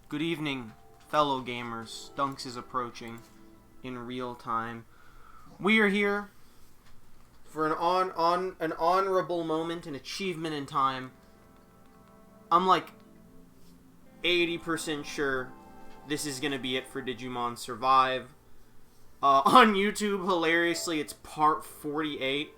Good evening, fellow gamers. Dunks is approaching in real time. We are here for an honorable moment, an achievement in time. I'm like 80% sure this is gonna be it for Digimon Survive. On YouTube, hilariously, it's part 48,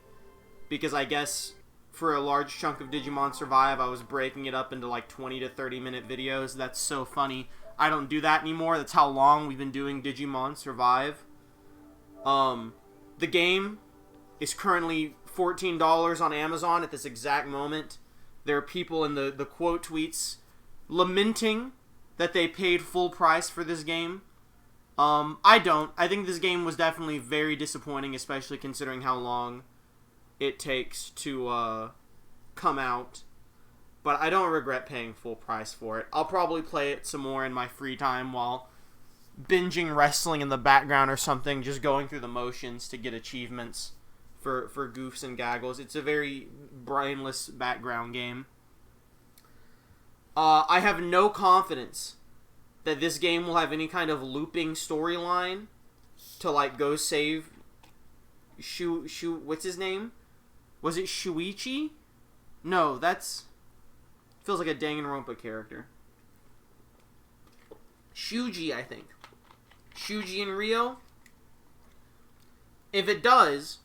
because I guess for a large chunk of Digimon Survive, I was breaking it up into like 20 to 30 minute videos. That's so funny. I don't do that anymore. That's how long we've been doing Digimon Survive. The game is currently $14 on Amazon at this exact moment. There are people in the quote tweets lamenting that they paid full price for this game. I don't. I think this game was definitely very disappointing, especially considering how long it takes to come out. But I don't regret paying full price for it. I'll probably play it some more in my free time while binging wrestling in the background or something, just going through the motions to get achievements for goofs and gaggles. It's a very brainless background game. I have no confidence that this game will have any kind of looping storyline to like go save what's his name? Was it Shuichi? No, that's feels like a Danganronpa character. Shuji, I think. Shuji and Ryo. If it does,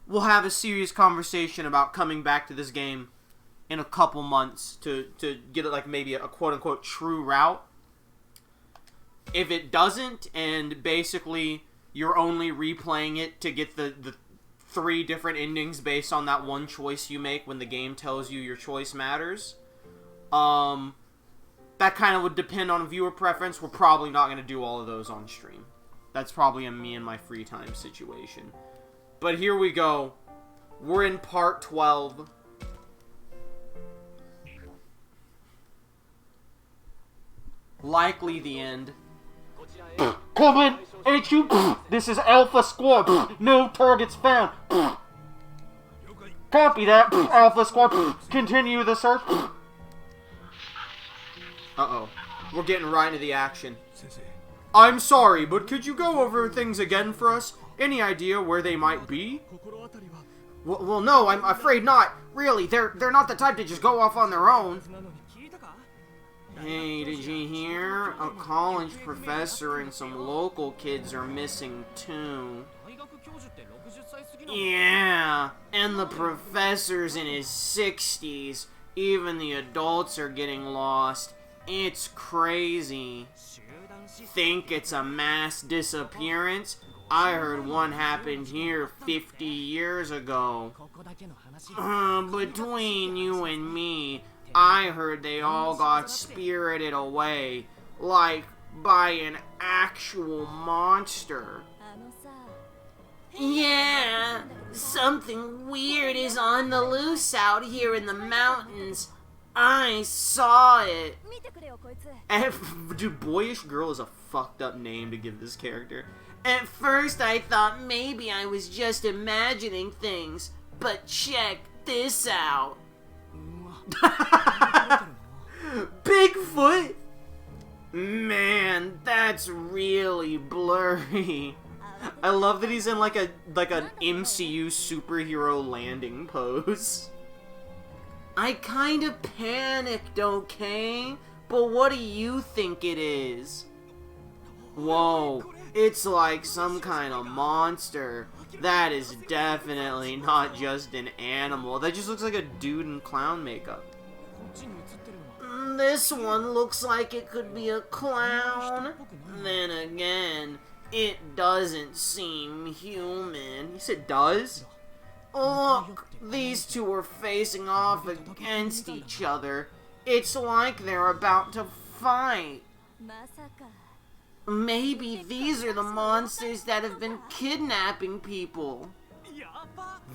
we'll have a serious conversation about coming back to this game in a couple months to get it like maybe a quote-unquote true route. If it doesn't, and basically you're only replaying it to get the 3 different endings based on that one choice you make when the game tells you your choice matters, that kind of would depend on viewer preference. We're probably not going to do all of those on stream. That's probably a me and my free time situation. But here we go. We're in part 12. Likely the end. Come in, HQ. This is Alpha Squad. No targets found. Copy that, Alpha Squad. Continue the search. Uh-oh. We're getting right into the action. I'm sorry, but could you go over things again for us? Any idea where they might be? Well, no, I'm afraid not. Really, they're not the type to just go off on their own. Hey, did you hear? A college professor and some local kids are missing too. Yeah, and the professor's in his 60s. Even the adults are getting lost. It's crazy. Think it's a mass disappearance? I heard one happened here 50 years ago. Between you and me, I heard they all got spirited away, like by an actual monster. Yeah, something weird is on the loose out here in the mountains. I saw it. Dude, Boyish Girl is a fucked up name to give this character. At first I thought maybe I was just imagining things, but check this out. Bigfoot? Man, that's really blurry. I love that he's in like an MCU superhero landing pose. I kind of panicked, okay? But what do you think it is? Whoa, it's like some kind of monster. That is definitely not just an animal. That just looks like a dude in clown makeup. This one looks like it could be a clown. Then again, it doesn't seem human. You said does? Look, these two are facing off against each other. It's like they're about to fight. Maybe these are the monsters that have been kidnapping people.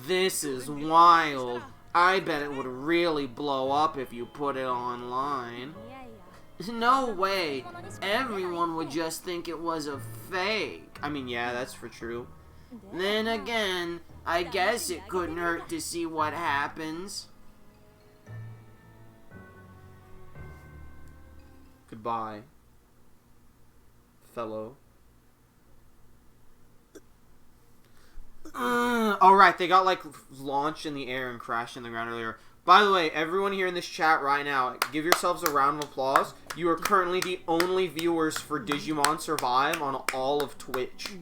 This is wild. I bet it would really blow up if you put it online. No way. Everyone would just think it was a fake. I mean, yeah, that's for true. Then again, I guess it couldn't hurt to see what happens. Goodbye. fellow. Alright, they got, like, launched in the air and crashed in the ground earlier. By the way, everyone here in this chat right now, give yourselves a round of applause. You are currently the only viewers for Digimon Survive on all of Twitch.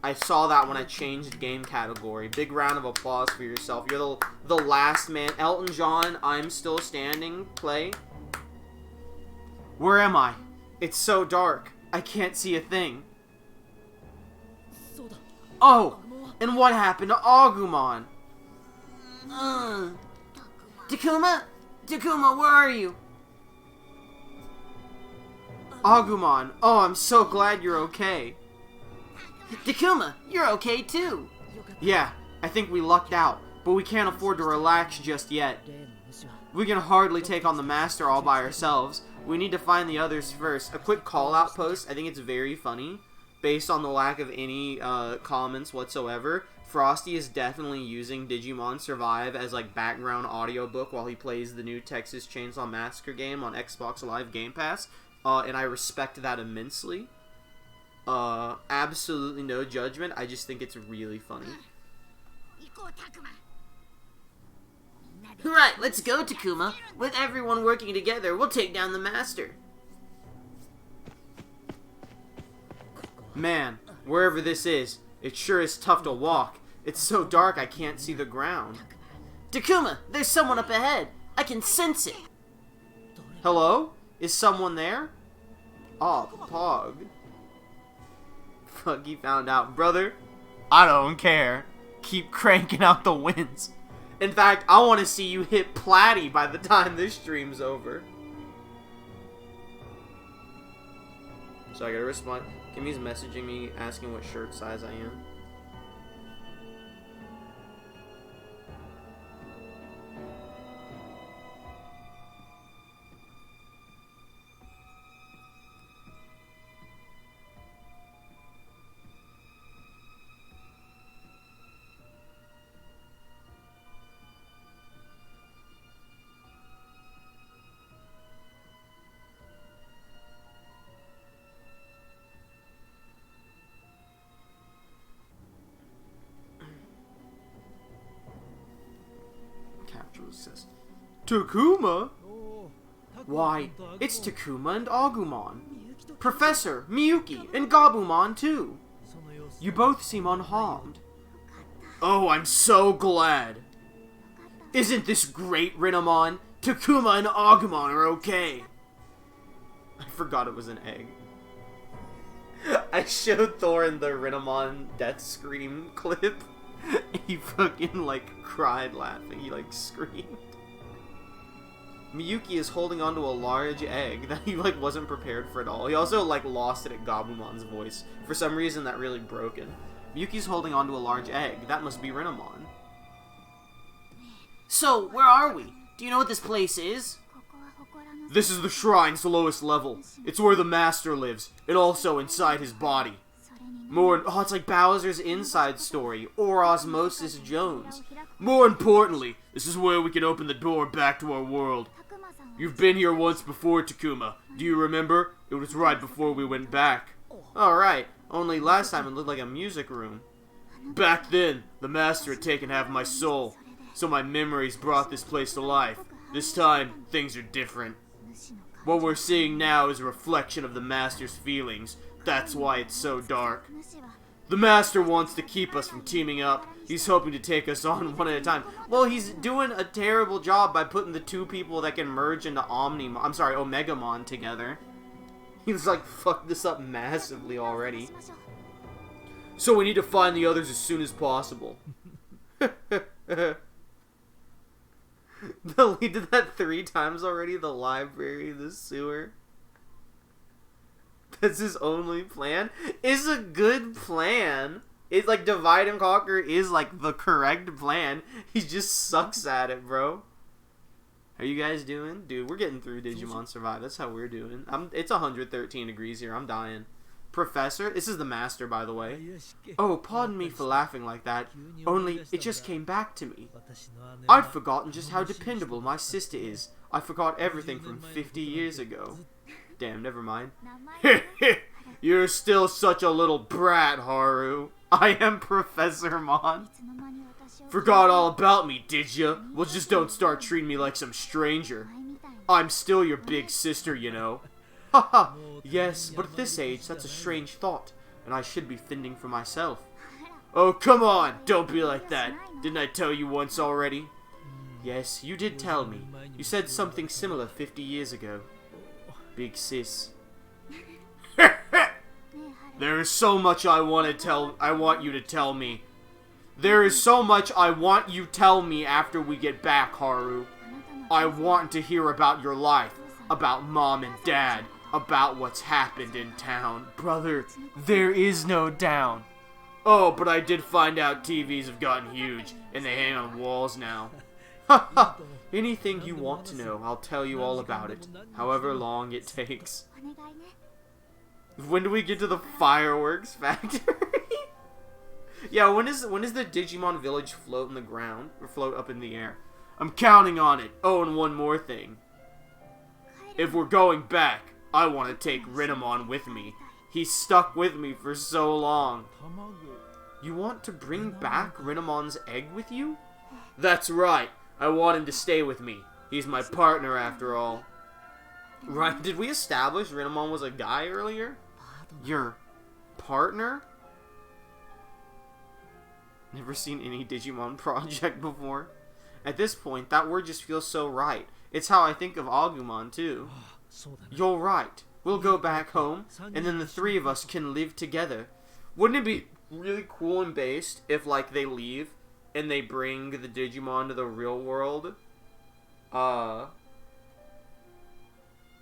I saw that when I changed game category. Big round of applause for yourself. You're the last man. Elton John, I'm Still Standing, play. Where am I? It's so dark. I can't see a thing. Oh! And what happened to Agumon? Takuma? Takuma, where are you? Agumon, oh, I'm so glad you're okay. Takuma, you're okay too. Yeah, I think we lucked out, but we can't afford to relax just yet. We can hardly take on the master all by ourselves. We need to find the others first. A quick call-out post, I think it's very funny. Based on the lack of any comments whatsoever, Frosty is definitely using Digimon Survive as like background audiobook while he plays the new Texas Chainsaw Massacre game on Xbox Live Game Pass, and I respect that immensely. Absolutely no judgment, I just think it's really funny. Right, let's go, Takuma. With everyone working together, we'll take down the master. Man, wherever this is, it sure is tough to walk. It's so dark I can't see the ground. Takuma, there's someone up ahead. I can sense it. Hello? Is someone there? Oh, Pog. Fuck, he found out. Brother, I don't care. Keep cranking out the wins. In fact, I want to see you hit Platy by the time this stream's over. So I gotta respond. Kimmy's messaging me asking what shirt size I am. Says, Takuma? Why, it's Takuma and Agumon. Professor, Miyuki, and Gabumon too. You both seem unharmed. Oh, I'm so glad. Isn't this great, Renamon? Takuma and Agumon are okay. I forgot it was an egg. I showed Thorin the Renamon death scream clip. He fucking, like, cried laughing. He, like, screamed. Miyuki is holding onto a large egg that he, like, wasn't prepared for at all. He also, like, lost it at Gabumon's voice. For some reason, that really broken. Miyuki's holding onto a large egg. That must be Renamon. So, where are we? Do you know what this place is? This is the shrine's lowest level. It's where the master lives, and also inside his body. Oh, it's like Bowser's Inside Story, or Osmosis Jones. More importantly, this is where we can open the door back to our world. You've been here once before, Takuma. Do you remember? It was right before we went back. Alright, only last time it looked like a music room. Back then, the master had taken half my soul, so my memories brought this place to life. This time, things are different. What we're seeing now is a reflection of the master's feelings. That's why it's so dark. The master wants to keep us from teaming up. He's hoping to take us on one at a time. Well, he's doing a terrible job by putting the two people that can merge into Omegamon together. He's like, fucked this up massively already. So we need to find the others as soon as possible. He did that 3 times already. The library, the sewer. That's his only plan. It's a good plan. It's like divide and conquer is like the correct plan. He just sucks at it, bro. How you guys doing? Dude, we're getting through Digimon Survive. That's how we're doing. It's 113 degrees here. I'm dying. Professor? This is the master, by the way. Oh, pardon me for laughing like that. Only, it just came back to me. I'd forgotten just how dependable my sister is. I forgot everything from 50 years ago. Damn, never mind. You're still such a little brat, Haru. I am Professor Mon. Forgot all about me, did ya? Well, just don't start treating me like some stranger. I'm still your big sister, you know. Haha, yes, but at this age, that's a strange thought, and I should be fending for myself. Oh, come on, don't be like that. Didn't I tell you once already? Yes, you did tell me. You said something similar 50 years ago. Big sis. There is so much I want you to tell me. There is so much I want you tell me after we get back, Haru. I want to hear about your life, about Mom and Dad, about what's happened in town. Brother, there is no town. Oh, but I did find out TVs have gotten huge, and they hang on walls now. Haha, anything you want to know, I'll tell you all about it, however long it takes. When do we get to the fireworks factory? Yeah, when is the Digimon village float in the ground, or float up in the air? I'm counting on it. Oh, and one more thing. If we're going back, I want to take Renamon with me. He's stuck with me for so long. You want to bring back Renamon's egg with you? That's right. I want him to stay with me. He's my partner after all. Right, did we establish Renamon was a guy earlier? Your partner? Never seen any Digimon project before. At this point, that word just feels so right. It's how I think of Agumon, too. You're right. We'll go back home, and then the three of us can live together. Wouldn't it be really cool and based if, like, they leave, and they bring the Digimon to the real world?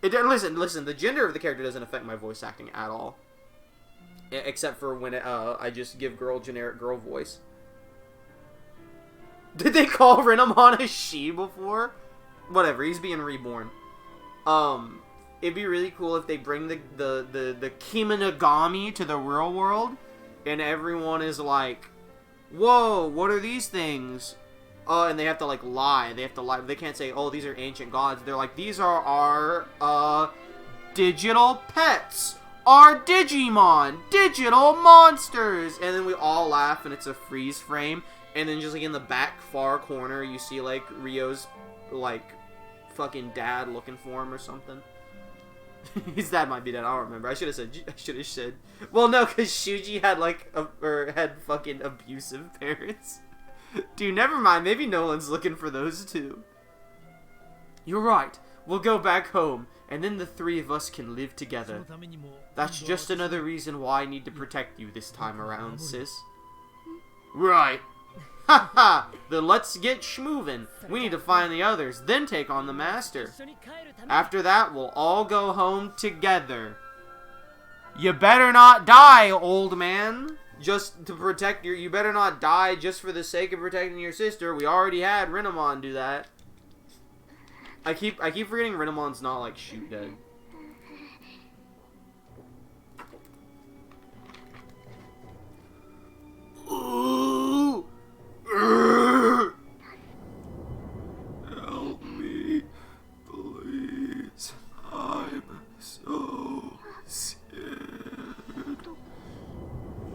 Listen, the gender of the character doesn't affect my voice acting at all. Except for when I just give generic girl voice. Did they call Renamon a she before? Whatever, he's being reborn. It'd be really cool if they bring the Kimonogami to the real world, and everyone is like, whoa, what are these things? And they have to, like, lie. They have to lie. They can't say, oh, these are ancient gods. They're like, these are our, digital pets. Our Digimon. Digital monsters. And then we all laugh, and it's a freeze frame. And then just, like, in the back far corner, you see, like, Ryo's, like, fucking dad looking for him or something. His dad might be dead. I don't remember. I should have said. Well, no, because Shuji had, like, had fucking abusive parents. Dude, never mind. Maybe Nolan's looking for those too. You're right. We'll go back home, and then the three of us can live together. That's just another reason why I need to protect you this time around, sis. Right. Haha. Then let's get schmovin'. We need to find the others, then take on the master. After that, we'll all go home together. You better not die, old man. Just to protect you better not die just for the sake of protecting your sister. We already had Renamon do that. I keep forgetting Renamon's not like shoot dead. Ooh. Help me, please. I'm so scared.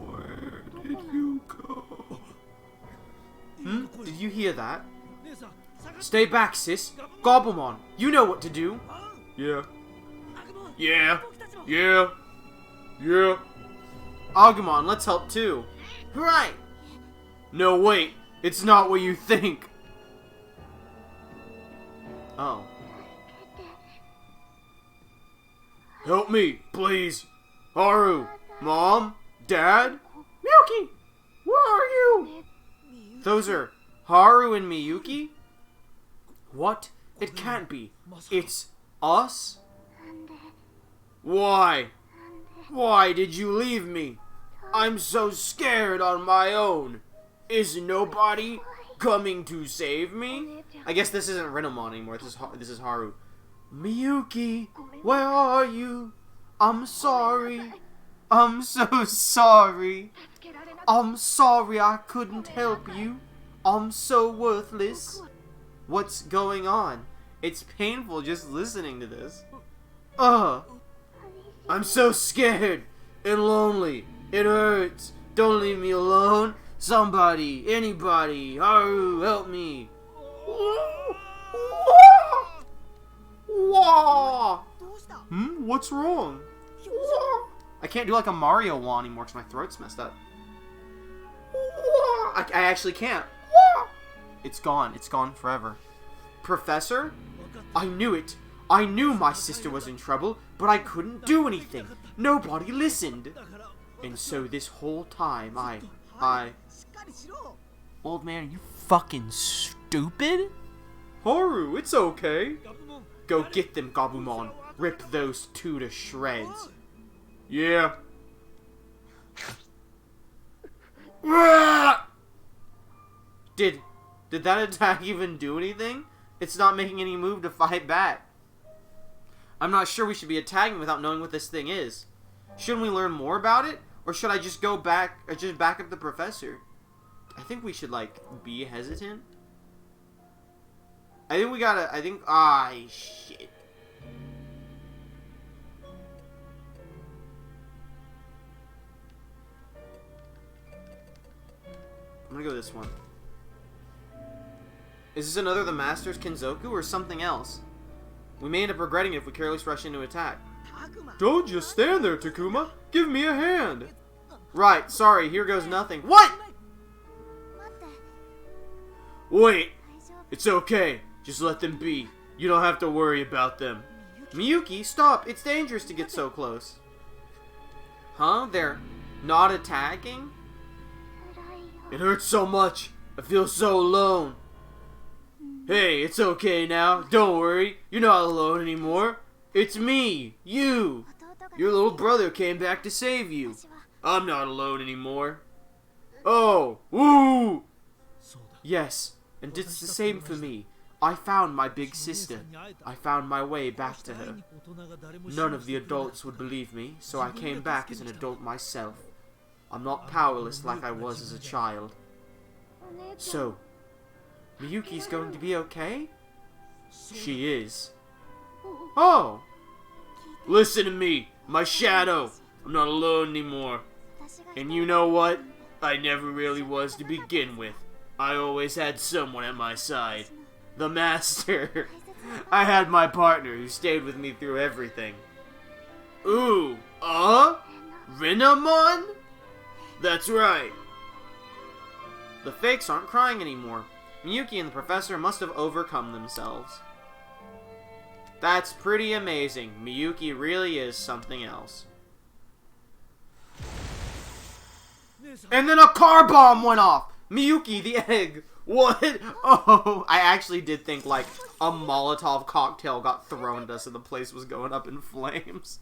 Where did you go? Did you hear that? Stay back, sis. Gobblemon, you know what to do. Yeah. Yeah. Yeah. Yeah. Agumon, let's help too. Right. No, wait. It's not what you think. Oh. Help me, please. Haru. Mom? Dad? Miyuki! Where are you? Those are Haru and Miyuki? What? It can't be. It's us? Why? Why did you leave me? I'm so scared on my own. Is nobody coming to save me? I guess this isn't Renamon anymore. This is Haru. Miyuki, where are you? I'm sorry. I'm so sorry. I'm sorry I couldn't help you. I'm so worthless. What's going on? It's painful just listening to this. I'm so scared. and lonely. It hurts. Don't leave me alone. Somebody, anybody, Haru, help me. What's wrong? I can't do like a Mario wah anymore because my throat's messed up. I actually can't. It's gone. It's gone forever. Professor? I knew it. I knew my sister was in trouble, but I couldn't do anything. Nobody listened. And so this whole time, I... Old man, are you fucking stupid? Haru, it's okay. Go get them, Gabumon. Rip those two to shreds. Yeah. Did that attack even do anything? It's not making any move to fight back. I'm not sure we should be attacking without knowing what this thing is. Shouldn't we learn more about it? Or should I just go back, or just back up the professor? I think we should, like, be hesitant. I think we gotta, shit. I'm gonna go this one. Is this another the Master's Kenzoku or something else? We may end up regretting it if we carelessly rush into attack. Don't just stand there, Takuma. Give me a hand. Right, sorry, here goes nothing. What? Wait. It's okay. Just let them be. You don't have to worry about them. Miyuki, stop. It's dangerous to get so close. Huh? They're not attacking? It hurts so much. I feel so alone. Hey, it's okay now. Don't worry. You're not alone anymore. It's me. You. Your little brother came back to save you. I'm not alone anymore. Oh. Woo! Yes, and it's the same for me. I found my big sister. I found my way back to her. None of the adults would believe me, so I came back as an adult myself. I'm not powerless like I was as a child. So, Miyuki's going to be okay? She is. Oh! Listen to me, my shadow. I'm not alone anymore. And you know what? I never really was to begin with. I always had someone at my side. The Master. I had my partner who stayed with me through everything. Ooh, Renamon? That's right. The fakes aren't crying anymore. Miyuki and the professor must have overcome themselves. That's pretty amazing. Miyuki really is something else. And then a car bomb went off! Miyuki, the egg! What? Oh, I actually did think, like, a Molotov cocktail got thrown at us and the place was going up in flames.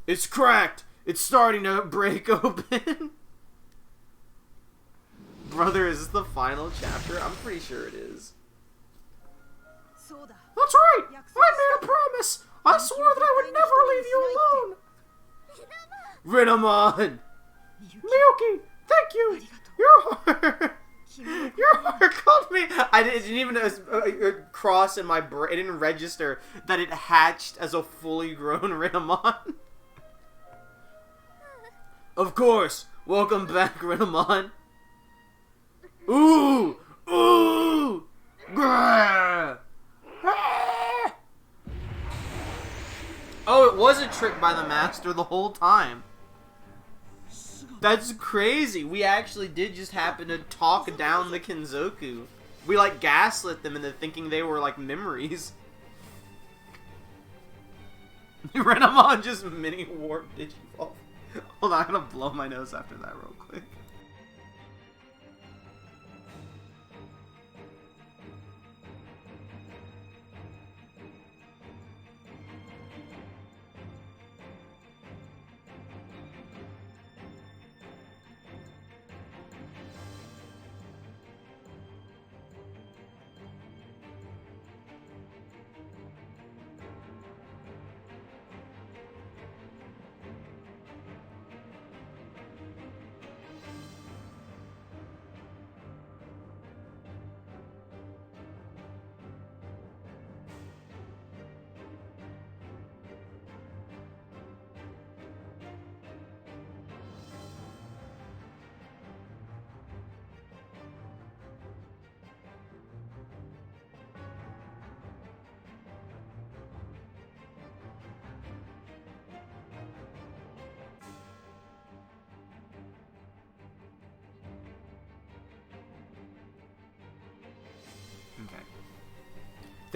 It's cracked! It's starting to break open! Brother, is this the final chapter? I'm pretty sure it is. That's right! I made a promise! I swore that I would never leave you alone! Renamon! Miyuki, thank you! Your heart called me! I didn't even cross in my brain. It didn't register that it hatched as a fully grown Renamon. Of course! Welcome back, Renamon! Ooh! Ooh! Grrr! Oh, it was a trick by the Master the whole time. That's crazy. We actually did just happen to talk down the Kenzoku. We, like, gaslit them into thinking they were, like, memories. Renamon just mini-warp Digivolve. Hold on, I'm gonna blow my nose after that real quick.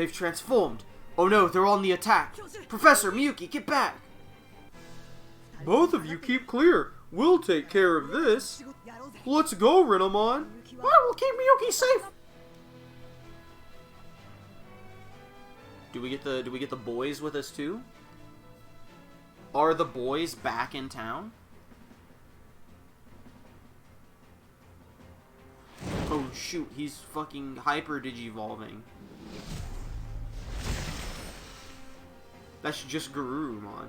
They've transformed. Oh no, they're on the attack. Professor Miyuki, get back. Both of you keep clear. We'll take care of this. Let's go, Renamon. We'll keep Miyuki safe. Do we get the boys with us too? Are the boys back in town? Oh shoot, he's fucking hyper digivolving. That's just Garurumon.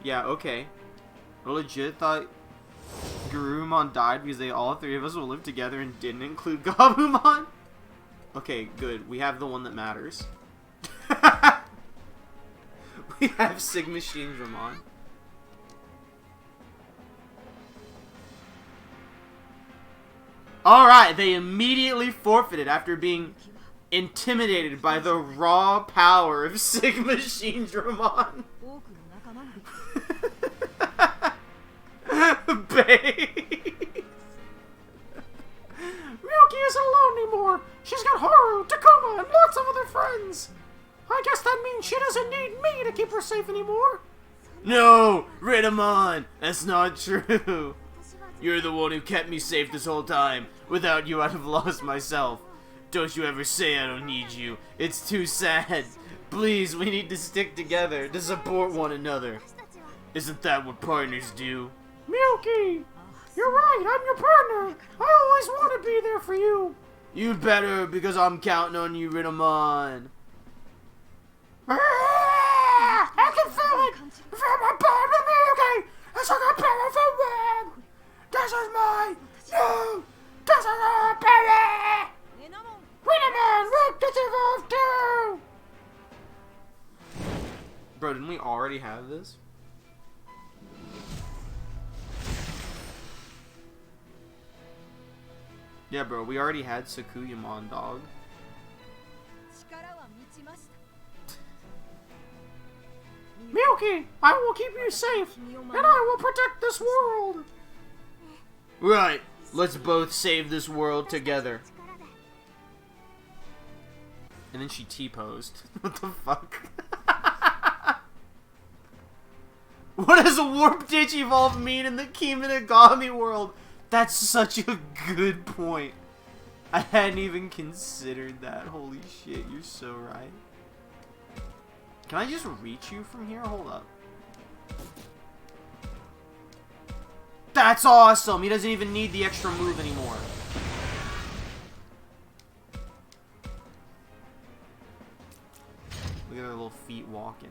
Yeah, okay. I legit thought Garurumon died because all three of us will live together and didn't include Gabumon. Okay, good. We have the one that matters. We have Sigma Shinramon. Alright, they immediately forfeited after being intimidated by the raw power of Sigma Shinramon. Babe. Miyuki isn't alone anymore. She's got Haru, Takuma, and lots of other friends. I guess that means she doesn't need me to keep her safe anymore. No, Renamon, that's not true. You're the one who kept me safe this whole time. Without you, I'd have lost myself. Don't you ever say I don't need you. It's too sad. Please, we need to stick together to support one another. Isn't that what partners do? Miyuki! You're right, I'm your partner! I always want to be there for you! You better, because I'm counting on you, Renamon. I can feel it! From my bond with Miyuki! It's like a powerful wind! This is my new... This is our baby! Renamon, look, it's evolved too! Bro, didn't we already have this? Yeah, bro, we already had Sakuyamon, dog. Miyuki, I will keep you safe, and I will protect this world! Right, let's both save this world together. And then she T-posed. What the fuck? What does a warp Digivolve mean in the Kiminagami world? That's such a good point. I hadn't even considered that. Holy shit, you're so right. Can I just reach you from here? Hold up. That's awesome! He doesn't even need the extra move anymore. Look at their little feet walking.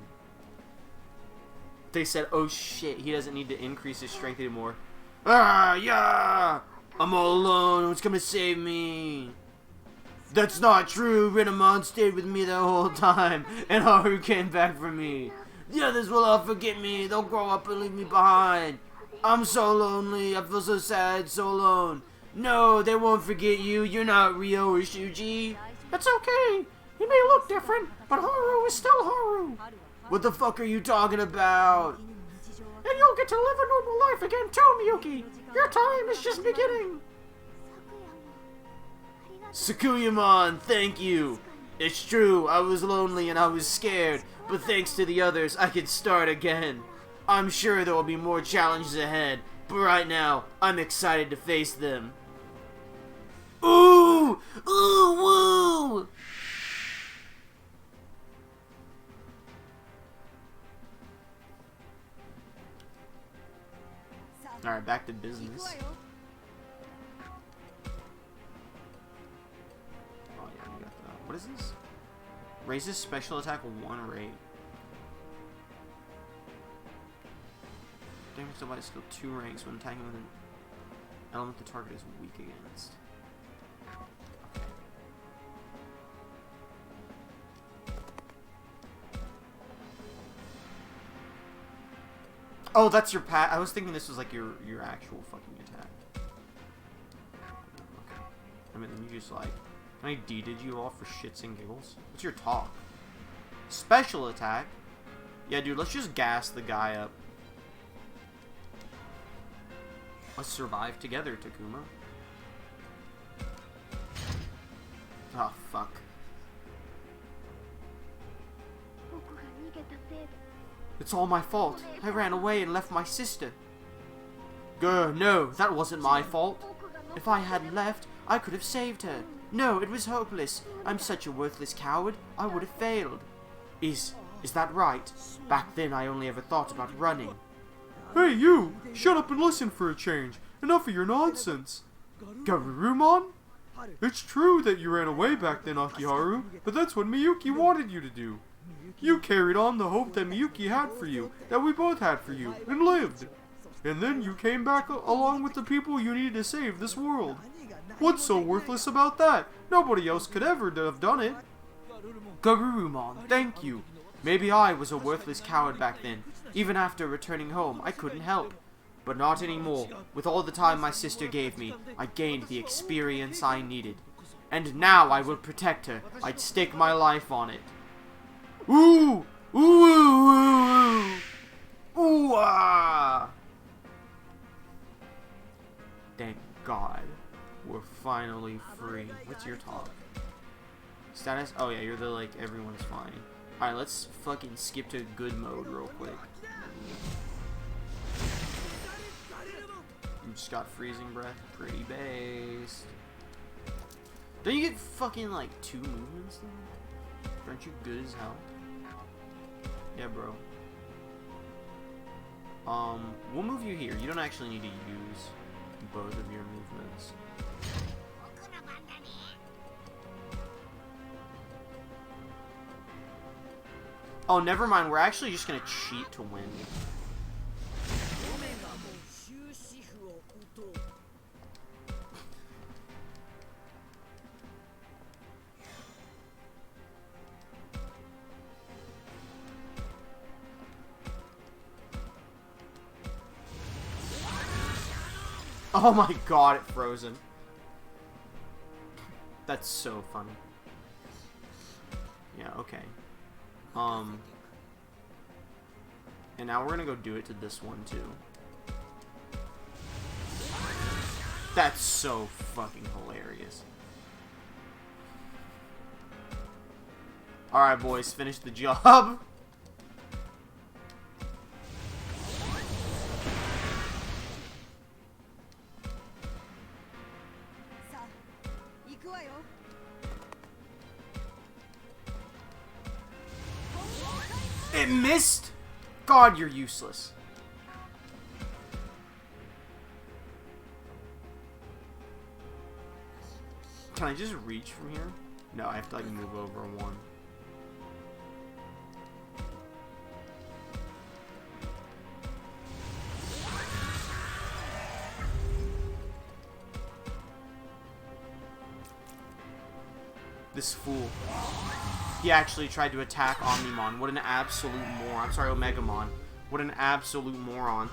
They said, oh shit, he doesn't need to increase his strength anymore. Ah, yeah! I'm all alone. Who's gonna save me? That's not true. Renamon stayed with me the whole time, and Haru came back for me. The others will all forget me. They'll grow up and leave me behind. I'm so lonely. I feel so sad, so alone. No, they won't forget you. You're not Ryo or Shuji. That's okay. He may look different, but Haru is still Haru. What the fuck are you talking about? And you'll get to live a normal life again too, Miyuki. Your time is just beginning. Sakuyamon, thank you. It's true, I was lonely and I was scared, but thanks to the others, I can start again. I'm sure there will be more challenges ahead, but right now, I'm excited to face them. Ooh! Ooh, woo! Alright, back to business. Oh yeah, we got that. What is this? Raises special attack 1 rate. Damage device skill 2 ranks when attacking with an element the target is weak against. Okay. Oh, that's your pat. I was thinking this was like your actual fucking attack. Okay. I mean, then you just like... Can I D-did you all for shits and giggles? What's your talk? Special attack? Yeah, dude, let's just gas the guy up. Let's survive together, Takuma. Oh, fuck. It's all my fault. I ran away and left my sister. Grr, no, that wasn't my fault. If I hadn't left, I could have saved her. No, it was hopeless. I'm such a worthless coward. I would have failed. Is that right? Back then, I only ever thought about running. Hey, you! Shut up and listen for a change. Enough of your nonsense. Garurumon? It's true that you ran away back then, Akiharu, but that's what Miyuki wanted you to do. You carried on the hope that Miyuki had for you, that we both had for you, and lived. And then you came back along with the people you needed to save this world. What's so worthless about that? Nobody else could ever have done it. Garurumon, thank you. Maybe I was a worthless coward back then. Even after returning home, I couldn't help. But not anymore. With all the time my sister gave me, I gained the experience I needed. And now I will protect her. I'd stake my life on it. Ooh! Ooh! Ooh! Ooh! Ooh! Ah! Thank God. We're finally free. What's your talk? Status? Oh yeah, you're the, like, everyone's fine. Alright, let's fucking skip to good mode real quick. You just got freezing breath. Pretty based. Don't you get fucking, like, 2 movements though? Aren't you good as hell? Yeah, bro. We'll move you here. You don't actually need to use both of your movements. Oh, never mind. We're actually just gonna cheat to win. Oh my God, it frozen. That's so funny. Yeah, okay. And now we're gonna go do it to this one too. That's so fucking hilarious. Alright, boys, finish the job. It missed? God, you're useless. Can I just reach from here? No, I have to, like, move over one. This fool. He actually tried to attack Omnimon. What an absolute moron. I'm sorry, Omegamon. What an absolute moron.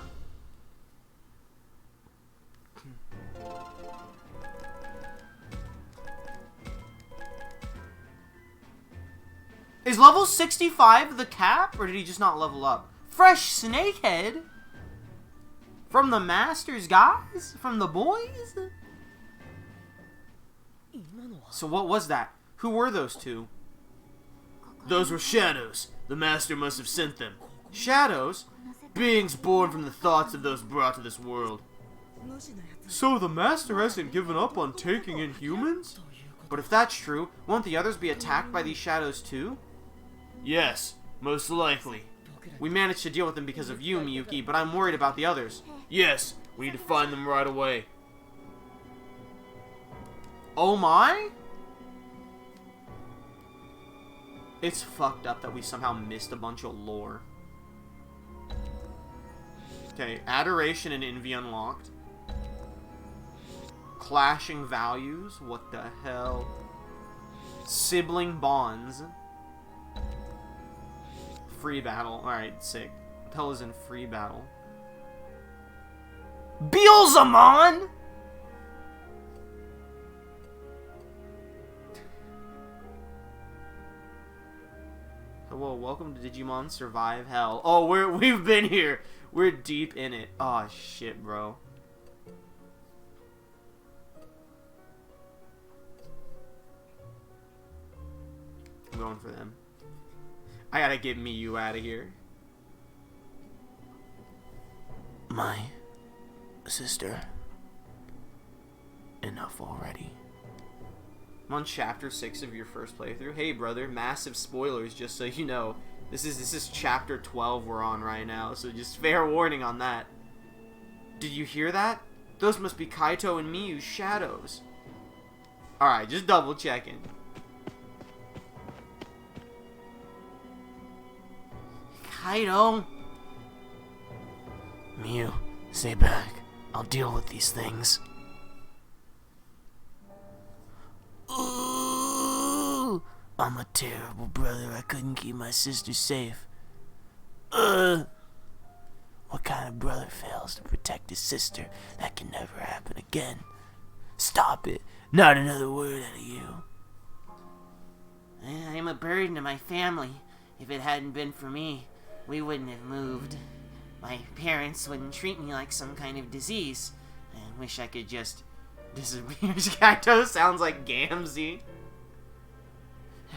Is level 65 the cap, or did he just not level up? Fresh Snakehead? From the Masters, guys? From the boys? So what was that? Who were those two? Those were shadows. The Master must have sent them. Shadows? Beings born from the thoughts of those brought to this world. So the Master hasn't given up on taking in humans? But if that's true, won't the others be attacked by these shadows too? Yes, most likely. We managed to deal with them because of you, Miyuki, but I'm worried about the others. Yes, we need to find them right away. Oh my? It's fucked up that we somehow missed a bunch of lore. Okay, Adoration and Envy unlocked. Clashing Values? What the hell? Sibling Bonds. Free Battle. Alright, sick. What the hell is in Free Battle? Beelzemon! Hello, welcome to Digimon Survive Hell. Oh, we've been here. We're deep in it. Oh shit, bro. going for them. I gotta get Miyu out of here. My sister. Enough already. I'm on chapter 6 of your first playthrough. Hey brother, massive spoilers just so you know. This is chapter 12 we're on right now, so just fair warning on that. Did you hear that? Those must be Kaito and Miyu's shadows. Alright, just double checking. Kaito? Miyu, stay back. I'll deal with these things. Ooh, I'm a terrible brother. I couldn't keep my sister safe. What kind of brother fails to protect his sister? That can never happen again. Stop it. Not another word out of you. I'm a burden to my family. If it hadn't been for me, we wouldn't have moved. My parents wouldn't treat me like some kind of disease. I wish I could just disappear. Kaito sounds like Gamzee.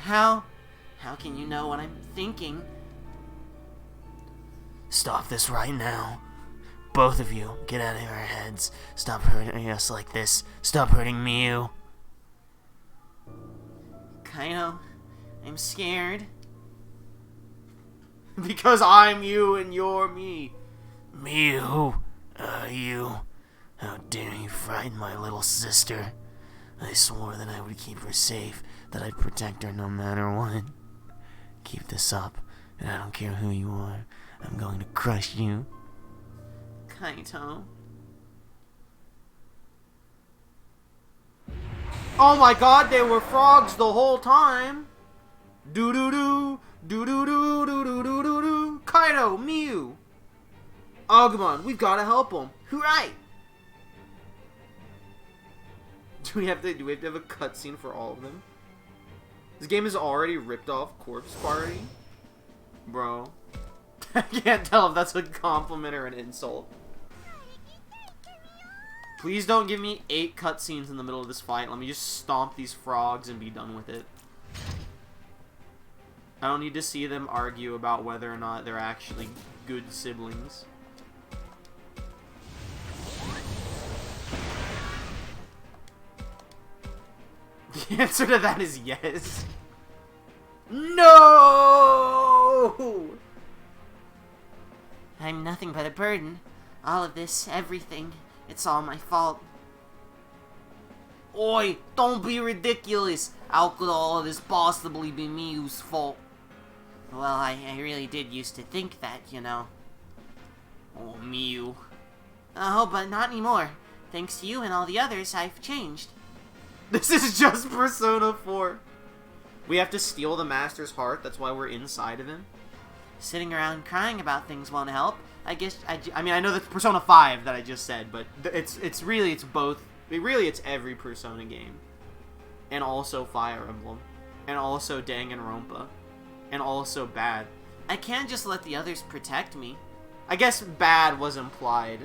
How can you know what I'm thinking? Stop this right now. Both of you, get out of our heads. Stop hurting us like this. Stop hurting Miyu. Kaito, I'm scared. Because I'm you and you're me. Miyu, you. How dare you frighten my little sister? I swore that I would keep her safe, that I'd protect her no matter what. Keep this up, and I don't care who you are. I'm going to crush you. Kaito. Oh my god, they were frogs the whole time. Doo-doo-doo, doo-doo-doo, doo-doo-doo-doo-doo. Kaito, Miyu. Agumon, we've got to help him. Hooray! Do we have to have a cutscene for all of them? This game is already ripped off Corpse Party? Bro. I can't tell if that's a compliment or an insult. Please don't give me 8 cutscenes in the middle of this fight. Let me just stomp these frogs and be done with it. I don't need to see them argue about whether or not they're actually good siblings. The answer to that is yes. No! I'm nothing but a burden. All of this, everything, it's all my fault. Oi, don't be ridiculous. How could all of this possibly be Miyu's fault? Well, I really did used to think that, you know. Oh, Miyu. Oh, but not anymore. Thanks to you and all the others, I've changed. This is just Persona 4. We have to steal the Master's heart. That's why we're inside of him. Sitting around crying about things won't help. I mean, I know that's Persona 5 that I just said, but it's really both. It's every Persona game. And also Fire Emblem. And also Danganronpa. And also Bad. I can't just let the others protect me. I guess Bad was implied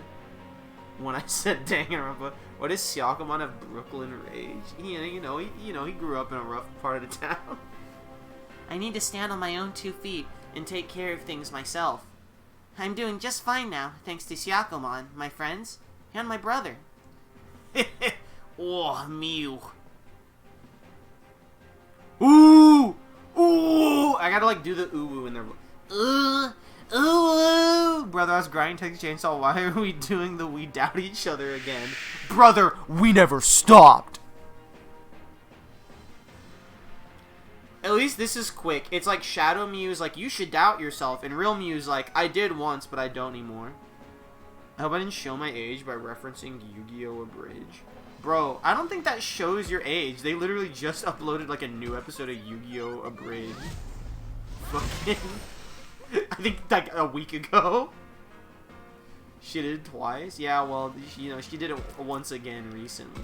when I said Danganronpa. What does Syakuman have Brooklyn Rage? You know, he grew up in a rough part of the town. I need to stand on my own 2 feet and take care of things myself. I'm doing just fine now, thanks to Syakuman, my friends, and my brother. Oh, Miyu. Ooh! Ooh! I gotta, like, do the ooh in there. Ooh! Ooh! Brother, I was grinding Texas Chainsaw. Why are we doing the we doubt each other again? Brother, we never stopped! At least this is quick. It's like Shadow Mew's like, you should doubt yourself. And Real Mew's like, I did once, but I don't anymore. I hope I didn't show my age by referencing Yu-Gi-Oh! Abridged. Bro, I don't think that shows your age. They literally just uploaded like a new episode of Yu-Gi-Oh! Abridged. Fucking... I think like a week ago. She did it twice? Yeah, well, you know, she did it once again recently.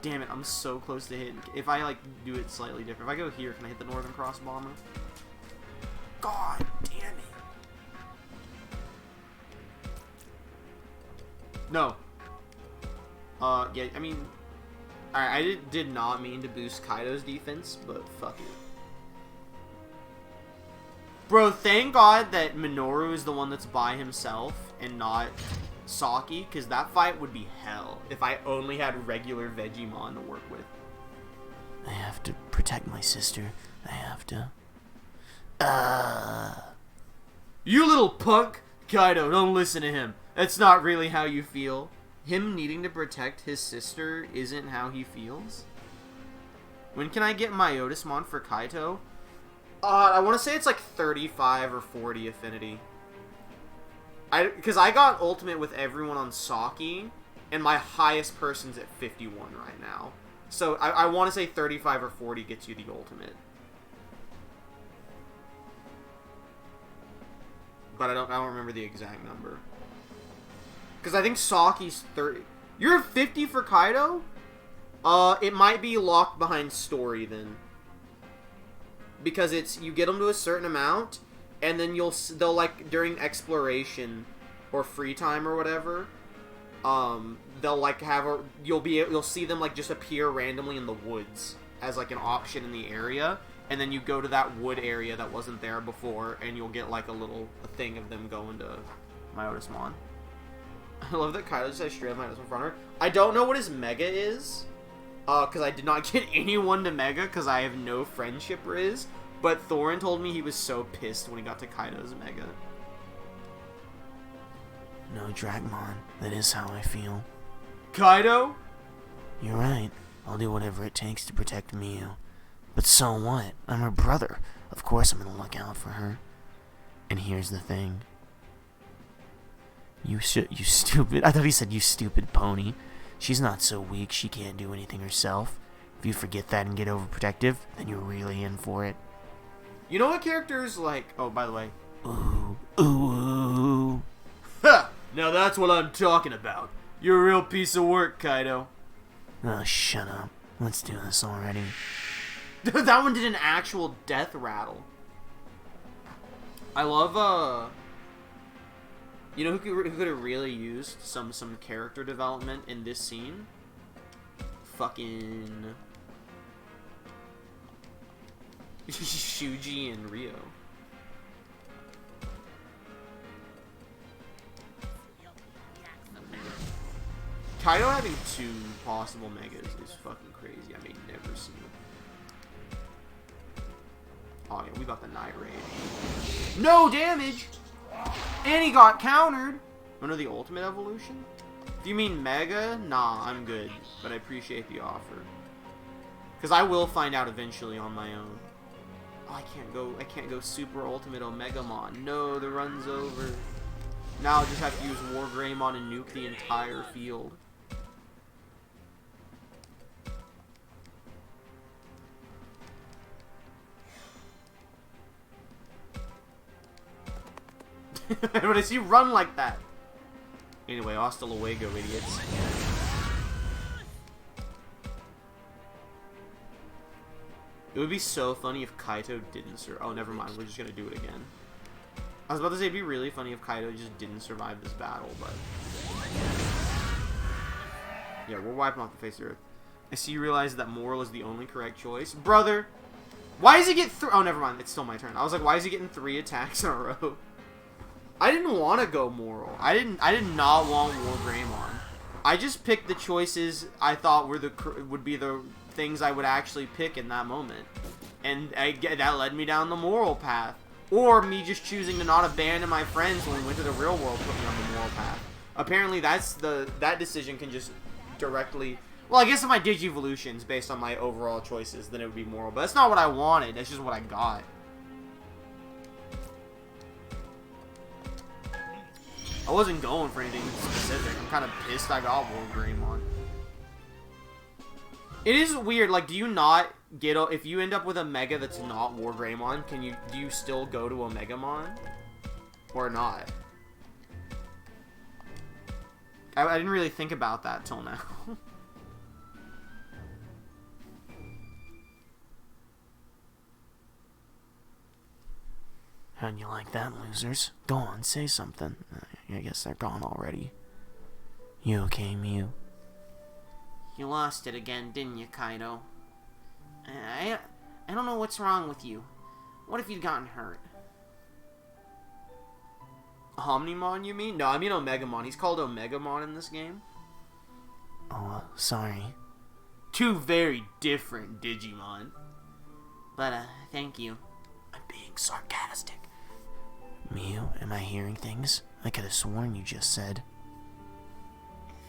Damn it, I'm so close to hitting. If I, like, do it slightly different. If I go here, can I hit the Northern Cross Bomber? God damn it. No. Yeah, I mean... Alright, I did not mean to boost Kaido's defense, but fuck it. Bro, thank God that Minoru is the one that's by himself and not Saki, because that fight would be hell if I only had regular Vegemon to work with. I have to protect my sister. I have to. You little punk! Kaido, don't listen to him. That's not really how you feel. Him needing to protect his sister isn't how he feels? When can I get Myotismon for Kaito? I want to say it's like 35 or 40 affinity. Because I got ultimate with everyone on Saki, and my highest person's at 51 right now. So I want to say 35 or 40 gets you the ultimate. But I don't remember the exact number. Because I think Saki's 30. You're 50 for Kaido? It might be locked behind story then. Because it's, you get them to a certain amount, and then they'll like, during exploration, or free time or whatever, they'll like have you'll see them like just appear randomly in the woods as like an option in the area, and then you go to that wood area that wasn't there before, and you'll get like a thing of them going to Myotismon. I love that Kaido just has straight up Myotismon front her. I don't know what his Mega is, because I did not get anyone to Mega, because I have no friendship Riz, but Thorin told me he was so pissed when he got to Kaido's Mega. No, Dragmon. That is how I feel. Kaido? You're right. I'll do whatever it takes to protect Miu. But so what? I'm her brother. Of course I'm gonna look out for her. And here's the thing. You stupid... I thought he said you stupid pony. She's not so weak she can't do anything herself. If you forget that and get overprotective, then you're really in for it. You know what characters like... Oh, by the way. Ooh. Ooh. Ha! Now that's what I'm talking about. You're a real piece of work, Kaido. Oh, shut up. Let's do this already. That one did an actual death rattle. I love, you know who could have really used some character development in this scene? Fucking... Shuji and Ryo. Kaido having 2 possible megas is fucking crazy. I may never see it. Oh yeah, we got the Night Rage. No damage! And he got countered! Wanna know the ultimate evolution? If you mean Mega, nah, I'm good. But I appreciate the offer. Because I will find out eventually on my own. Oh, I can't go Super Ultimate Omegamon. No, the run's over. Now I'll just have to use War Greymon and nuke the entire field. When I see run like that. Anyway, hasta luego, idiots. It would be so funny if Kaito didn't survive. Oh, never mind. We're just gonna do it again. I was about to say it'd be really funny if Kaito just didn't survive this battle, but... Yeah, we're wiping off the face of the earth. I see you realize that Moral is the only correct choice. Brother! Why does he get Oh, never mind. It's still my turn. I was like, why is he getting 3 attacks in a row? I didn't want to go Moral. I did not want War Greymon. I just picked the choices I thought would be the things I would actually pick in that moment. And that led me down the Moral path. Or me just choosing to not abandon my friends when we went to the real world put me on the Moral path. Apparently that decision can just directly... Well, I guess if my Digivolution's based on my overall choices, then it would be Moral. But that's not what I wanted. That's just what I got. I wasn't going for anything specific. I'm kind of pissed I got War Greymon. It is weird, like, do you not get if you end up with a Mega that's not War Greymon, do you still go to Omegamon? Or not? I didn't really think about that till now. How'd you like that, losers? Go on, say something. I guess they're gone already. You okay, Miu? You lost it again, didn't you, Kaido? I don't know what's wrong with you. What if you'd gotten hurt? Omnimon, you mean? No, I mean Omegamon. He's called Omegamon in this game. Oh, sorry. Two very different Digimon. But, thank you. I'm being sarcastic. Mew, am I hearing things? I could have sworn you just said.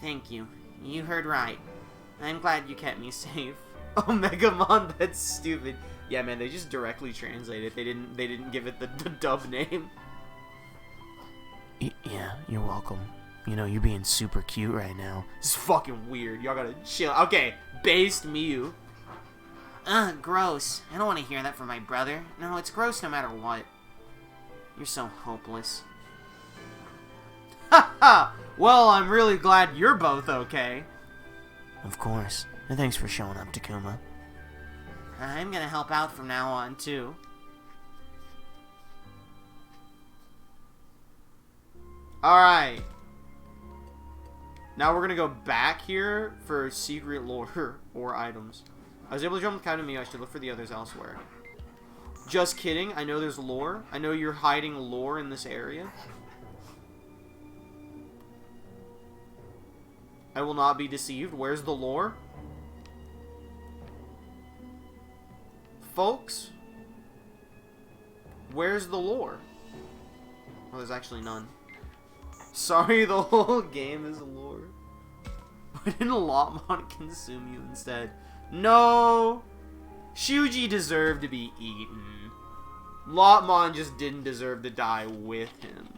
Thank you. You heard right. I'm glad you kept me safe. Omegamon, that's stupid. Yeah, man, they just directly translate it. They didn't give it the dub name. Yeah, you're welcome. You know, you're being super cute right now. It's fucking weird. Y'all gotta chill. Okay, based Mew. Ugh, gross. I don't want to hear that from my brother. No, it's gross no matter what. You're so hopeless. Ha ha! Well, I'm really glad you're both okay. Of course. And thanks for showing up, Takuma. I'm gonna help out from now on, too. Alright. Now we're gonna go back here for secret lore or items. I was able to jump with Captain Mew. I should look for the others elsewhere. Just kidding. I know there's lore. I know you're hiding lore in this area. I will not be deceived. Where's the lore? Folks? Where's the lore? Well, there's actually none. Sorry, the whole game is lore. Why didn't Lotmon consume you instead? No! Shuji deserved to be eaten. Lotmon just didn't deserve to die with him.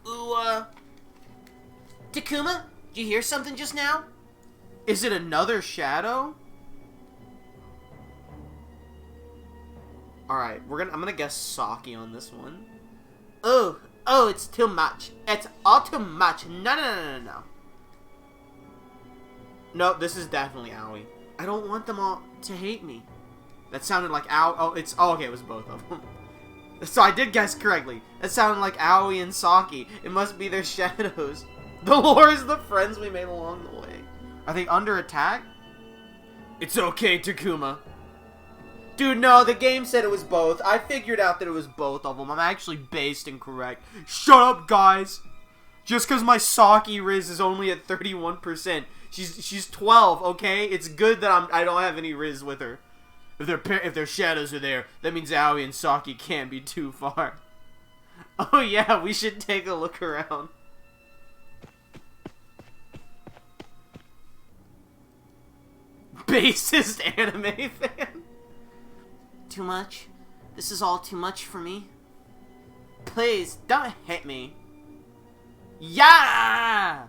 Ooh, Takuma? Did you hear something just now? Is it another shadow? Alright, I'm gonna guess Saki on this one. Oh, it's too much. It's all too much. No. No, this is definitely Aoi. I don't want them all to hate me. That sounded like Aoi. Okay, it was both of them. So I did guess correctly. That sounded like Aoi and Saki. It must be their shadows. The lore is the friends we made along the way. Are they under attack? It's okay, Takuma. Dude, no, the game said it was both. I figured out that it was both of them. I'm actually based and correct. Shut up, guys. Just because my Saki Riz is only at 31%. She's 12, okay? It's good that I don't have any Riz with her. If their shadows are there, that means Aoi and Saki can't be too far. Oh yeah, we should take a look around. Basest anime fan. Too much? This is all too much for me? Please, don't hit me. Yeah!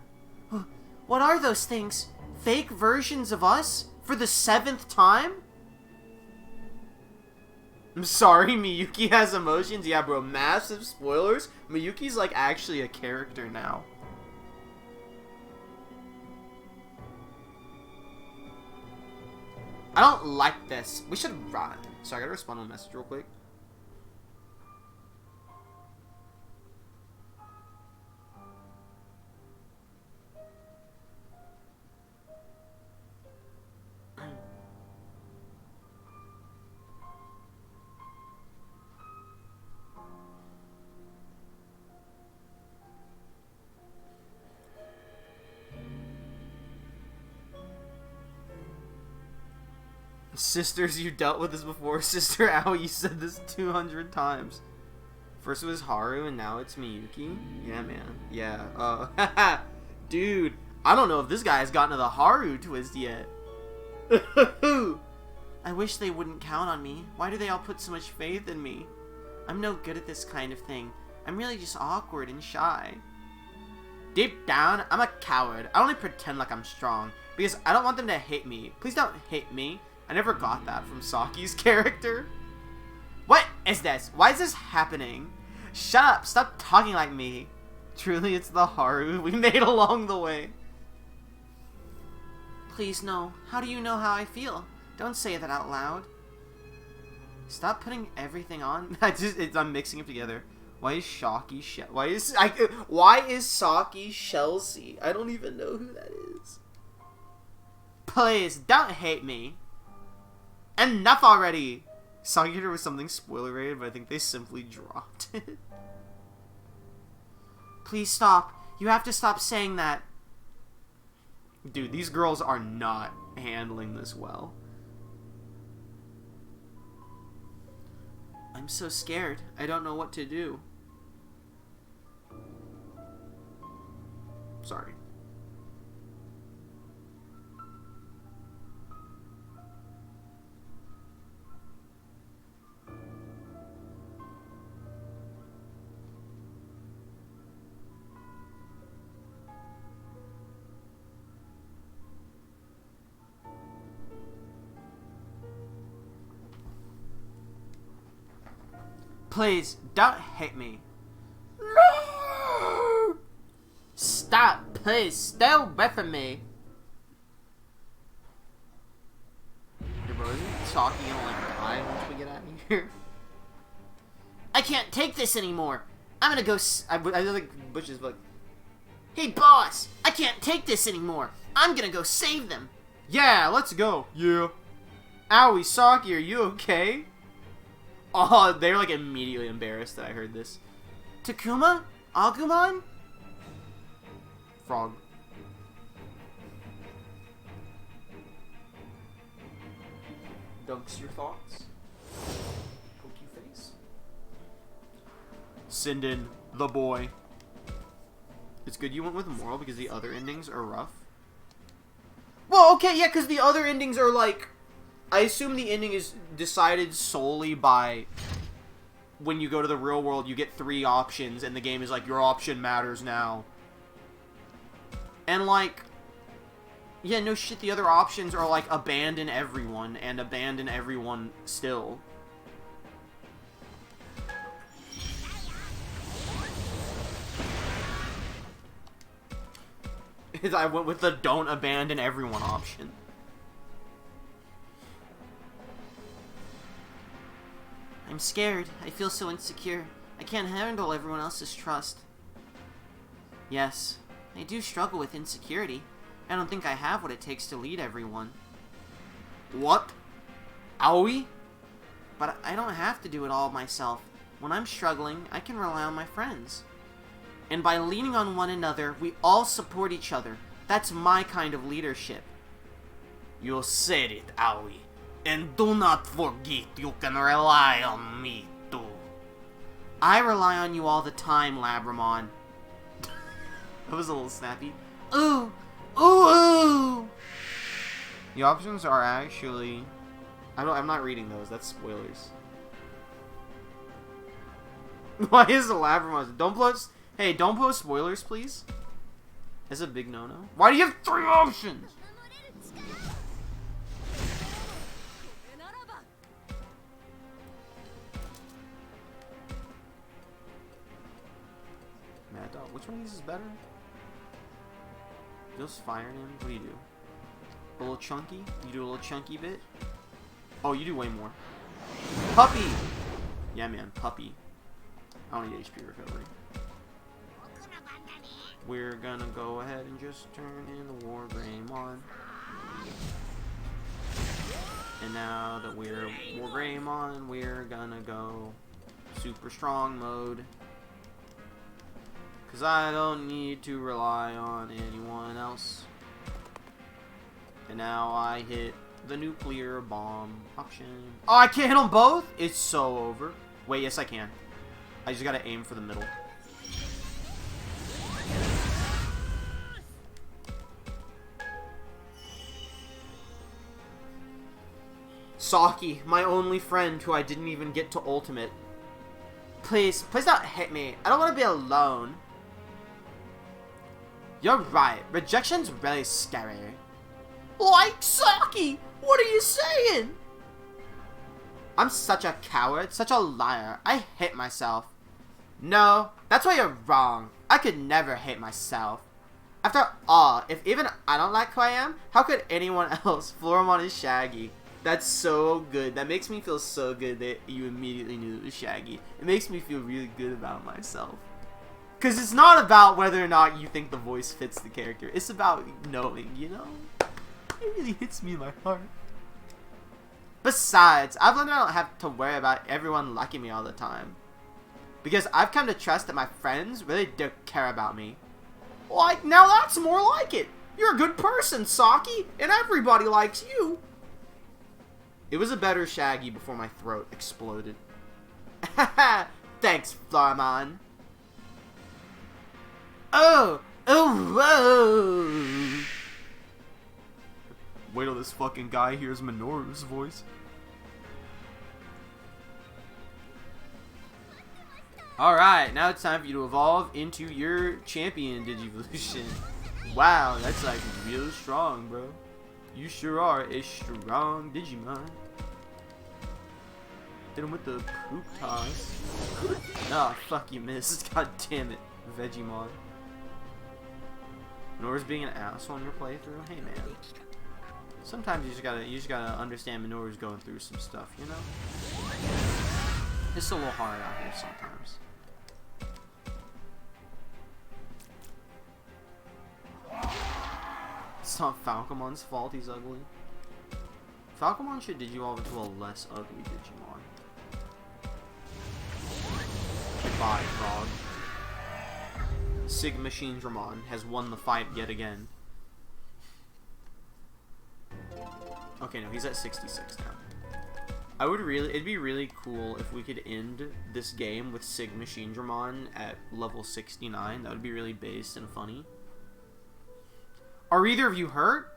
What are those things? Fake versions of us? For the 7th time? I'm sorry, Miyuki has emotions. Yeah, bro, massive spoilers. Miyuki's like actually a character now. I don't like this. We should run. So I gotta respond to a message real quick. Sisters, you dealt with this before. Sister Aoi, you said this 200 times. First it was Haru, and now it's Miyuki. Yeah, man. Yeah. Dude, I don't know if this guy has gotten to the Haru twist yet. I wish they wouldn't count on me. Why do they all put so much faith in me? I'm no good at this kind of thing. I'm really just awkward and shy. Deep down, I'm a coward. I only pretend like I'm strong, because I don't want them to hate me. Please don't hate me. I never got that from Saki's character. What is this? Why is this happening? Shut up. Stop talking like me. Truly, it's the Haru we made along the way. Please, no. How do you know how I feel? Don't say that out loud. Stop putting everything on. I'm mixing it together. Why is Saki why is Saki Chelsea? I don't even know who that is. Please, don't hate me. Enough already! Sagitter was something spoiler rated, but I think they simply dropped it. Please stop. You have to stop saying that. Dude, these girls are not handling this well. I'm so scared. I don't know what to do. Sorry. Please, don't hit me. No! Stop, please, stay away from me. Hey bro, isn't Saki gonna like die once we get out of here? I can't take this anymore. I'm gonna go I like Butch's like, Hey boss, I can't take this anymore. I'm gonna go save them. yeah, let's go. Yeah. Owie, Saki, are you okay? Oh, they're like immediately embarrassed that I heard this. Takuma? Agumon? Frog. Dunks your thoughts. Pokey face. Sinden, the boy. It's good you went with moral because the other endings are rough. Well, okay, yeah, because the other endings are like... I assume the ending is decided solely by when you go to the real world, you get 3 options, and the game is like, your option matters now. And like, yeah, no shit, the other options are like, abandon everyone, and abandon everyone still. I went with the don't abandon everyone option. I'm scared. I feel so insecure. I can't handle everyone else's trust. Yes, I do struggle with insecurity. I don't think I have what it takes to lead everyone. What? Owie? But I don't have to do it all myself. When I'm struggling, I can rely on my friends. And by leaning on one another, we all support each other. That's my kind of leadership. You said it, Owie. And do not forget you can rely on me, too. I rely on you all the time, Labramon. That was a little snappy. Ooh! Ooh! Ooh! The options are actually... I'm not reading those. That's spoilers. Why is the Labramon... Don't post... Hey, don't post spoilers, please. That's a big no-no. Why do you have 3 options? Mad Dog. Which one of these is better? Just firing him? What do you do? A little chunky? You do a little chunky bit? Oh, you do way more. Puppy! Yeah, man. Puppy. I don't need HP recovery. We're gonna go ahead and just turn in the Wargreymon. And now that we're Wargreymon, we're gonna go super strong mode. Cause I don't need to rely on anyone else. And now I hit the nuclear bomb option. Oh, I can't hit them both? It's so over. Wait, yes I can. I just gotta aim for the middle. Saki, my only friend who I didn't even get to ultimate. Please don't hit me. I don't want to be alone. You're right. Rejection's really scary. Like Saki! What are you saying? I'm such a coward, such a liar. I hate myself. No, that's why you're wrong. I could never hate myself. After all, if even I don't like who I am, how could anyone else? Floramon is Shaggy. That's so good. That makes me feel so good that you immediately knew it was Shaggy. It makes me feel really good about myself. Because it's not about whether or not you think the voice fits the character. It's about knowing, you know? It really hits me in my heart. Besides, I've learned I don't have to worry about everyone liking me all the time. Because I've come to trust that my friends really do care about me. Like, now that's more like it. You're a good person, Saki, and everybody likes you. It was a better Shaggy before my throat exploded. Thanks, Flarmon. Oh, whoa. Wait till this fucking guy hears Minoru's voice. Alright, now it's time for you to evolve into your champion Digivolution. Wow, that's like real strong, bro. You sure are a strong Digimon. Hit him with the poop toss. Oh, fuck, you missed. God damn it, Vegemon. Minoru's being an asshole on your playthrough? Hey, man. Sometimes you just gotta understand Minoru's going through some stuff, you know? It's a little hard out here sometimes. It's not Falcomon's fault he's ugly. Falcomon should digivolve into a less ugly Digimon. Goodbye, Frog. Sigma Shinramon has won the fight yet again. Okay, no, he's at 66 now. It'd be really cool if we could end this game with Sigma Shinramon at level 69. That would be really based and funny. Are either of you hurt?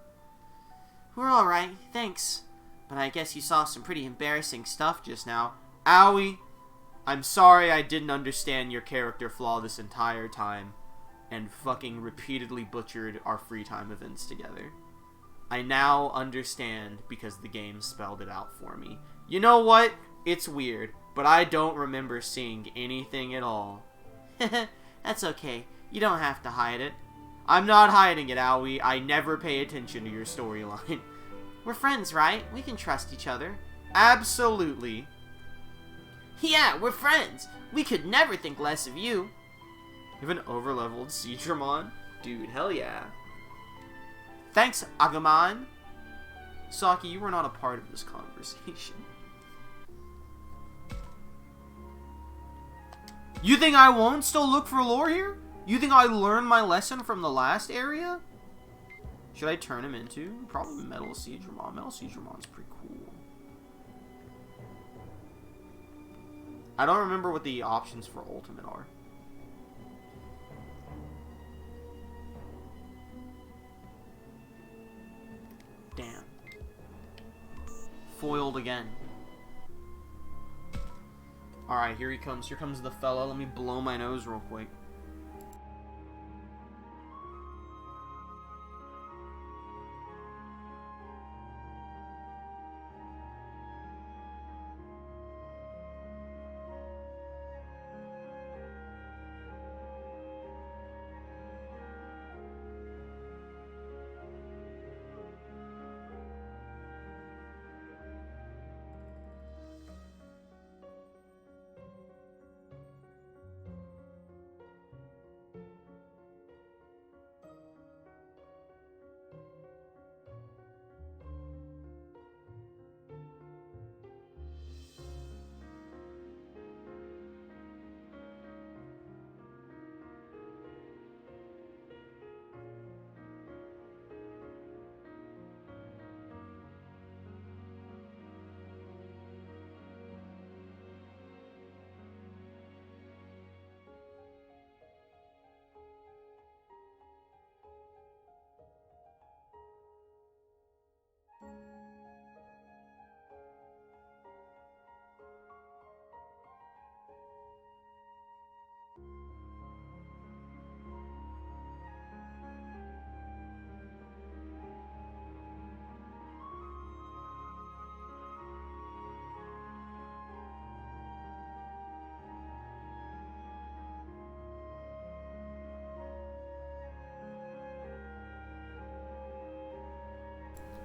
We're alright, thanks. But I guess you saw some pretty embarrassing stuff just now. Owie! I'm sorry I didn't understand your character flaw this entire time and fucking repeatedly butchered our free time events together. I now understand because the game spelled it out for me. You know what? It's weird, but I don't remember seeing anything at all. That's okay. You don't have to hide it. I'm not hiding it, Owie. I never pay attention to your storyline. We're friends, right? We can trust each other. Absolutely. Yeah, we're friends. We could never think less of you. You have an overleveled Seedramon? Dude, hell yeah. Thanks, Agumon. Saki, you were not a part of this conversation. You think I won't still look for lore here? You think I learned my lesson from the last area? Should I turn him into? Probably Metal Seedramon. Metal Seedramon's pretty cool. I don't remember what the options for Ultimate are. Damn. Foiled again. Alright, here he comes. Here comes the fella. Let me blow my nose real quick.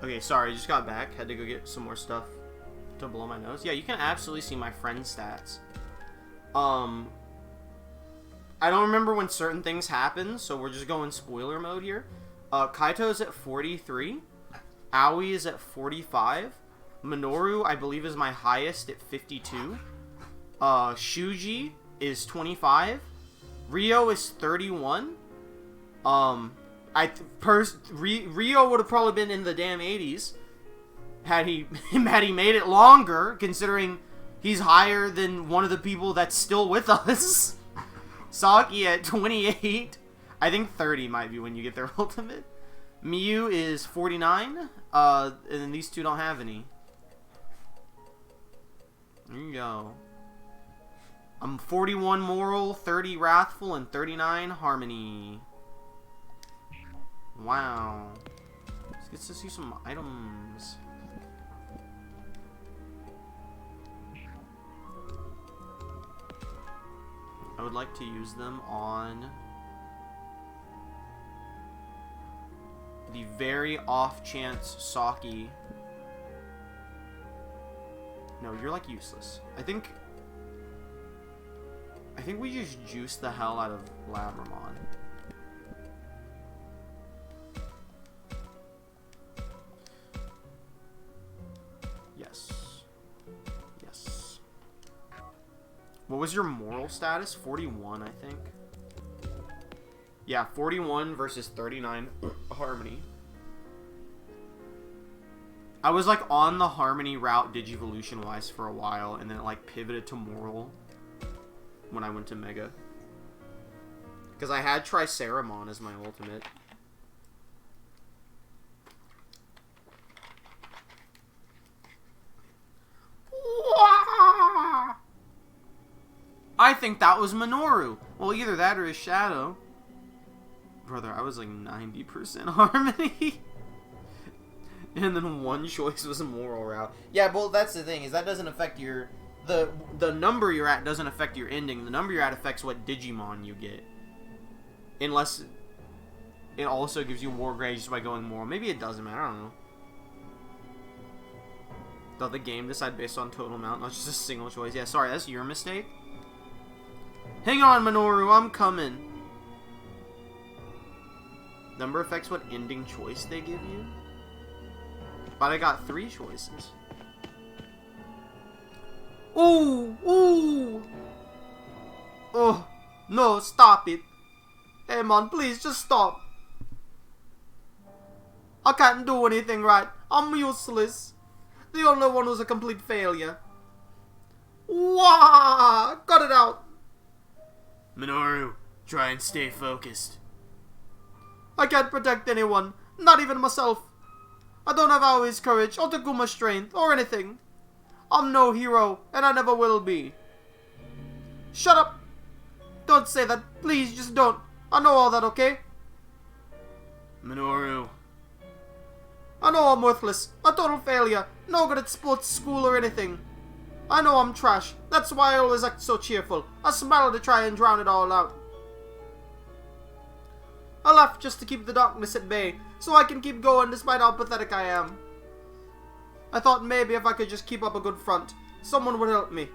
Okay, sorry, I just got back. Had to go get some more stuff to blow my nose. Yeah, you can absolutely see my friend's stats. I don't remember when certain things happen, so we're just going spoiler mode here. Kaito's at 43. Aoi is at 45. Minoru, I believe, is my highest at 52. Shuji is 25. Rio is 31. Rio would have probably been in the damn 80s had he made it longer, considering he's higher than one of the people that's still with us. Saki at 28. I think 30 might be when you get their ultimate. Miyu is 49. And then these two don't have any. There you go. I'm 41 Moral, 30 Wrathful, and 39 Harmony. Wow. Let's get to see some items. I would like to use them on the very off chance Saki. No, you're like useless. I think we just juice the hell out of Labramon. Yes. Yes. What was your moral status? 41, I think. Yeah, 41 versus 39 Harmony. I was like on the Harmony route Digivolution wise for a while, and then it like pivoted to Moral when I went to Mega. Because I had Triceramon as my ultimate. I think that was Minoru. Well, either that or his shadow. Brother, I was like 90% Harmony. And then one choice was a moral route. Yeah, well, that's the thing, is that doesn't affect your... The number you're at doesn't affect your ending. The number you're at affects what Digimon you get. Unless it also gives you more grades just by going moral. Maybe it doesn't matter, I don't know. Does the game decide based on total amount, not just a single choice? Yeah, sorry, that's your mistake. Hang on, Minoru, I'm coming. Number affects what ending choice they give you? But I got 3 choices. Ooh! Ooh! Oh, no, stop it. Hey, man, please, just stop. I can't do anything right. I'm useless. The only one who's a complete failure. Wah! Cut it out. Minoru, try and stay focused. I can't protect anyone, not even myself. I don't have Aoi's courage, or Takuma's strength, or anything. I'm no hero, and I never will be. Shut up! Don't say that, please, just don't. I know all that, okay? Minoru. I know I'm worthless, a total failure, no good at sports, school, or anything. I know I'm trash, that's why I always act so cheerful. I smile to try and drown it all out. I laugh just to keep the darkness at bay, so I can keep going despite how pathetic I am. I thought maybe if I could just keep up a good front, someone would help me.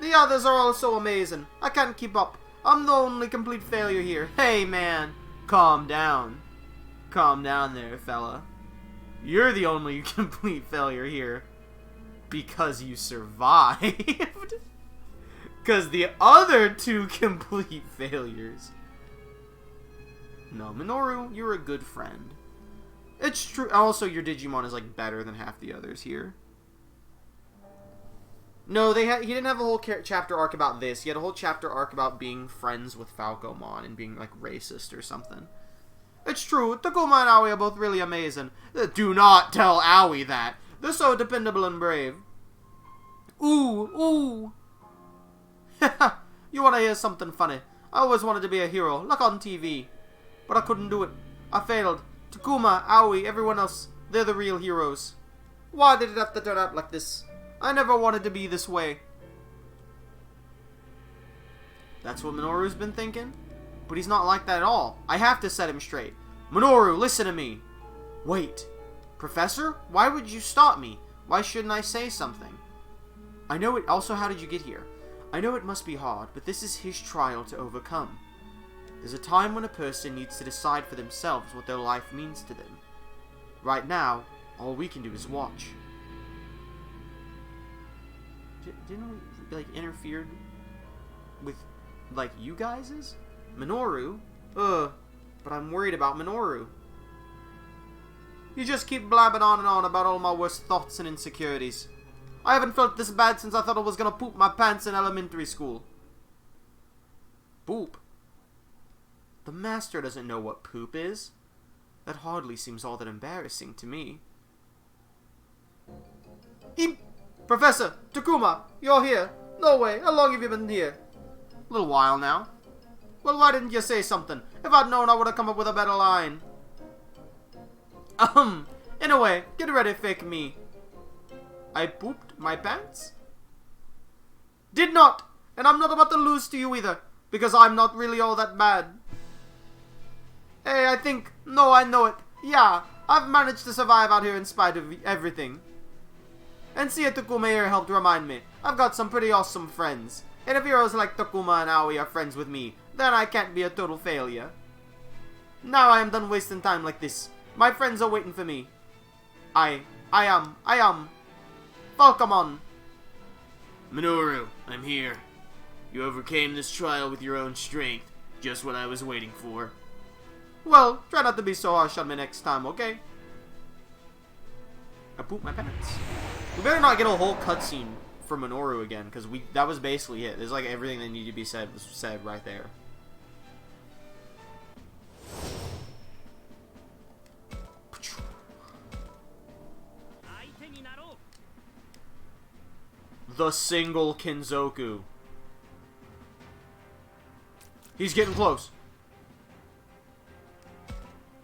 The others are all so amazing. I can't keep up. I'm the only complete failure here. Hey man, calm down. Calm down there, fella. You're the only complete failure here. Because you survived. Because the other 2 complete failures. No, Minoru, you're a good friend. It's true. Also, your Digimon is like better than half the others here. No, he didn't have a whole chapter arc about this. He had a whole chapter arc about being friends with Falcomon and being like racist or something. It's true. Takuma and Aoi are both really amazing. Do not tell Aoi that. They're so dependable and brave. Ooh, ooh. You want to hear something funny? I always wanted to be a hero, like on TV. But I couldn't do it. I failed. Takuma, Aoi, everyone else, they're the real heroes. Why did it have to turn out like this? I never wanted to be this way. That's what Minoru's been thinking? But he's not like that at all. I have to set him straight. Minoru, listen to me. Wait. Professor? Why would you stop me? Why shouldn't I say something? I know it. Also, how did you get here? I know it must be hard, but this is his trial to overcome. There's a time when a person needs to decide for themselves what their life means to them. Right now, All we can do is watch. Didn't we, like, interfered with, like, you guys's? Minoru? But I'm worried about Minoru. You just keep blabbing on and on about all my worst thoughts and insecurities. I haven't felt this bad since I thought I was gonna poop my pants in elementary school. Poop? The master doesn't know what poop is. That hardly seems all that embarrassing to me. Professor! Takuma! You're here! No way! How long have you been here? A little while now. Well, why didn't you say something? If I'd known, I would have come up with a better line. Anyway, get ready, fake me. I pooped my pants? Did not! And I'm not about to lose to you either, because I'm not really all that bad. Hey, I think... No, I know it. Yeah, I've managed to survive out here in spite of everything. And see, Takuma here helped remind me. I've got some pretty awesome friends. And if heroes like Takuma and Aoi are friends with me, then I can't be a total failure. Now I am done wasting time like this. My friends are waiting for me. I am. Falcomon. Minoru, I'm here. You overcame this trial with your own strength. Just what I was waiting for. Well, try not to be so harsh on me next time, okay? I pooped my pants. We better not get a whole cutscene for Minoru again, because that was basically it. There's like everything that needed to be said was said right there. The single Kinzoku. He's getting close.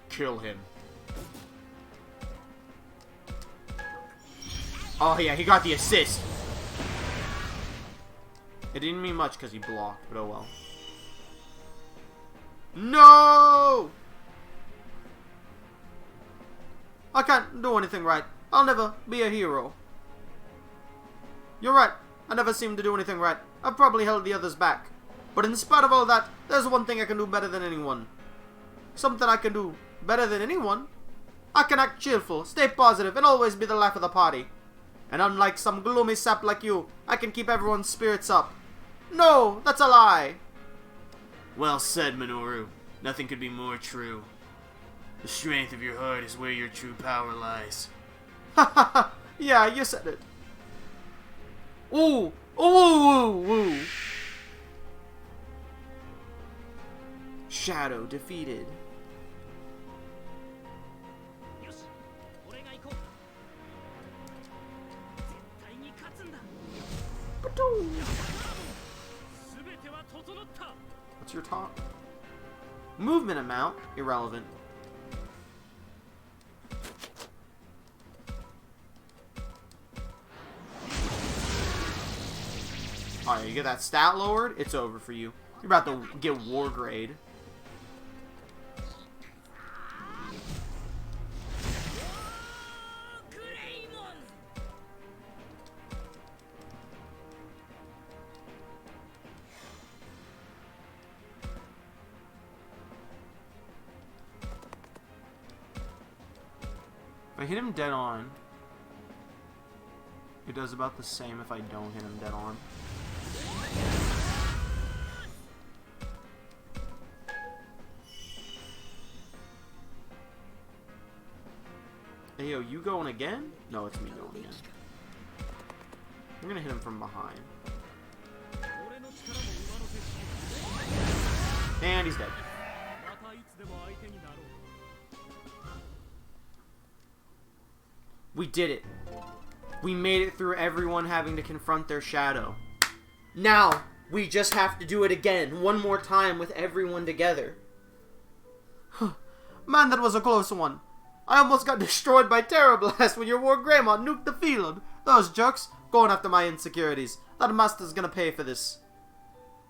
Kill him. Oh yeah, he got the assist. It didn't mean much because he blocked, but oh well. No! I can't do anything right. I'll never be a hero. You're right. I never seem to do anything right. I've probably held the others back. But in spite of all that, there's one thing I can do better than anyone. Something I can do better than anyone? I can act cheerful, stay positive, and always be the life of the party. And unlike some gloomy sap like you, I can keep everyone's spirits up. No, that's a lie. Well said, Minoru. Nothing could be more true. The strength of your heart is where your true power lies. Ha ha ha! Yeah, you said it. Ooh! Ooh! Ooh! Ooh! Shadow defeated. What's your taunt? Movement amount? Irrelevant. Alright, you get that stat lowered, it's over for you. You're about to get war grade. If I hit him dead on, it does about the same if I don't hit him dead on. Hey, yo, you going again? No, it's me going again. I'm gonna hit him from behind. And he's dead. We did it. We made it through everyone having to confront their shadow. Now, we just have to do it again, one more time with everyone together. Man, that was a close one. I almost got destroyed by Terror Blast when your War Greymon nuked the field. Those jerks, going after my insecurities. That master's gonna pay for this.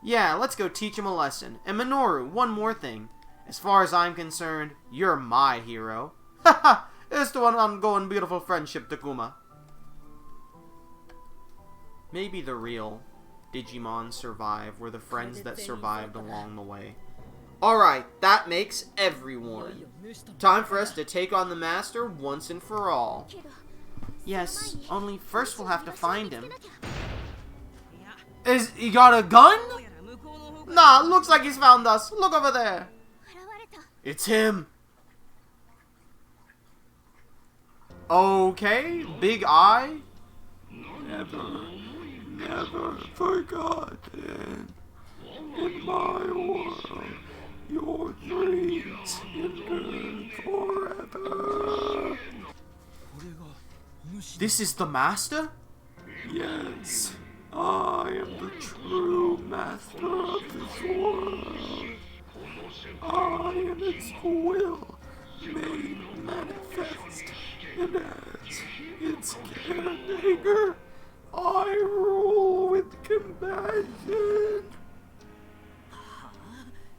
Yeah, let's go teach him a lesson. And Minoru, one more thing. As far as I'm concerned, you're my hero. Haha! Here's to an ongoing beautiful friendship, Takuma. Maybe the real Digimon Survive were the friends that survived along the way. Alright, that makes everyone. Time for us to take on the Master once and for all. Yes, only first we'll have to find him. Is he got a gun? Nah, looks like he's found us. Look over there. It's him. Okay, big eye. Never forgotten. In my world, your dreams endure forever. This is the Master? Yes, I am the true master of this world. I am its will made manifest, and as its caretaker, I rule with compassion.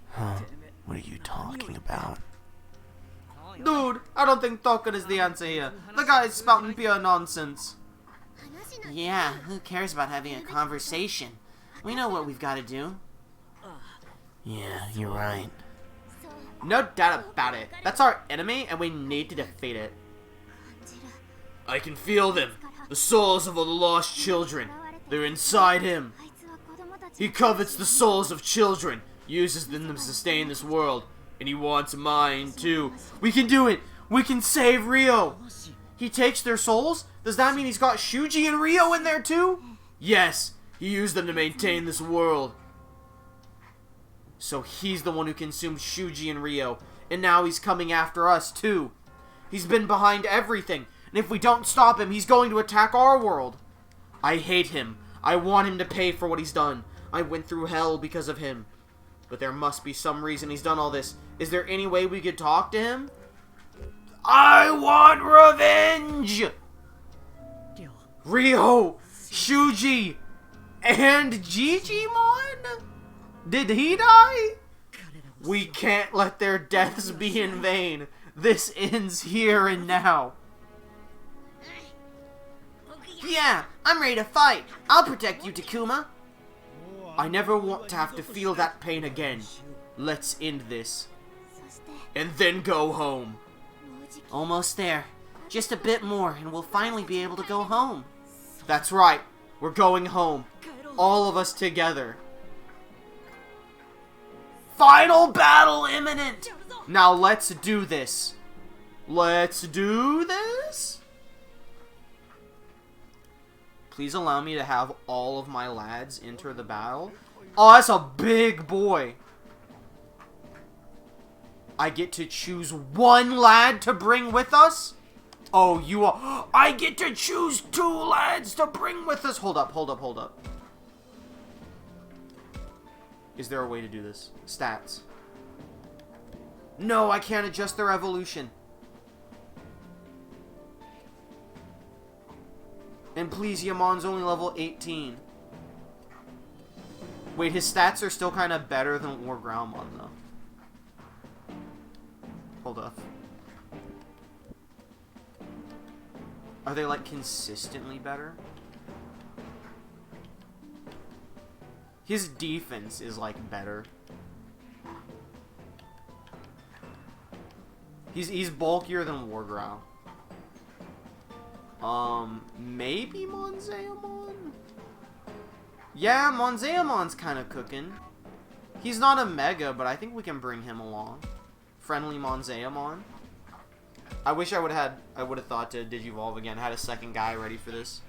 Huh? What are you talking about? Dude, I don't think talking is the answer here. The guy is spouting pure nonsense. Yeah, who cares about having a conversation? We know what we've got to do. Yeah, you're right. No doubt about it. That's our enemy, and we need to defeat it. I can feel them. The souls of all the lost children. They're inside him. He covets the souls of children, uses them to sustain this world, and he wants mine too. We can do it! We can save Rio! He takes their souls? Does that mean he's got Shuji and Rio in there too? Yes, he used them to maintain this world. So he's the one who consumed Shuji and Rio, and now he's coming after us too. He's been behind everything, and if we don't stop him, he's going to attack our world. I hate him. I want him to pay for what he's done. I went through hell because of him. But there must be some reason he's done all this. Is there any way we could talk to him? I want revenge! Rio, Shuji, and Digimon? Did he die? We can't let their deaths be in vain. This ends here and now. Yeah, I'm ready to fight. I'll protect you, Takuma. I never want to have to feel that pain again. Let's end this. And then go home. Almost there. Just a bit more, and we'll finally be able to go home. That's right. We're going home. All of us together. Final battle imminent! Now let's do this. Let's do this? Please allow me to have all of my lads enter the battle. Oh, that's a big boy. I get to choose one lad to bring with us? Oh, you are... I get to choose 2 lads to bring with us. Hold up, hold up, hold up. Is there a way to do this? Stats. No, I can't adjust their evolution. And please, Yamon's only level 18. Wait, his stats are still kind of better than War Groundmon, though. Hold up. Are they, like, consistently better? His defense is, like, better. He's bulkier than Wargrowl. Maybe Monzaemon? Yeah, Monzaemon's kind of cooking. He's not a Mega, but I think we can bring him along. Friendly Monzaemon. I wish I would have thought to Digivolve again. Had a second guy ready for this.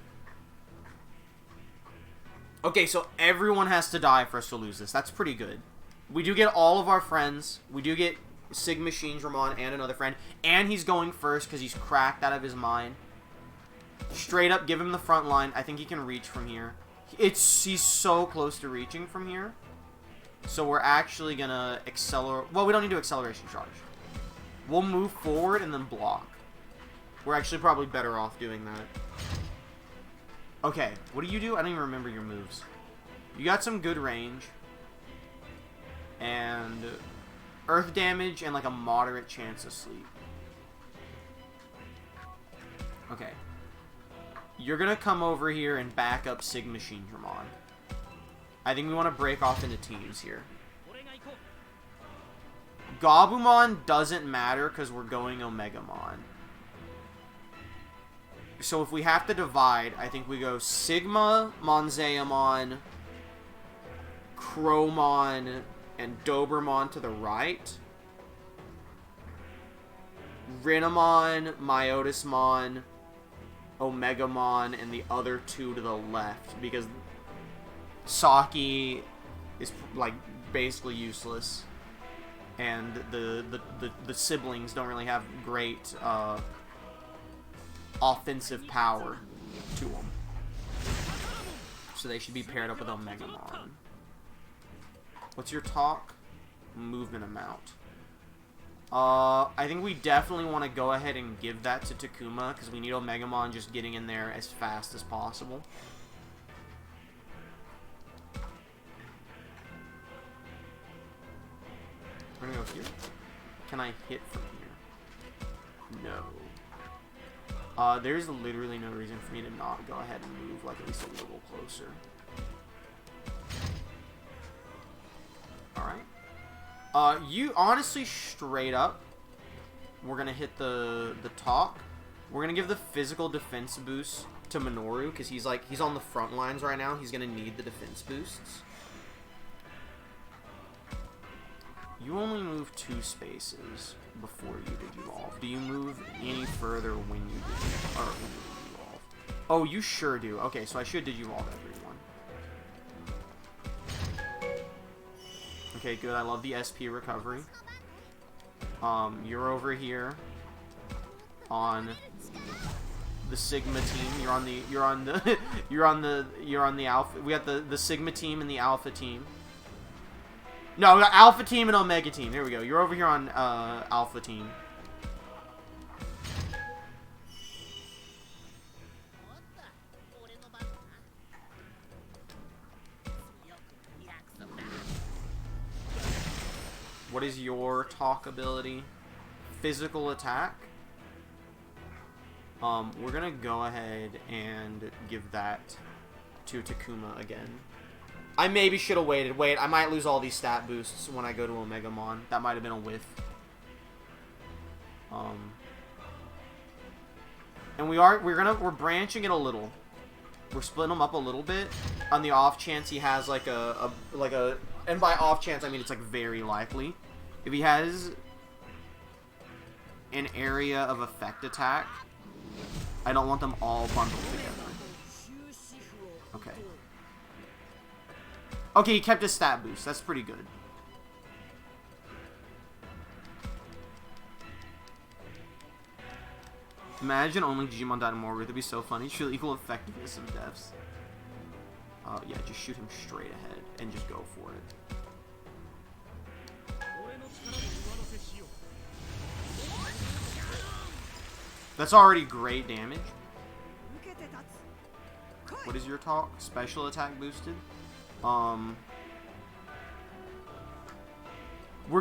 Okay, so everyone has to die for us to lose this. That's pretty good. We do get all of our friends. We do get Sigma Shinramon and another friend. And he's going first because he's cracked out of his mind. Straight up, give him the front line. I think he can reach from here. He's so close to reaching from here. So we're actually going to accelerate. Well, we don't need to acceleration charge. We'll move forward and then block. We're actually probably better off doing that. Okay, what do you do? I don't even remember your moves. You got some good range. And earth damage and like a moderate chance of sleep. Okay. You're going to come over here and back up Sigma Shinramon. I think we want to break off into teams here. Gabumon doesn't matter because we're going Omegamon. So if we have to divide, I think we go Sigma, Monzaemon, Cromon, and Dobermon to the right. Renamon, Myotismon, Omegamon, and the other two to the left. Because Saki is, like, basically useless. And the siblings don't really have great, offensive power to them. So they should be paired up with Omegamon. What's your talk? Movement amount. I think we definitely want to go ahead and give that to Takuma, because we need Omegamon just getting in there as fast as possible. We're gonna go here. Can I hit from here? No. There's literally no reason for me to not go ahead and move, like, at least a little closer. Alright. You, honestly, straight up, we're gonna hit the talk. We're gonna give the physical defense boost to Minoru, because he's on the front lines right now. He's gonna need the defense boosts. You only move 2 spaces before you Digivolve. Do you move any further when you Digivolve? Oh, you sure do. Okay, so I should Digivolve everyone. Okay, good. I love the SP recovery. You're over here on the Sigma team. You're on the Alpha. We got the Sigma team and the Alpha team. No, we got Alpha team and Omega team. There we go. You're over here on Alpha team. What is your talk ability? Physical attack. We're gonna go ahead and give that to Takuma again. I maybe should have waited. Wait, I might lose all these stat boosts when I go to Omegamon. That might have been a whiff. And we're branching it a little. We're splitting him up a little bit on the off chance he has like a and by off chance I mean it's like very likely. If he has an area of effect attack, I don't want them all bundled together. Okay. Okay, he kept his stat boost. That's pretty good. Imagine only Digimon died more. That'd be so funny. Should equal effectiveness of deaths. Yeah, just shoot him straight ahead and just go for it. That's already great damage. What is your talk? Special attack boosted? We're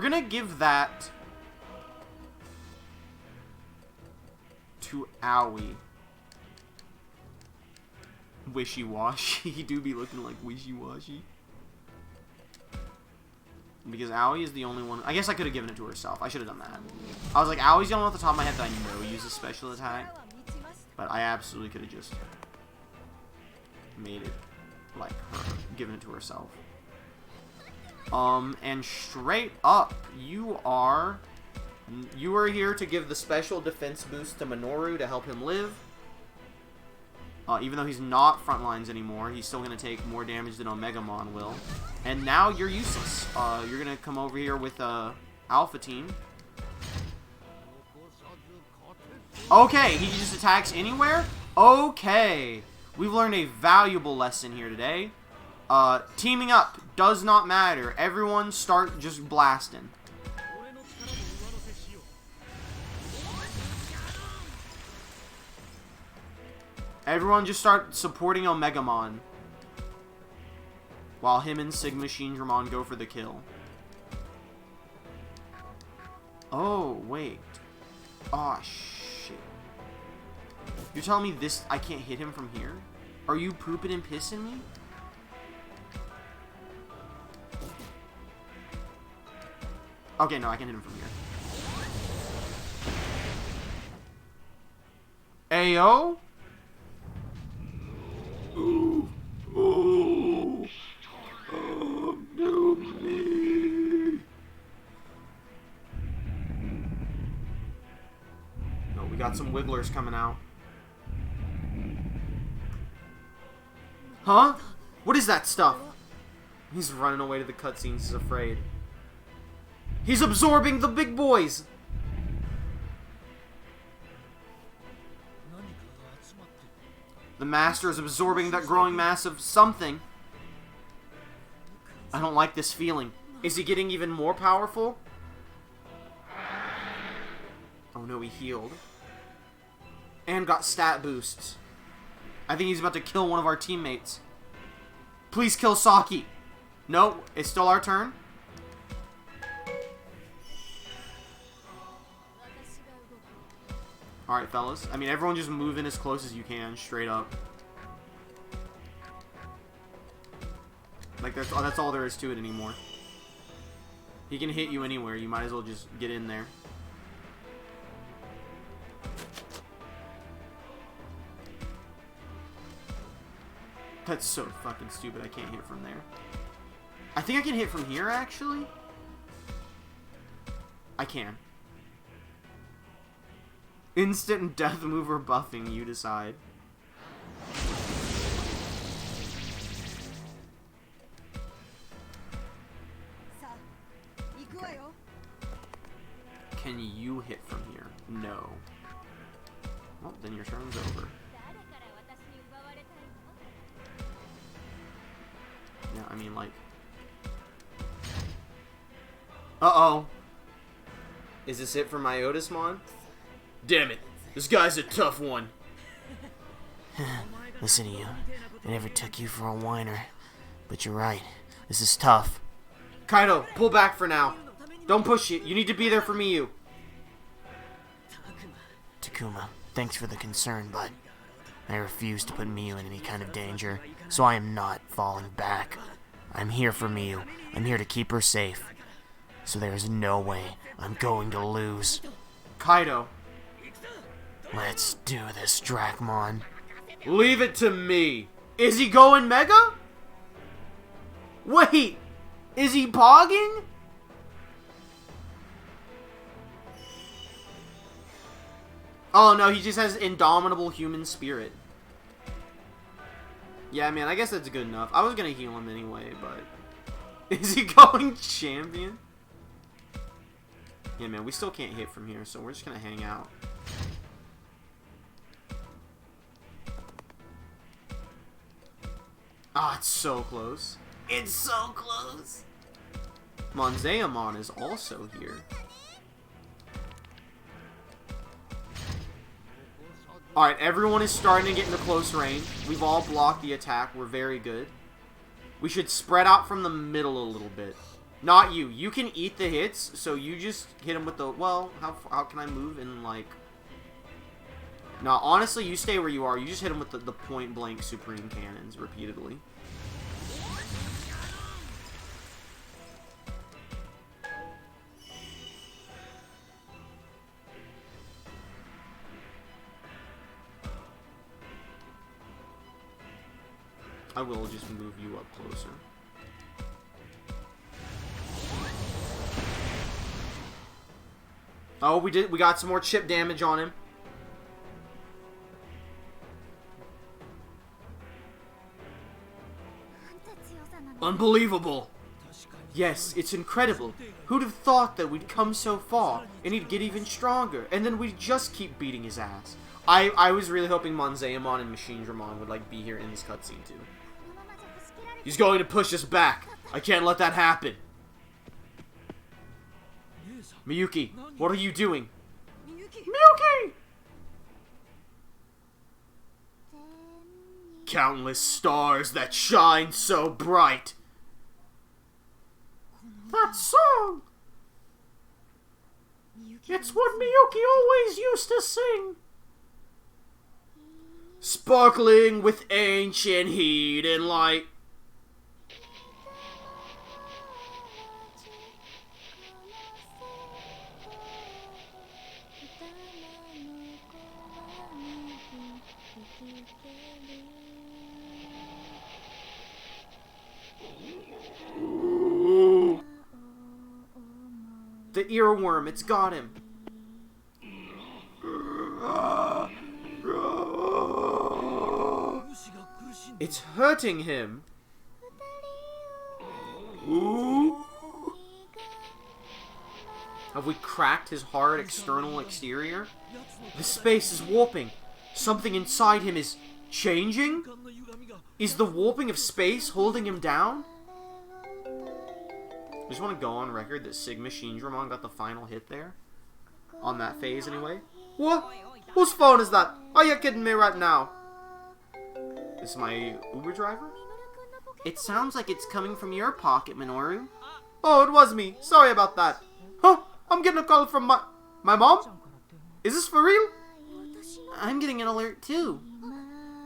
gonna give that to Owie. Wishy-washy. He do be looking like wishy-washy. Because Owie is the only one. I guess I could have given it to herself. I should have done that. I was like, Owie's the only one off the top of my head that I know uses special attack. But I absolutely could have just made it like her, given it to herself. And straight up, you are here to give the special defense boost to Minoru to help him live. Even though he's not front lines anymore, he's still going to take more damage than Omegamon will. And now you're useless. You're going to come over here with Alpha Team. Okay, he just attacks anywhere? Okay. We've learned a valuable lesson here today. Teaming up does not matter. Everyone start just blasting. Everyone just start supporting Omegamon. While him and Sigma Shinramon go for the kill. Oh, wait. Aw, shit. You're telling me this, I can't hit him from here? Are you pooping and pissing me? Okay, no, I can hit him from here. Ayo? Ooh. Ooh. Do me. No, we got some wigglers coming out. Huh? What is that stuff? He's running away to the cutscenes. He's afraid. He's absorbing the big boys! The master is absorbing that growing mass of something. I don't like this feeling. Is he getting even more powerful? Oh no, he healed. And got stat boosts. I think he's about to kill one of our teammates. Please kill Saki. No, it's still our turn. Alright, fellas. I mean, everyone just move in as close as you can, straight up. Like, that's all there is to it anymore. He can hit you anywhere. You might as well just get in there. That's so fucking stupid. I can't hit from there. I think I can hit from here, actually. I can. Instant death move or buffing, you decide. Okay. Can you hit from here? No. Well, then your turn's over. Yeah, I mean, like... Uh-oh. Is this it for my Otismon? Damn it. This guy's a tough one. Listen to you. I never took you for a whiner. But you're right. This is tough. Kaido, pull back for now. Don't push it. You need to be there for Miyu. Takuma, thanks for the concern, but I refuse to put Miyu in any kind of danger, so I am not falling back. I'm here for Miyu. I'm here to keep her safe. So there is no way I'm going to lose. Kaido. Let's do this, Dracmon. Leave it to me. Is he going Mega? Wait. Is he pogging? Oh no, he just has indomitable human spirit. Yeah, man, I guess that's good enough. I was gonna heal him anyway, but... Is he going champion? Yeah, man, we still can't hit from here, so we're just gonna hang out. Ah, it's so close. It's so close. Monzaemon is also here. Alright, everyone is starting to get into close range. We've all blocked the attack. We're very good. We should spread out from the middle a little bit. Not you. You can eat the hits, so you just hit him with the... Well, how can I move in, like... No, honestly, you stay where you are. You just hit him with the point-blank Supreme Cannons repeatedly. I will just move you up closer. Oh, we got some more chip damage on him. Unbelievable. Yes, it's incredible. Who'd have thought that we'd come so far, and he'd get even stronger, and then we'd just keep beating his ass. I was really hoping Monzaemon and Machine Dramon would, like, be here in this cutscene, too. He's going to push us back. I can't let that happen. Miyuki, what are you doing? Miyuki! Countless stars that shine so bright. That song! It's what Miyuki always used to sing. Sparkling with ancient heat and light. earworm. It's got him. It's hurting him. Ooh. Have we cracked his hard external exterior? The space is warping. Something inside him is changing? Is the warping of space holding him down? I just want to go on record that Sigma Shinramon got the final hit there. On that phase, anyway. What? Whose phone is that? Are you kidding me right now? This is my Uber driver? It sounds like it's coming from your pocket, Minoru. Oh, it was me. Sorry about that. Huh? I'm getting a call from my mom? Is this for real? I'm getting an alert too.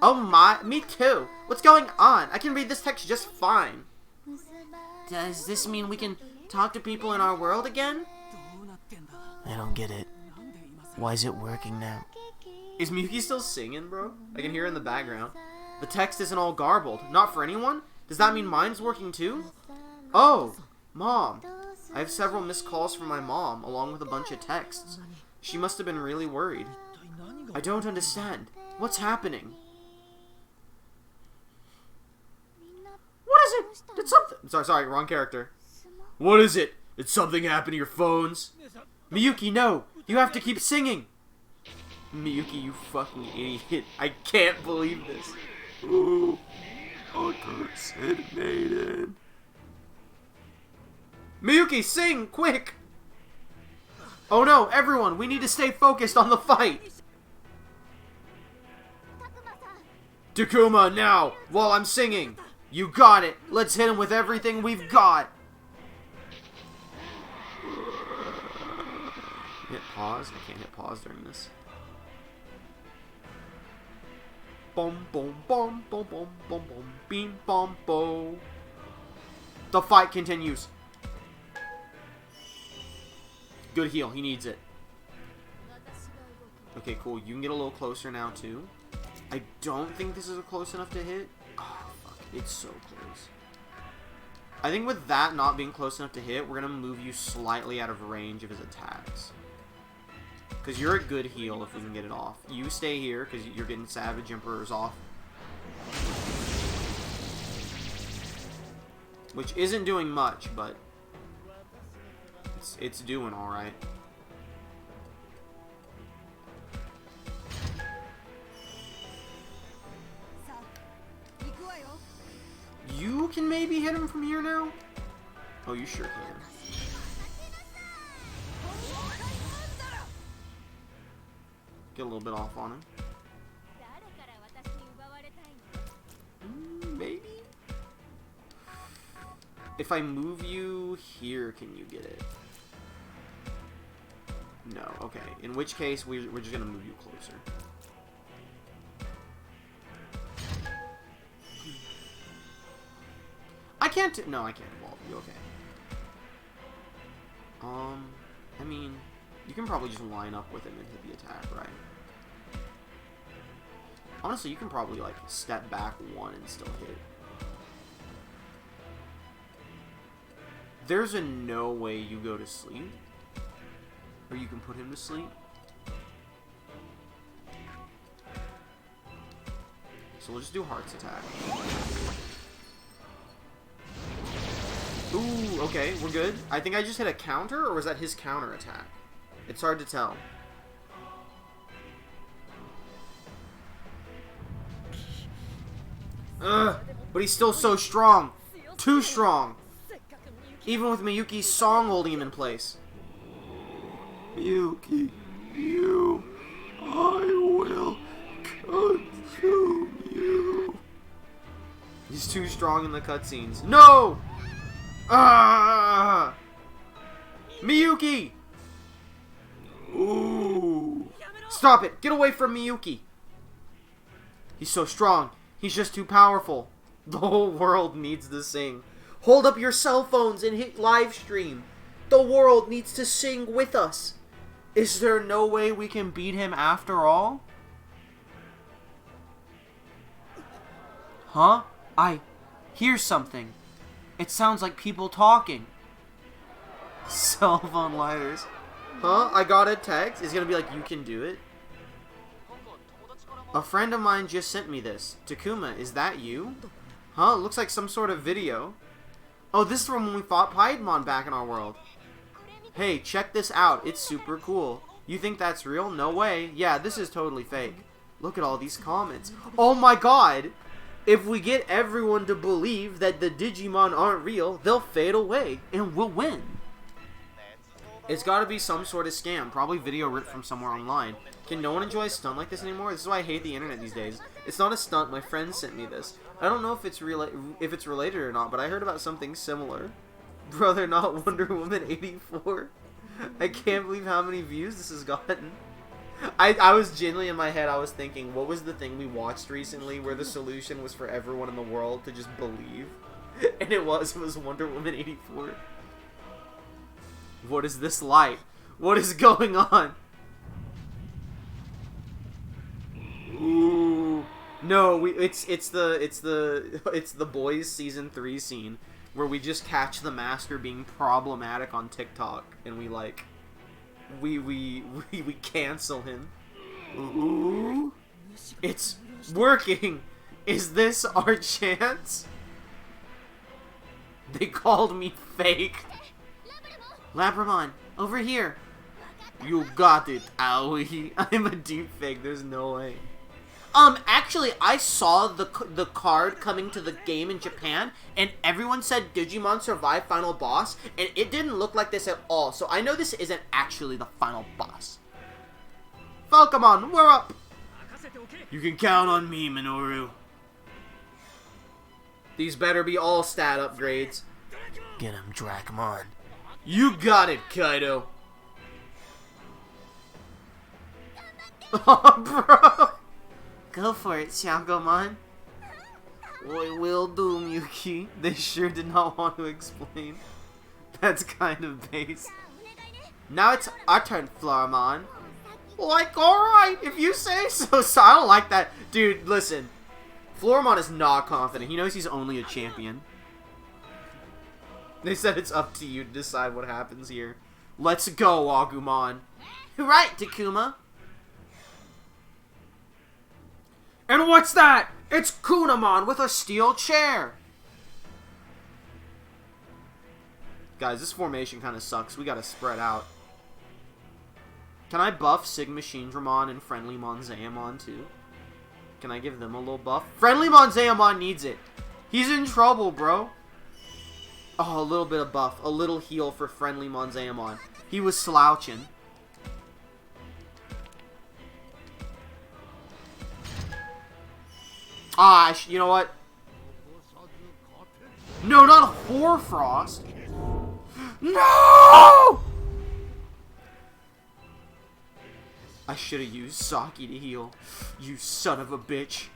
Oh my, me too. What's going on? I can read this text just fine. Does this mean we can talk to people in our world again? I don't get it. Why is it working now? Is Miyuki still singing, bro? I can hear her in the background. The text isn't all garbled. Not for anyone? Does that mean mine's working too? Oh, Mom. I have several missed calls from my mom, along with a bunch of texts. She must have been really worried. I don't understand. What's happening? What is it? Did something... Sorry, wrong character. What is it? Did something happen to your phones? Miyuki, no! You have to keep singing! Miyuki, you fucking idiot. I can't believe this. Ooh. Accursed maiden. Miyuki, sing! Quick! Oh no, everyone! We need to stay focused on the fight! Takuma, now! While I'm singing! You got it! Let's hit him with everything we've got! Hit pause? I can't hit pause during this. Boom, boom, boom, boom, boom, boom, boom, beam, bom, bo. The fight continues. Good heal. He needs it. Okay, cool. You can get a little closer now, too. I don't think this is close enough to hit. Oh, fuck. It's so close. I think with that not being close enough to hit, we're going to move you slightly out of range of his attacks. Because you're a good heal if we can get it off. You stay here because you're getting Savage Emperors off. Which isn't doing much, but it's doing alright. You can maybe hit him from here now? Oh, you sure can. Get a little bit off on him. Maybe? If I move you here, can you get it? No, okay. In which case, we're just going to move you closer. I can't... No, I can't evolve you, okay. I mean... You can probably just line up with him and hit the attack, right? Honestly, you can probably, like, step back one and still hit. There's a no way you go to sleep. Or you can put him to sleep. So we'll just do Heart's attack. Ooh, okay, we're good. I think I just hit a counter, or was that his counter attack? It's hard to tell. Ugh, but he's still so strong. Too strong. Even with Miyuki's song holding him in place. Miyuki, I will consume you. He's too strong in the cutscenes. No! Ah! Miyuki! Ooh. Stop it! Get away from Miyuki! He's so strong. He's just too powerful. The whole world needs to sing. Hold up your cell phones and hit live stream. The world needs to sing with us. Is there no way we can beat him after all? Huh? I hear something. It sounds like people talking. Cell phone lighters. Huh? I got a text. It's gonna be like, you can do it. A friend of mine just sent me this. Takuma, is that you? Huh? Looks like some sort of video. Oh, this is from when we fought Piedmon back in our world. Hey, check this out. It's super cool. You think that's real? No way. Yeah, this is totally fake. Look at all these comments. Oh my god! If we get everyone to believe that the Digimon aren't real, they'll fade away, and we'll win. It's gotta be some sort of scam, probably video ripped from somewhere online. Can no one enjoy a stunt like this anymore? This is why I hate the internet these days. It's not a stunt, my friend sent me this. I don't know if it's related or not, but I heard about something similar. Brother, not Wonder Woman 84. I can't believe how many views this has gotten. I was genuinely in my head, I was thinking, what was the thing we watched recently where the solution was for everyone in the world to just believe? And it was Wonder Woman 84. What is this light? What is going on? Ooh. No, it's the Boys season 3 scene where we just catch the master being problematic on TikTok and we like we cancel him. Ooh. It's working. Is this our chance? They called me fake. Labramon, over here. You got it, Owie. I'm a deep fake. There's no way. Actually, I saw the card coming to the game in Japan, and everyone said Digimon Survive final boss, and it didn't look like this at all, so I know this isn't actually the final boss. Falcomon, we're up! You can count on me, Minoru. These better be all stat upgrades. Get him, Dracmon. You got it, Kaido. Oh, bro. Go for it, Xiaogomon. We will do, Miyuki. They sure did not want to explain. That's kind of base. Now it's our turn, Floramon. Like, alright, if you say so. So I don't like that. Dude, listen. Floramon is not confident. He knows he's only a champion. They said it's up to you to decide what happens here. Let's go, Agumon. Right, Takuma. And what's that? It's Kunamon with a steel chair. Guys, this formation kind of sucks. We gotta spread out. Can I buff Sigma Shindramon and Friendly Monzaemon too? Can I give them a little buff? Friendly Monzaemon needs it. He's in trouble, bro. Oh, a little bit of buff. A little heal for Friendly Monzaemon. He was slouching. Ah, you know what? No, not a Hoarfrost. No! I should have used Saki to heal. You son of a bitch.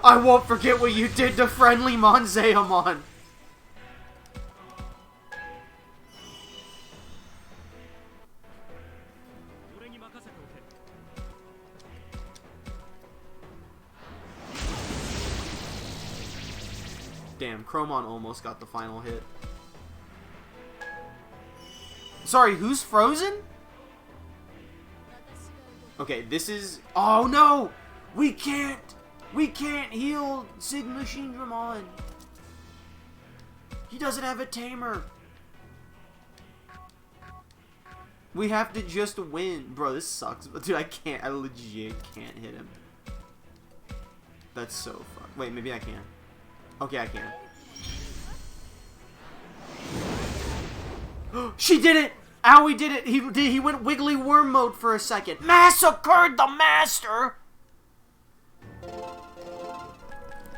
I won't forget what you did to Friendly Monzaemon. Damn, Chromon almost got the final hit. Sorry, who's frozen? Okay, this is... Oh, no! We can't heal Sigma Shindramon. He doesn't have a tamer. We have to just win. Bro, this sucks. Dude, I legit can't hit him. That's so fun. Wait, maybe I can. Okay, I can. She did it! Owie did it! He went wiggly worm mode for a second. Massacred the master!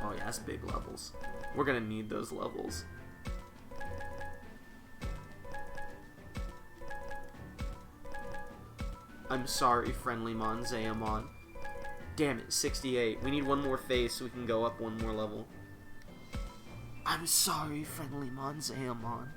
Oh yeah, that's big levels. We're gonna need those levels. I'm sorry, Friendly Monzaemon. Damn it, 68. We need one more face so we can go up one more level. I'm sorry, Friendly Monzaemon.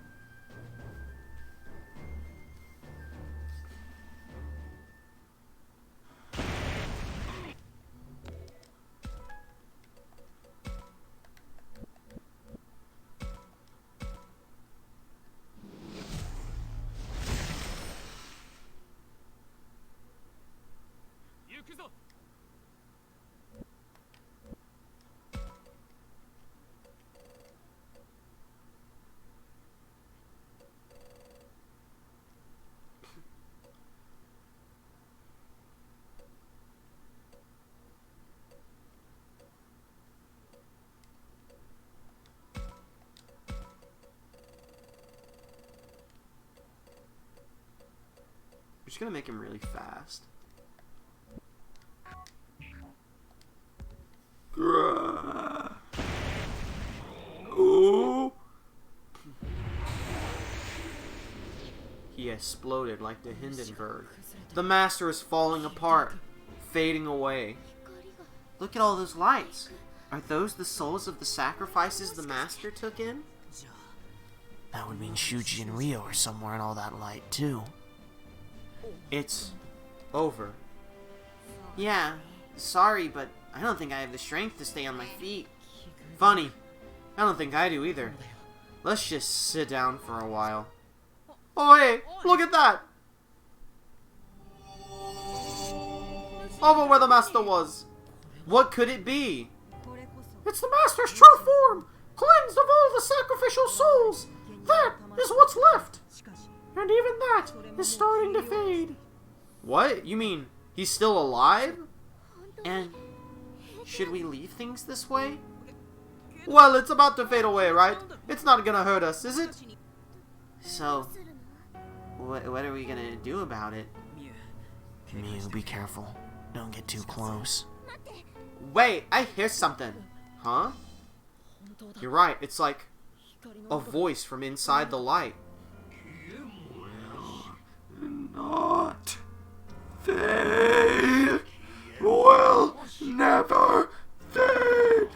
We're just gonna make him really fast. Ooh. He exploded like the Hindenburg. The master is falling apart, fading away. Look at all those lights. Are those the souls of the sacrifices the master took in? That would mean Shuji and Rio are somewhere in all that light, too. It's over. Yeah, sorry, but I don't think I have the strength to stay on my feet. Funny. I don't think I do either. Let's just sit down for a while. Oh hey, look at that! Over where the master was. What could it be? It's the master's true form, cleansed of all the sacrificial souls. That is what's left. And even that is starting to fade. What? You mean he's still alive? And should we leave things this way? Well, it's about to fade away, right? It's not gonna hurt us, is it? So, what are we gonna do about it? Miu, be careful. Don't get too close. Wait, I hear something. Huh? You're right, it's like a voice from inside the light. Not fade. Will never fade.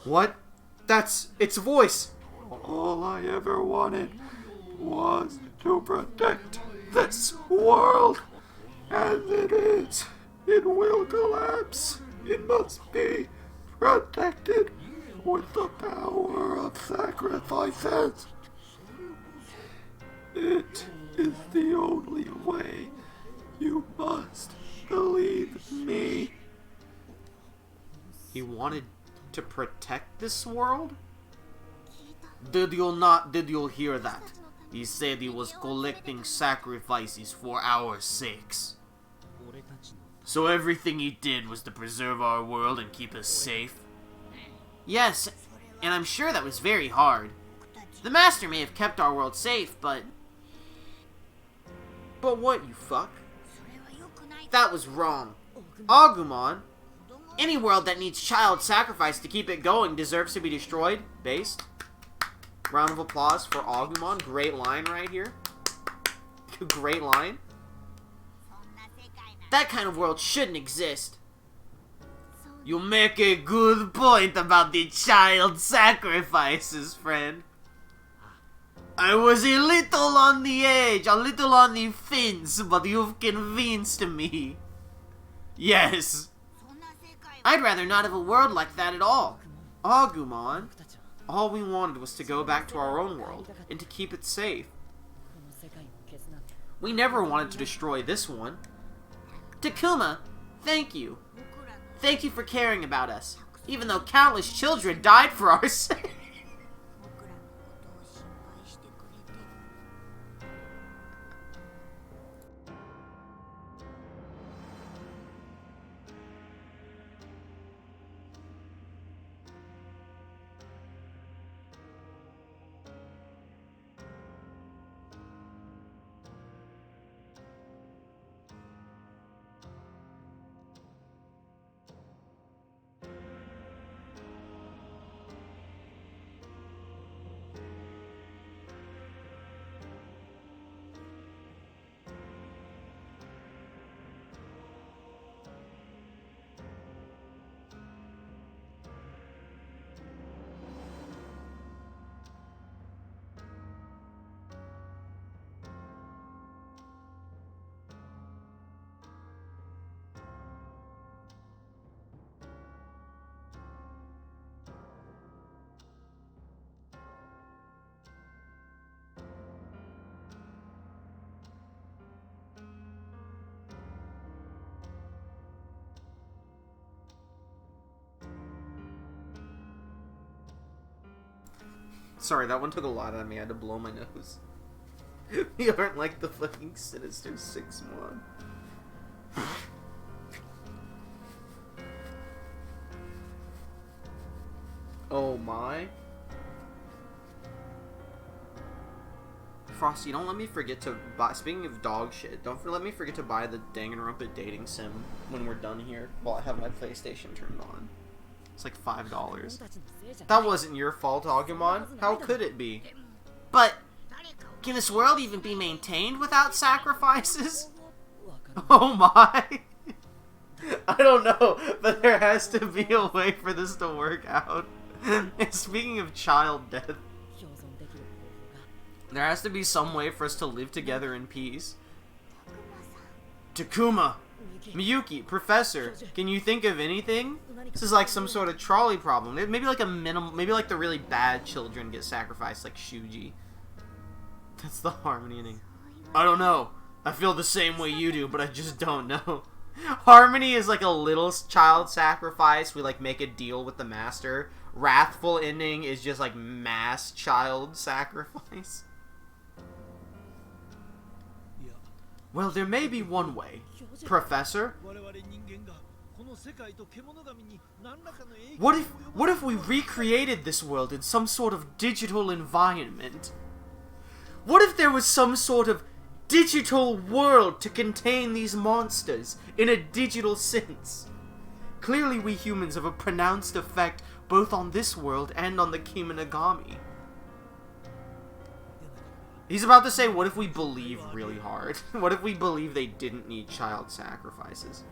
What? That's its voice. All I ever wanted was to protect this world. And it is. It will collapse. It must be protected with the power of sacrifices. It is the only way. You must believe me. He wanted to protect this world? Did you hear that? He said he was collecting sacrifices for our sakes. So everything he did was to preserve our world and keep us safe? Yes, and I'm sure that was very hard. The master may have kept our world safe, but... But what, you fuck? That was wrong. Agumon, any world that needs child sacrifice to keep it going deserves to be destroyed. based. Round of applause for Agumon. Great line right here. Great line. That kind of world shouldn't exist. You make a good point about the child sacrifices, friend. I was a little on the edge, a little on the fence, but you've convinced me. Yes. I'd rather not have a world like that at all. Agumon, all we wanted was to go back to our own world and to keep it safe. We never wanted to destroy this one. Takuma, thank you. Thank you for caring about us, even though countless children died for our sake. Sorry, that one took a lot out of me. I had to blow my nose. You aren't like the fucking Sinister Six one. Oh my. Frosty, don't let me forget to buy. Speaking of dog shit, let me forget to buy the Danganronpa dating sim when we're done here while I have my PlayStation turned on. It's like $5. That wasn't your fault, Agumon. How could it be? But can this world even be maintained without sacrifices? Oh my. I don't know, but there has to be a way for this to work out. And speaking of child death, there has to be some way for us to live together in peace. Takuma, Miyuki, Professor, can you think of anything? This is like some sort of trolley problem. Maybe like maybe like the really bad children get sacrificed, like Shuji. That's the harmony ending. I don't know. I feel the same way you do, but I just don't know. Harmony is like a little child sacrifice. We like make a deal with the master. Wrathful ending is just like mass child sacrifice. Well, there may be one way. Professor? What if we recreated this world in some sort of digital environment? What if there was some sort of digital world to contain these monsters in a digital sense? Clearly we humans have a pronounced effect both on this world and on the Kiminagami. He's about to say, what if we believe really hard? What if we believe they didn't need child sacrifices?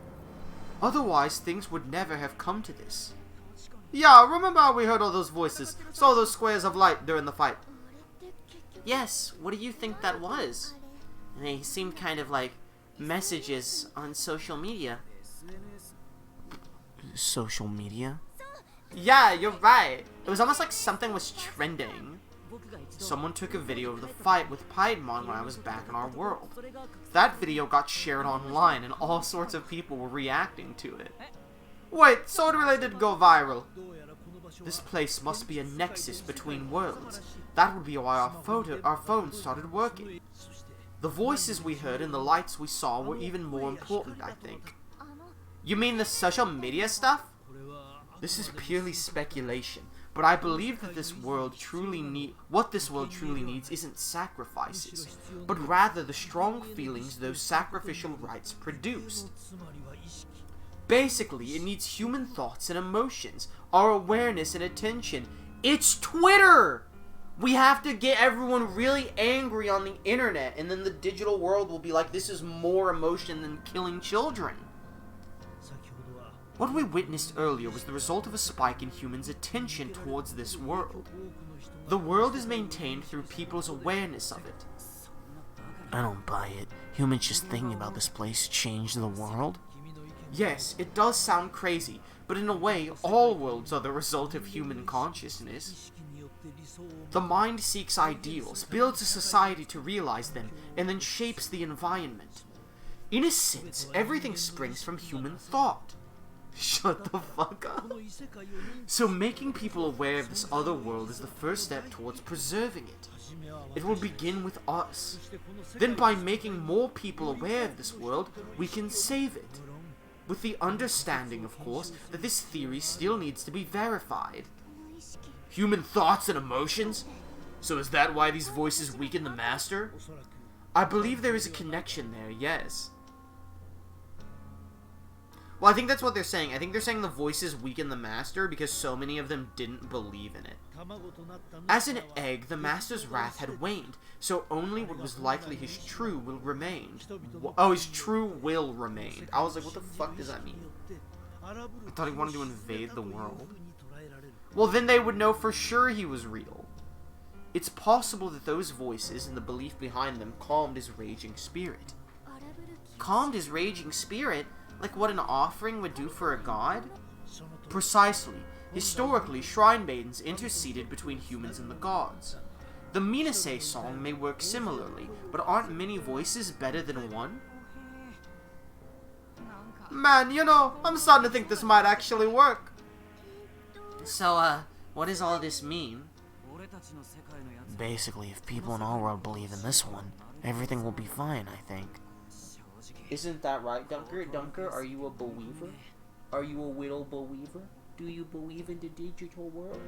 Otherwise, things would never have come to this. Yeah, remember how we heard all those voices, saw those squares of light during the fight? Yes, what do you think that was? They seemed kind of like messages on social media. Social media? Yeah, you're right. It was almost like something was trending. Someone took a video of the fight with Piedmon when I was back in our world. That video got shared online and all sorts of people were reacting to it. Wait, so it really did go viral. This place must be a nexus between worlds. That would be why our phones started working. The voices we heard and the lights we saw were even more important, I think. You mean the social media stuff? This is purely speculation, but I believe that what this world truly needs isn't sacrifices, but rather the strong feelings those sacrificial rites produce. Basically, it needs human thoughts and emotions, our awareness and attention. It's Twitter! We have to get everyone really angry on the internet, and then the digital world will be like, this is more emotion than killing children. What we witnessed earlier was the result of a spike in humans' attention towards this world. The world is maintained through people's awareness of it. I don't buy it. Humans just thinking about this place changed the world? Yes, it does sound crazy, but in a way, all worlds are the result of human consciousness. The mind seeks ideals, builds a society to realize them, and then shapes the environment. In a sense, everything springs from human thought. Shut the fuck up. So making people aware of this other world is the first step towards preserving it. It will begin with us. Then by making more people aware of this world, we can save it. With the understanding, of course, that this theory still needs to be verified. Human thoughts and emotions? So is that why these voices weaken the master? I believe there is a connection there, yes. Well, I think that's what they're saying. I think they're saying the voices weaken the master because so many of them didn't believe in it. As an egg, the master's wrath had waned, so only what was likely his true will remained. Oh, his true will remained. I was like, what the fuck does that mean? I thought he wanted to invade the world. Well, then they would know for sure he was real. It's possible that those voices and the belief behind them calmed his raging spirit. Calmed his raging spirit? Like what an offering would do for a god? Precisely. Historically, shrine maidens interceded between humans and the gods. The Minase song may work similarly, but aren't many voices better than one? Man, you know, I'm starting to think this might actually work. So, what does all this mean? Basically, if people in our world believe in this one, everything will be fine, I think. Isn't that right, Dunker? Dunker, are you a believer? Are you a little believer? Do you believe in the digital world?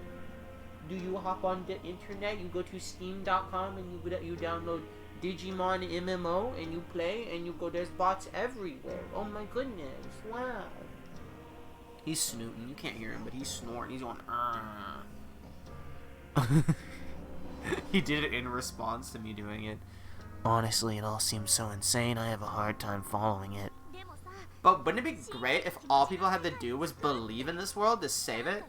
Do you hop on the internet? You go to Steam.com and you download Digimon MMO and you play and you go. There's bots everywhere. Oh my goodness! Wow. He's snooting. You can't hear him, but he's snoring. He's going. He did it in response to me doing it. Honestly, it all seems so insane, I have a hard time following it. But wouldn't it be great if all people had to do was believe in this world to save it?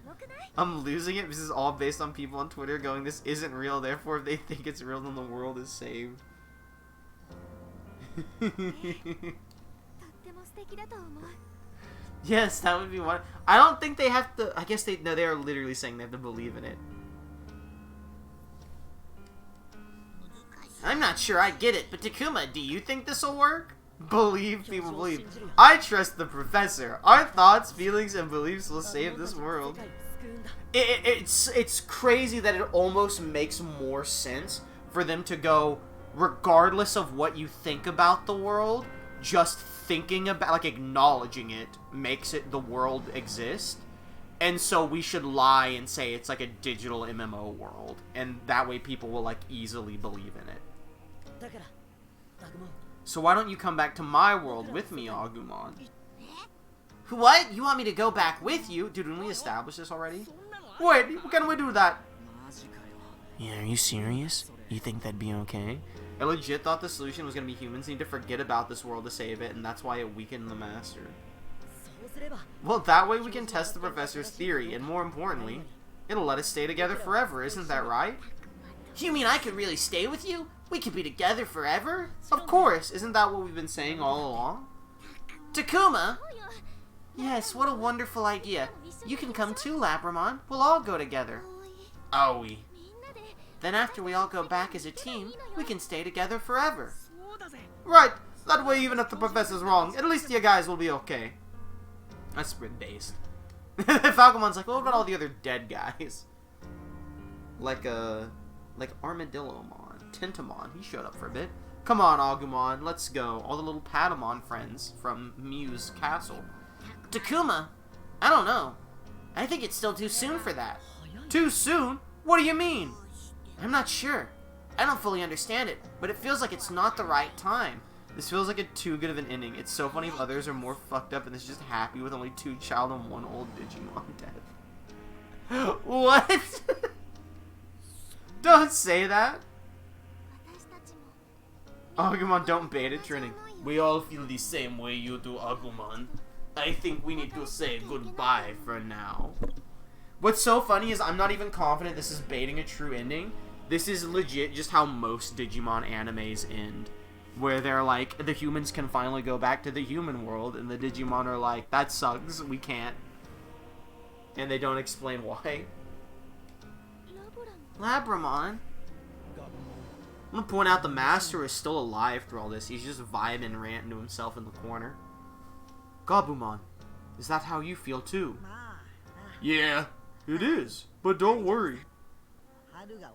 I'm losing it. This is all based on people on Twitter going, this isn't real, therefore if they think it's real, then the world is saved. Yes, that would be one. I don't think they have to. I guess they are literally saying they have to believe in it. I'm not sure I get it, but Takuma, do you think this will work? Believe, people believe. I trust the professor. Our thoughts, feelings, and beliefs will save this world. It's crazy that it almost makes more sense for them to go, regardless of what you think about the world, just thinking about, like, acknowledging it makes it the world exist. And so we should lie and say it's like a digital MMO world, and that way people will, like, easily believe in it. So why don't you come back to my world with me, Agumon? What? You want me to go back with you? Dude, didn't we establish this already? Wait, can we do that? Yeah, are you serious? You think that'd be okay? I legit thought the solution was going to be humans need to forget about this world to save it, and that's why it weakened the Master. Well, that way we can test the Professor's theory, and more importantly, it'll let us stay together forever, isn't that right? You mean I could really stay with you? We could be together forever? Of course, isn't that what we've been saying all along? Takuma! Yes, what a wonderful idea. You can come too, Labramon. We'll all go together. Owie. Then after we all go back as a team, we can stay together forever. Right, that way even if the Professor's wrong, at least you guys will be okay. That's sprint-based. Falcomon's like, what about all the other dead guys? Like Armadillomon. Tentamon, he showed up for a bit. Come on, Agumon, let's go. All the little Patamon friends from Mew's castle. Takuma, I don't know. I think it's still too soon for that. Too soon? What do you mean? I'm not sure. I don't fully understand it, but it feels like it's not the right time. This feels like too good of an ending. It's so funny if others are more fucked up and this is just happy with only 2 child and 1 old Digimon dead. What? Don't say that. Agumon, don't bait it, Training. We all feel the same way you do, Agumon. I think we need to say goodbye for now. What's so funny is I'm not even confident this is baiting a true ending. This is legit just how most Digimon animes end. Where they're like, the humans can finally go back to the human world, and the Digimon are like, that sucks, we can't. And they don't explain why. Labramon? I'm gonna point out the Master is still alive through all this. He's just vibing and ranting to himself in the corner. Gabumon, is that how you feel too? Yeah, it is. But don't worry.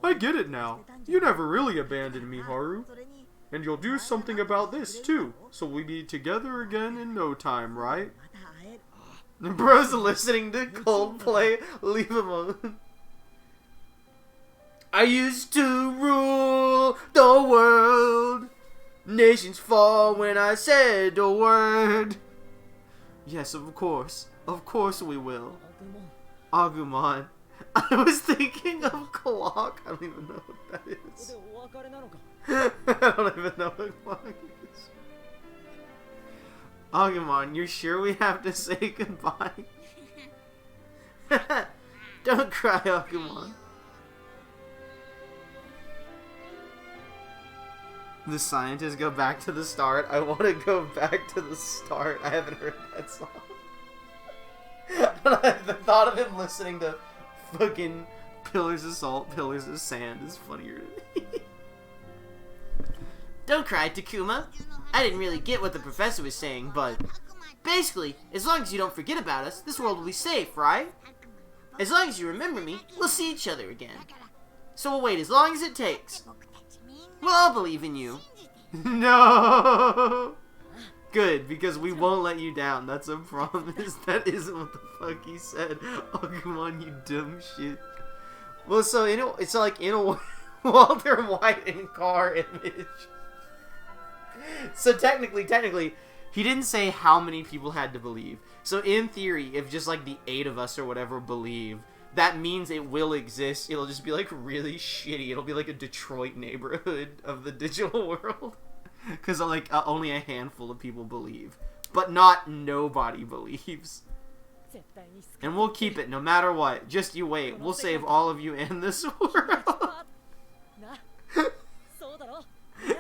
I get it now. You never really abandoned me, Haru. And you'll do something about this too. So we'll be together again in no time, right? Bro's listening to Coldplay. Leave him alone. I used to rule the world. Nations fall when I said a word. Yes, of course. Of course we will. Agumon. I was thinking of clock. I don't even know what that is. I don't even know what clock is. Agumon, you're sure we have to say goodbye? Don't cry, Agumon. The scientists go back to the start. I want to go back to the start. I haven't heard that song. The thought of him listening to fucking Pillars of Salt, Pillars of Sand is funnier to me. Don't cry, Takuma. I didn't really get what the professor was saying, but basically, as long as you don't forget about us, this world will be safe, right? As long as you remember me, we'll see each other again. So we'll wait as long as it takes. We'll all believe in you. No! Good, because we won't let you down. That's a promise. That isn't what the fuck he said. Oh, come on, you dumb shit. Well, so, it's like in a Walter White in car image. So technically, he didn't say how many people had to believe. So in theory, if just like the 8 of us or whatever believe, that means it will exist. It'll just be like really shitty. It'll be like a Detroit neighborhood of the digital world. Because like only a handful of people believe. But not nobody believes. And we'll keep it no matter what. Just you wait. We'll save all of you and this world.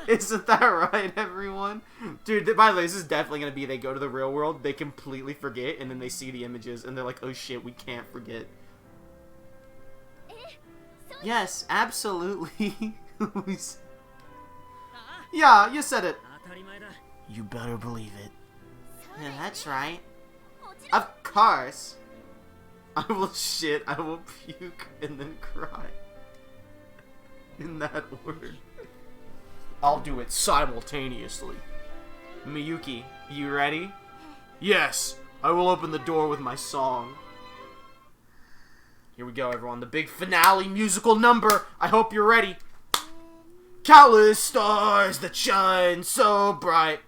Isn't that right, everyone? Dude, by the way, this is definitely going to be they go to the real world, they completely forget, and then they see the images, and they're like, oh shit, we can't forget. Yes, absolutely. Yeah, you said it. You better believe it. Yeah, that's right. Of course. I will shit, I will puke, and then cry. In that order. I'll do it simultaneously. Miyuki, you ready? Yes, I will open the door with my song. Here we go, everyone. The big finale musical number. I hope you're ready. Countless stars that shine so bright.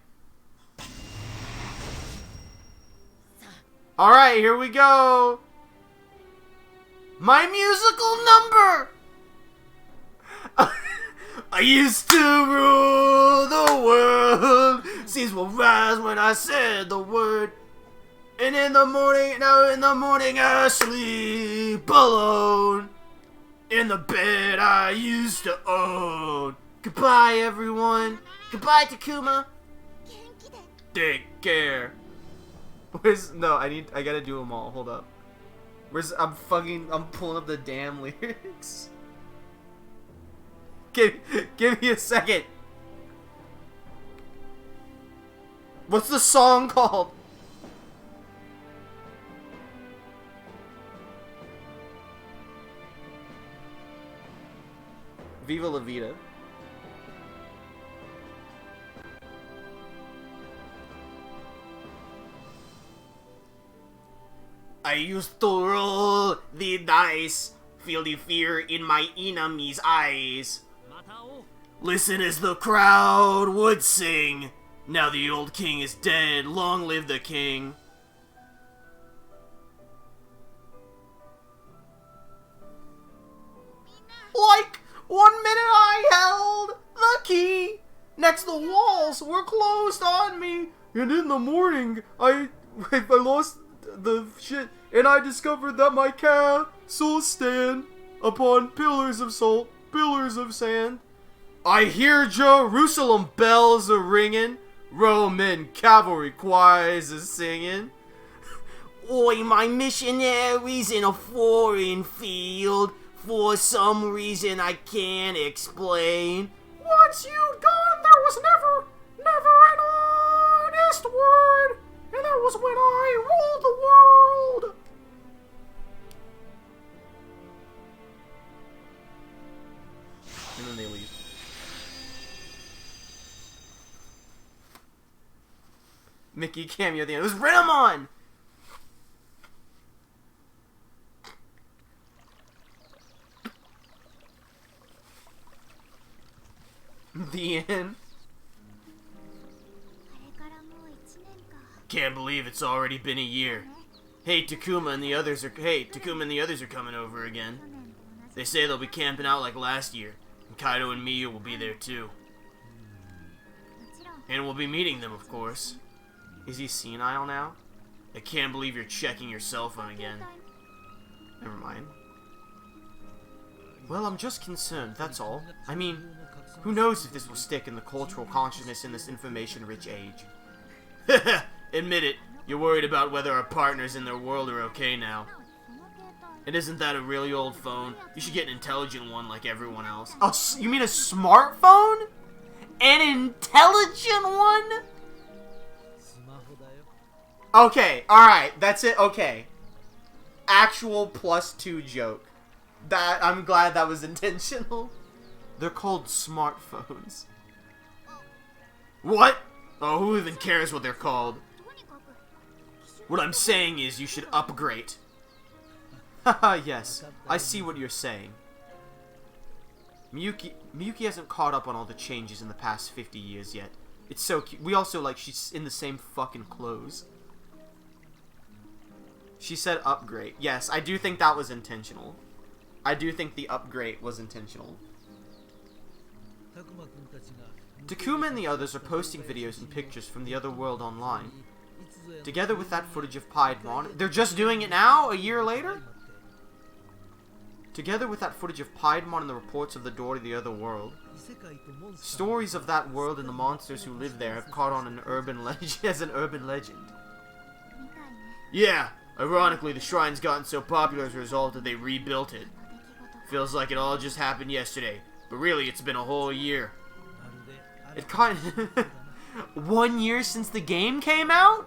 Alright, here we go. My musical number! I used to rule the world. Seas will rise when I said the word. And in the morning, now in the morning I sleep alone. In the bed I used to own. Goodbye, everyone. Goodbye, Takuma. Take care. No, I gotta do them all. Hold up. I'm pulling up the damn lyrics. Give me a second. What's the song called? Viva La Vida. I used to roll the dice, feel the fear in my enemy's eyes. Listen as the crowd would sing. Now the old king is dead, long live the king. Like, 1 minute I held the key. Next the walls were closed on me. And in the morning, I lost the shit. And I discovered that my castle stand upon pillars of salt, pillars of sand. I hear Jerusalem bells a-ringing, Roman cavalry choirs a-singing. Oi, my missionaries in a foreign field, for some reason I can't explain. Once you'd gone, there was never an honest word, and that was when I ruled the world. And then they leave. Mickey cameo at the end. It was Renamon! The end. Can't believe it's already been a year. Takuma and the others are coming over again. They say they'll be camping out like last year, and Kaido and Miyu will be there too. And we'll be meeting them, of course. Is he senile now? I can't believe you're checking your cell phone again. Never mind. Well, I'm just concerned, that's all. I mean, who knows if this will stick in the cultural consciousness in this information-rich age. Admit it, you're worried about whether our partners in their world are okay now. And isn't that a really old phone? You should get an intelligent one like everyone else. Oh, you mean a smartphone? An intelligent one? Okay, alright, that's it, okay. Actual +2 joke. I'm glad that was intentional. They're called smartphones. What? Oh, who even cares what they're called? What I'm saying is you should upgrade. Haha, yes. I see what you're saying. Miyuki hasn't caught up on all the changes in the past 50 years yet. It's so cute. We also, like, she's in the same fucking clothes. She said upgrade. Yes, I do think that was intentional. I do think the upgrade was intentional. Takuma and the others are posting videos and pictures from the other world online. Together with that footage of Piedmon... They're just doing it now? A year later? Together with that footage of Piedmon and the reports of the door to the other world, stories of that world and the monsters who live there have caught on as an urban legend. Yeah, ironically the shrine's gotten so popular as a result that they rebuilt it. Feels like it all just happened yesterday, but really it's been a whole year. It kind of... 1 year since the game came out?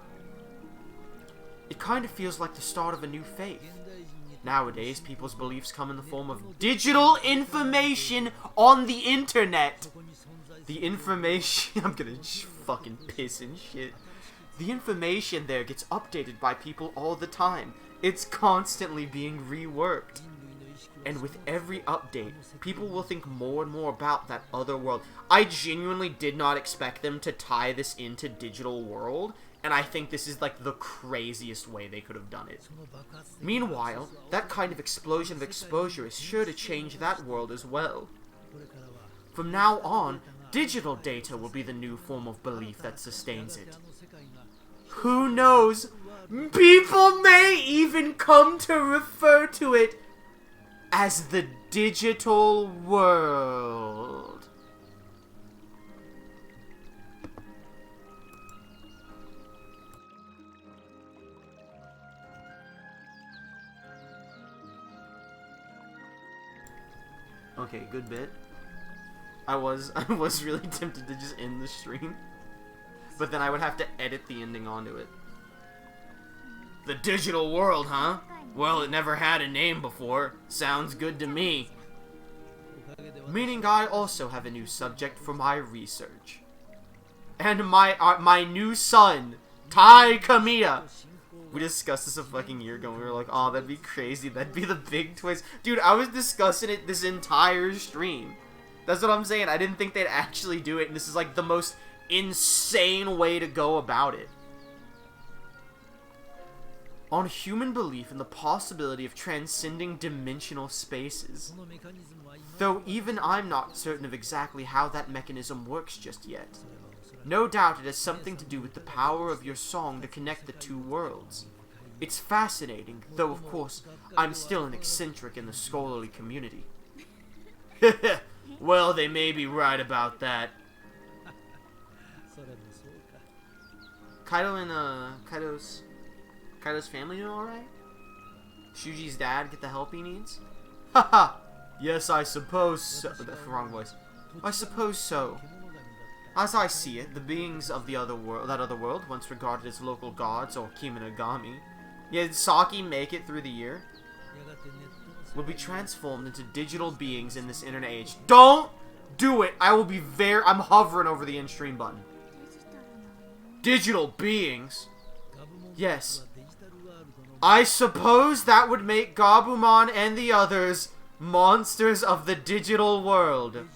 It kind of feels like the start of a new faith. Nowadays, people's beliefs come in the form of digital information on the internet. The information... I'm gonna fucking piss and shit. The information there gets updated by people all the time. It's constantly being reworked. And with every update, people will think more and more about that other world. I genuinely did not expect them to tie this into Digital World, and I think this is like the craziest way they could have done it. Meanwhile, that kind of explosion of exposure is sure to change that world as well. From now on, digital data will be the new form of belief that sustains it. Who knows? People may even come to refer to it as the digital world. Okay, good bit. I was really tempted to just end the stream, but then I would have to edit the ending onto it. The digital world, huh? Well, it never had a name before. Sounds good to me. Meaning I also have a new subject for my research. And my new son, Tai Kamiya. We discussed this a fucking year ago and we were like, oh, that'd be crazy. That'd be the big twist. Dude, I was discussing it this entire stream. That's what I'm saying. I didn't think they'd actually do it, and this is like the most insane way to go about it. On human belief in the possibility of transcending dimensional spaces. Though even I'm not certain of exactly how that mechanism works just yet. No doubt it has something to do with the power of your song to connect the two worlds. It's fascinating, though of course, I'm still an eccentric in the scholarly community. Well, they may be right about that. Kaido and, Kaido's family doing alright? Shuji's dad get the help he needs? Haha! Yes, I suppose so. Wrong voice. I suppose so. As I see it, the beings of that other world, once regarded as local gods or Kiminagami, did Saki make it through the year? Will be transformed into digital beings in this internet age. Don't do it! I will be I'm hovering over the end stream button. Digital beings? Yes. I suppose that would make Gabumon and the others monsters of the digital world.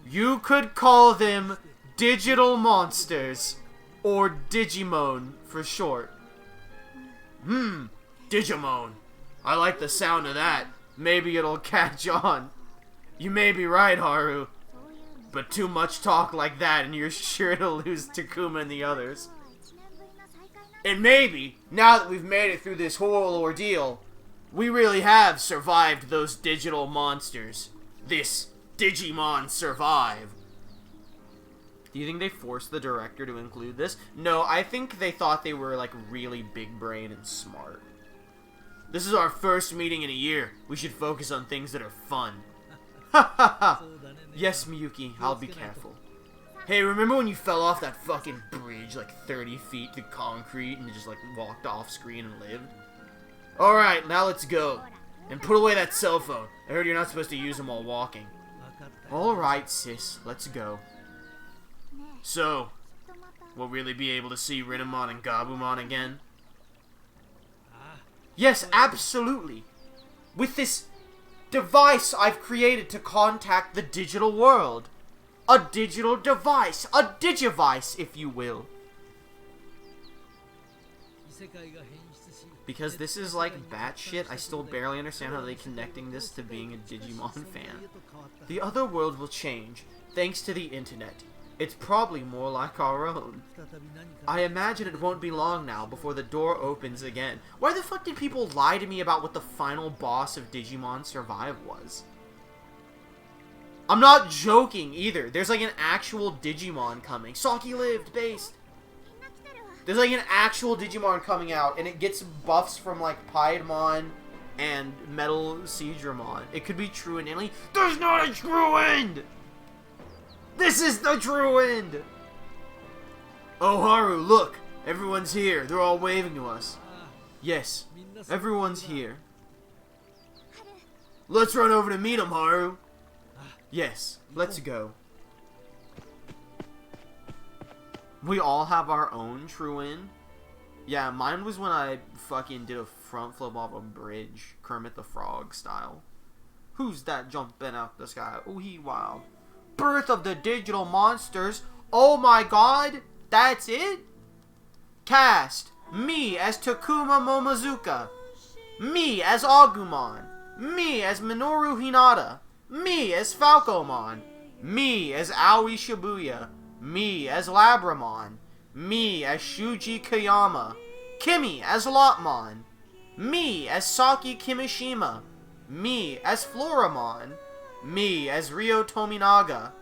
You could call them digital monsters, or Digimon for short. Digimon. I like the sound of that. Maybe it'll catch on. You may be right, Haru. But too much talk like that and you're sure to lose Takuma and the others. And maybe, now that we've made it through this whole ordeal, we really have survived those digital monsters. This Digimon Survive. Do you think they forced the director to include this? No, I think they thought they were, like, really big brain and smart. This is our first meeting in a year. We should focus on things that are fun. Ha ha ha! Yes, Miyuki, I'll be careful. Hey, remember when you fell off that fucking bridge, like 30 feet to concrete, and just, like, walked off screen and lived? Alright, now let's go. And put away that cell phone. I heard you're not supposed to use them while walking. Alright, sis. Let's go. So, we'll really be able to see Renamon and Gabumon again? Yes, absolutely. With this device I've created to contact the digital world. A digital device. A digivice, if you will. Because this is like batshit, I still barely understand how they're connecting this to being a Digimon fan. The other world will change, thanks to the internet. It's probably more like our own. I imagine it won't be long now before the door opens again. Why the fuck did people lie to me about what the final boss of Digimon Survive was? I'm not joking either. There's like an actual Digimon coming. Saki lived, based. There's like an actual Digimon coming out, and it gets buffs from like Piedmon and Metal Seadramon. It could be true and Italy. There's not a true end! This is the true end! Oh, Haru, look! Everyone's here. They're all waving to us. Yes, everyone's here. Let's run over to meet them, Haru. Yes, let's go. We all have our own true end. Yeah, mine was when I fucking did a front flip off a bridge, Kermit the Frog style. Who's that jumping out the sky? Oh, he wild. Birth of the digital monsters. Oh my god, that's it? Cast. Me as Takuma Momozuka. Me as Agumon. Me as Minoru Hinata. Me as Falcomon. Me as Aoi Shibuya. Me as Labramon. Me as Shuji Kayama. Kimi as Lotmon. Me as Saki Kimishima. Me as Floramon. Me as Ryo Tominaga.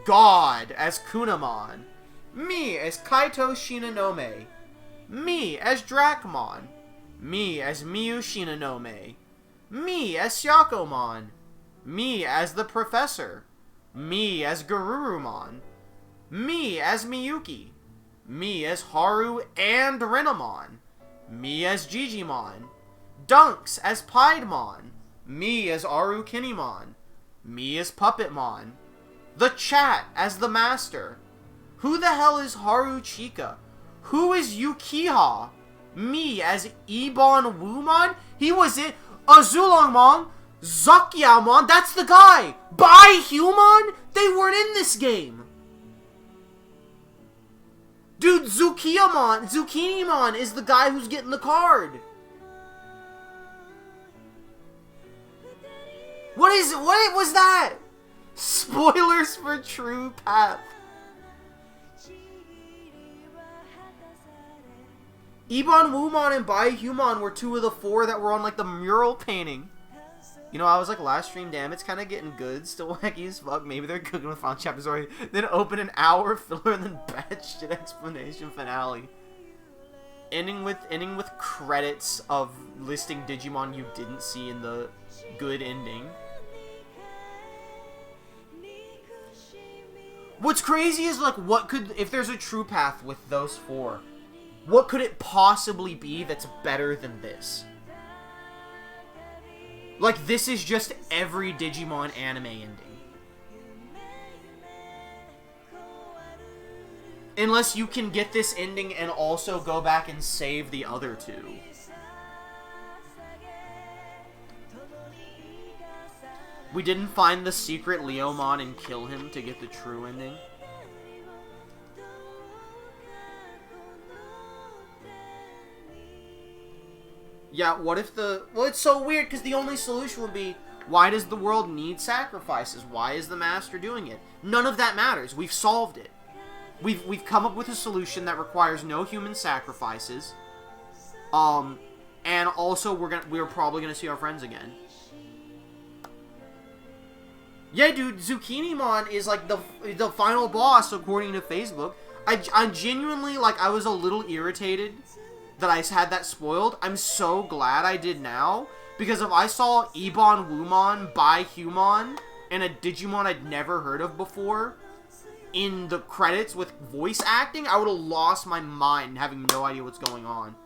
God as Kunamon. Me as Kaito Shinonome. Me as Dracmon. Me as Miyu Shinonome. Me as Syakomon. Me as the Professor. Me as Garurumon. Me as Miyuki. Me as Haru and Renamon. Me as Gigimon. Dunks as Piedmon. Me as Aru Kinemon. Me as Puppetmon. The Chat as the Master. Who the hell is Haru Chika? Who is Yukiha? Me as Ebon Wumon? He was it. Azulongmon. Zakyaomon. That's the guy. Bai-Humon? They weren't in this game. Dude, Zukinimon is the guy who's getting the card. What was that? Spoilers for True Path. Ebon Wumon and Bai-Humon were two of the four that were on like the mural painting. You know, I was like, last stream, damn, it's kind of getting good. Still wacky as fuck. Maybe they're cooking with final chapters already. Then open an hour filler and then batch shit explanation finale. Ending with credits of listing Digimon you didn't see in the good ending. What's crazy is like, what could, if there's a true path with those four, what could it possibly be that's better than this? Like, this is just every Digimon anime ending. Unless you can get this ending and also go back and save the other two. We didn't find the secret Leomon and kill him to get the true ending. Yeah, what if the... Well, it's so weird, because the only solution would be, why does the world need sacrifices? Why is the master doing it? None of that matters. We've solved it. We've come up with a solution that requires no human sacrifices. And also, we're probably gonna see our friends again. Yeah, dude, Zukinimon is, like, the final boss, according to Facebook. I genuinely, like, I was a little irritated that I had that spoiled. I'm so glad I did now, because if I saw Ebon Wumon, Bai-Humon, and a Digimon I'd never heard of before in the credits with voice acting, I would have lost my mind having no idea what's going on.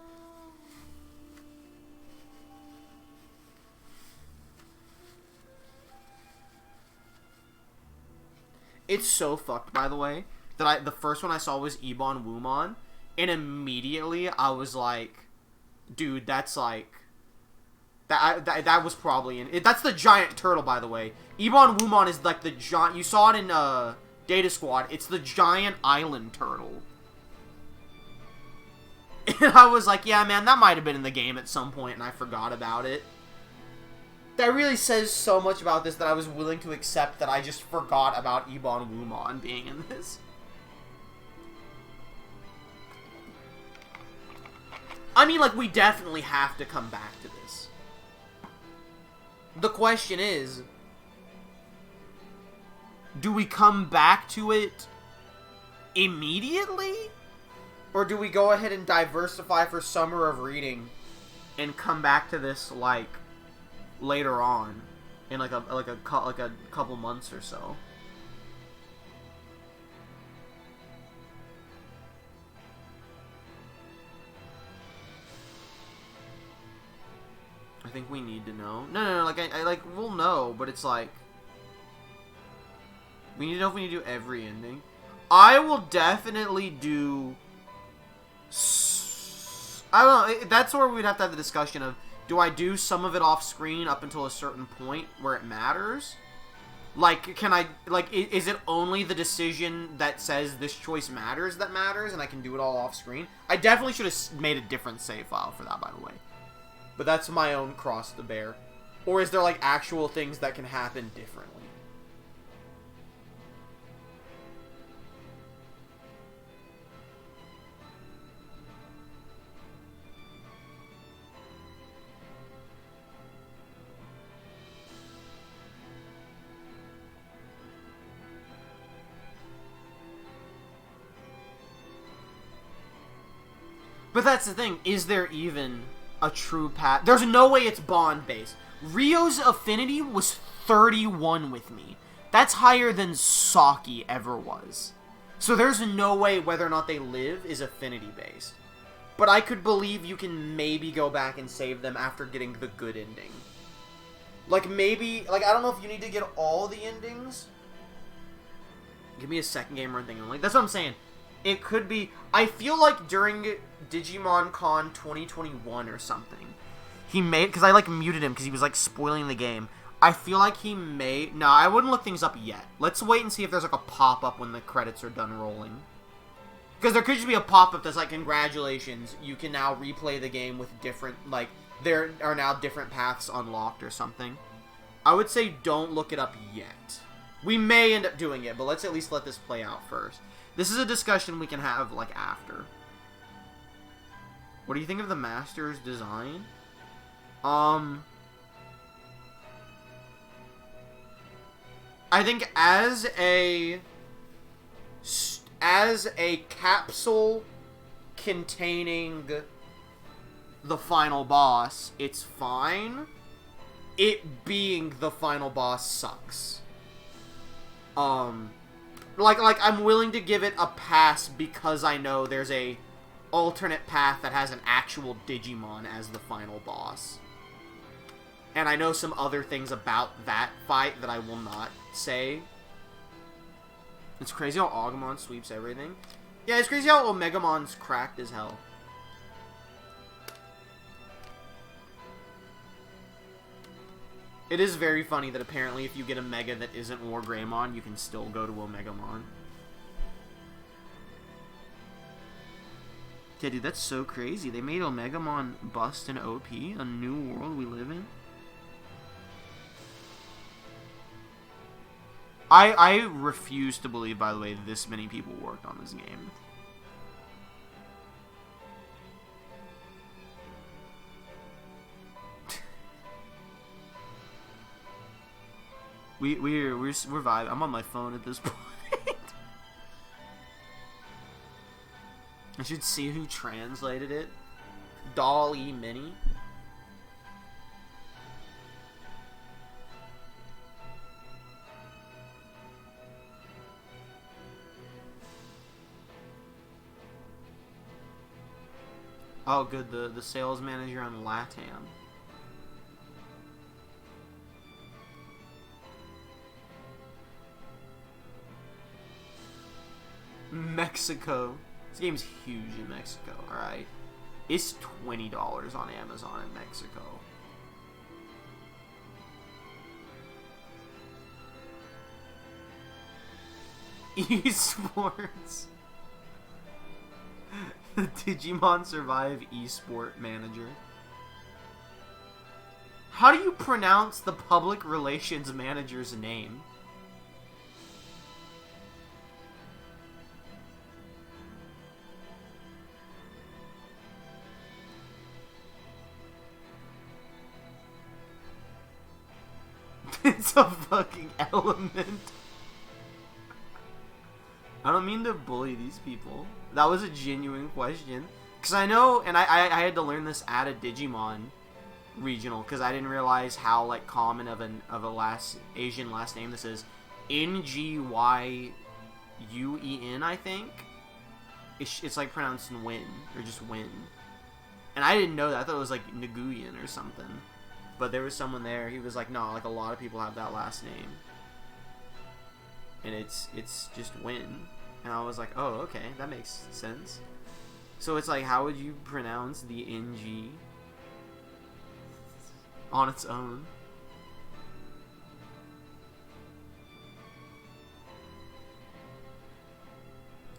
It's so fucked, by the way, that the first one I saw was Ebon Wumon, and immediately I was like, dude, that's like... That was probably that's the giant turtle, by the way. Ebon Wumon is like the giant... You saw it in Data Squad. It's the giant island turtle. And I was like, yeah, man, that might have been in the game at some point, and I forgot about it. That really says so much about this that I was willing to accept that I just forgot about Ebon Wumon being in this. I mean, like, we definitely have to come back to this. The question is, do we come back to it immediately? Or do we go ahead and diversify for Summer of Reading and come back to this, like, later on in like a couple months or so? I think we need to know. No, like I like we'll know, but it's like we need to know if we need to do every ending. I will definitely do. I don't know. That's where we'd have to have the discussion of, do I do some of it off screen up until a certain point where it matters? Like, can I, like, is it only the decision that says this choice matters that matters, and I can do it all off screen? I definitely should have made a different save file for that, by the way. But that's my own cross to bear. Or is there, like, actual things that can happen differently? But that's the thing, is there even a true path? There's no way it's bond-based. Rio's affinity was 31 with me. That's higher than Saki ever was. So there's no way whether or not they live is affinity-based. But I could believe you can maybe go back and save them after getting the good ending. Like, maybe... Like, I don't know if you need to get all the endings. Give me a second game or anything. Like, that's what I'm saying. It could be... I feel like during Digimon Con 2021 or something, he made... Because I, like, muted him because he was, like, spoiling the game. I feel like he may... No, I wouldn't look things up yet. Let's wait and see if there's, like, a pop-up when the credits are done rolling. Because there could just be a pop-up that's like, congratulations, you can now replay the game with different... Like, there are now different paths unlocked or something. I would say don't look it up yet. We may end up doing it, but let's at least let this play out first. This is a discussion we can have, like, after. What do you think of the Master's design? I think as a capsule containing the final boss, it's fine. It being the final boss sucks. Like I'm willing to give it a pass because I know there's a alternate path that has an actual Digimon as the final boss. And I know some other things about that fight that I will not say. It's crazy how Agumon sweeps everything. Yeah, it's crazy how Omegamon's cracked as hell. It is very funny that apparently if you get a Mega that isn't War Greymon, you can still go to Omegamon. Yeah, dude, that's so crazy. They made Omegamon bust in OP, a new world we live in. I refuse to believe, by the way, this many people worked on this game. We're vibing. I'm on my phone at this point. I should see who translated it. Dolly Mini. Oh, good. The sales manager on LATAM. Mexico. This game's huge in Mexico, alright? It's $20 on Amazon in Mexico. Esports. The Digimon Survive Esport Manager. How do you pronounce the public relations manager's name? It's a fucking element. I don't mean to bully these people. That was a genuine question. Because I know, and I had to learn this at a Digimon regional, because I didn't realize how, like, common of a Asian last name this is. Nguyen, I think. It's like pronounced Nguyen, or just Win. And I didn't know that. I thought it was like Nguyen or something. But there was someone there, he was like, no, like a lot of people have that last name. And it's just Win. And I was like, oh, okay, that makes sense. So it's like, how would you pronounce the NG on its own?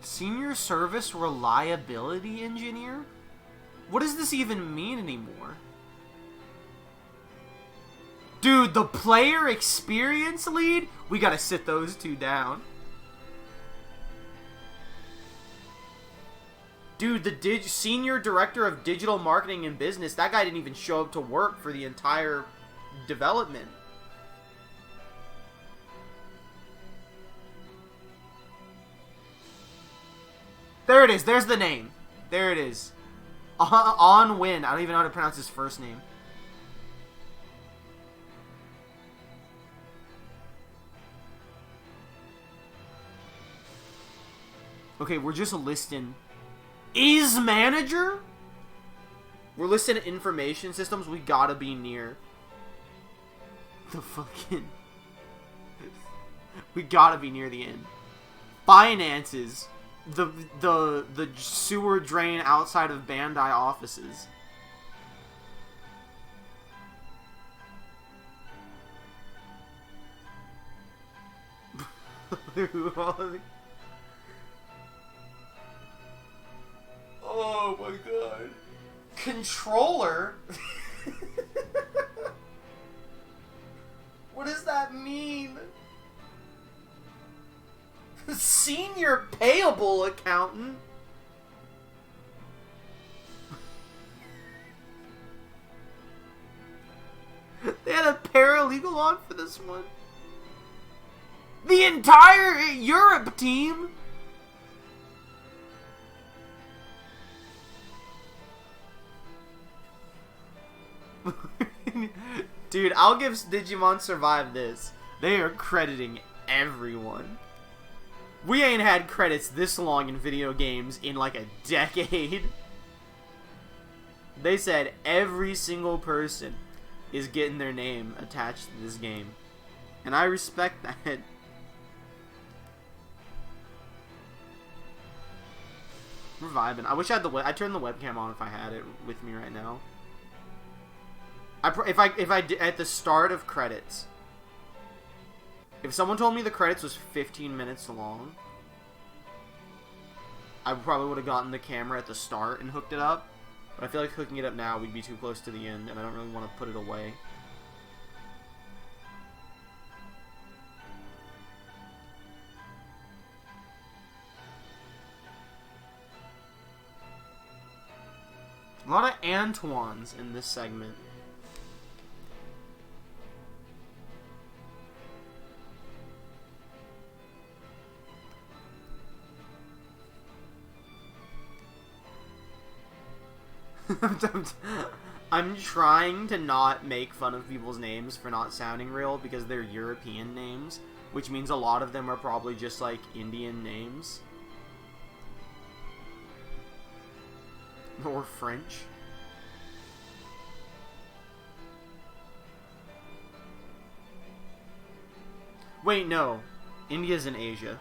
Senior Service Reliability Engineer? What does this even mean anymore? Dude, the Player Experience Lead? We gotta sit those two down. Dude, the Senior Director of Digital Marketing and Business, that guy didn't even show up to work for the entire development. There it is. There's the name. There it is. On Win. I don't even know how to pronounce his first name. Okay, we're just listing. Is manager? We're listing information systems. We gotta be near the fucking. We gotta be near the end. Finances. The sewer drain outside of Bandai offices. Oh my god. Controller? What does that mean? Senior payable accountant? They had a paralegal on for this one. The entire Europe team? Dude, I'll give Digimon Survive this. They are crediting everyone. We ain't had credits this long in video games in like a decade. They said every single person is getting their name attached to this game. And I respect that. We're vibing. I wish I had I turned the webcam on if I had it with me right now. If I at the start of credits, if someone told me the credits was 15 minutes long, I probably would have gotten the camera at the start and hooked it up. But I feel like hooking it up now, we'd be too close to the end, and I don't really want to put it away. A lot of Antoines in this segment. I'm trying to not make fun of people's names for not sounding real because they're European names, which means a lot of them are probably just like Indian names. Or French. Wait, no. India's in Asia.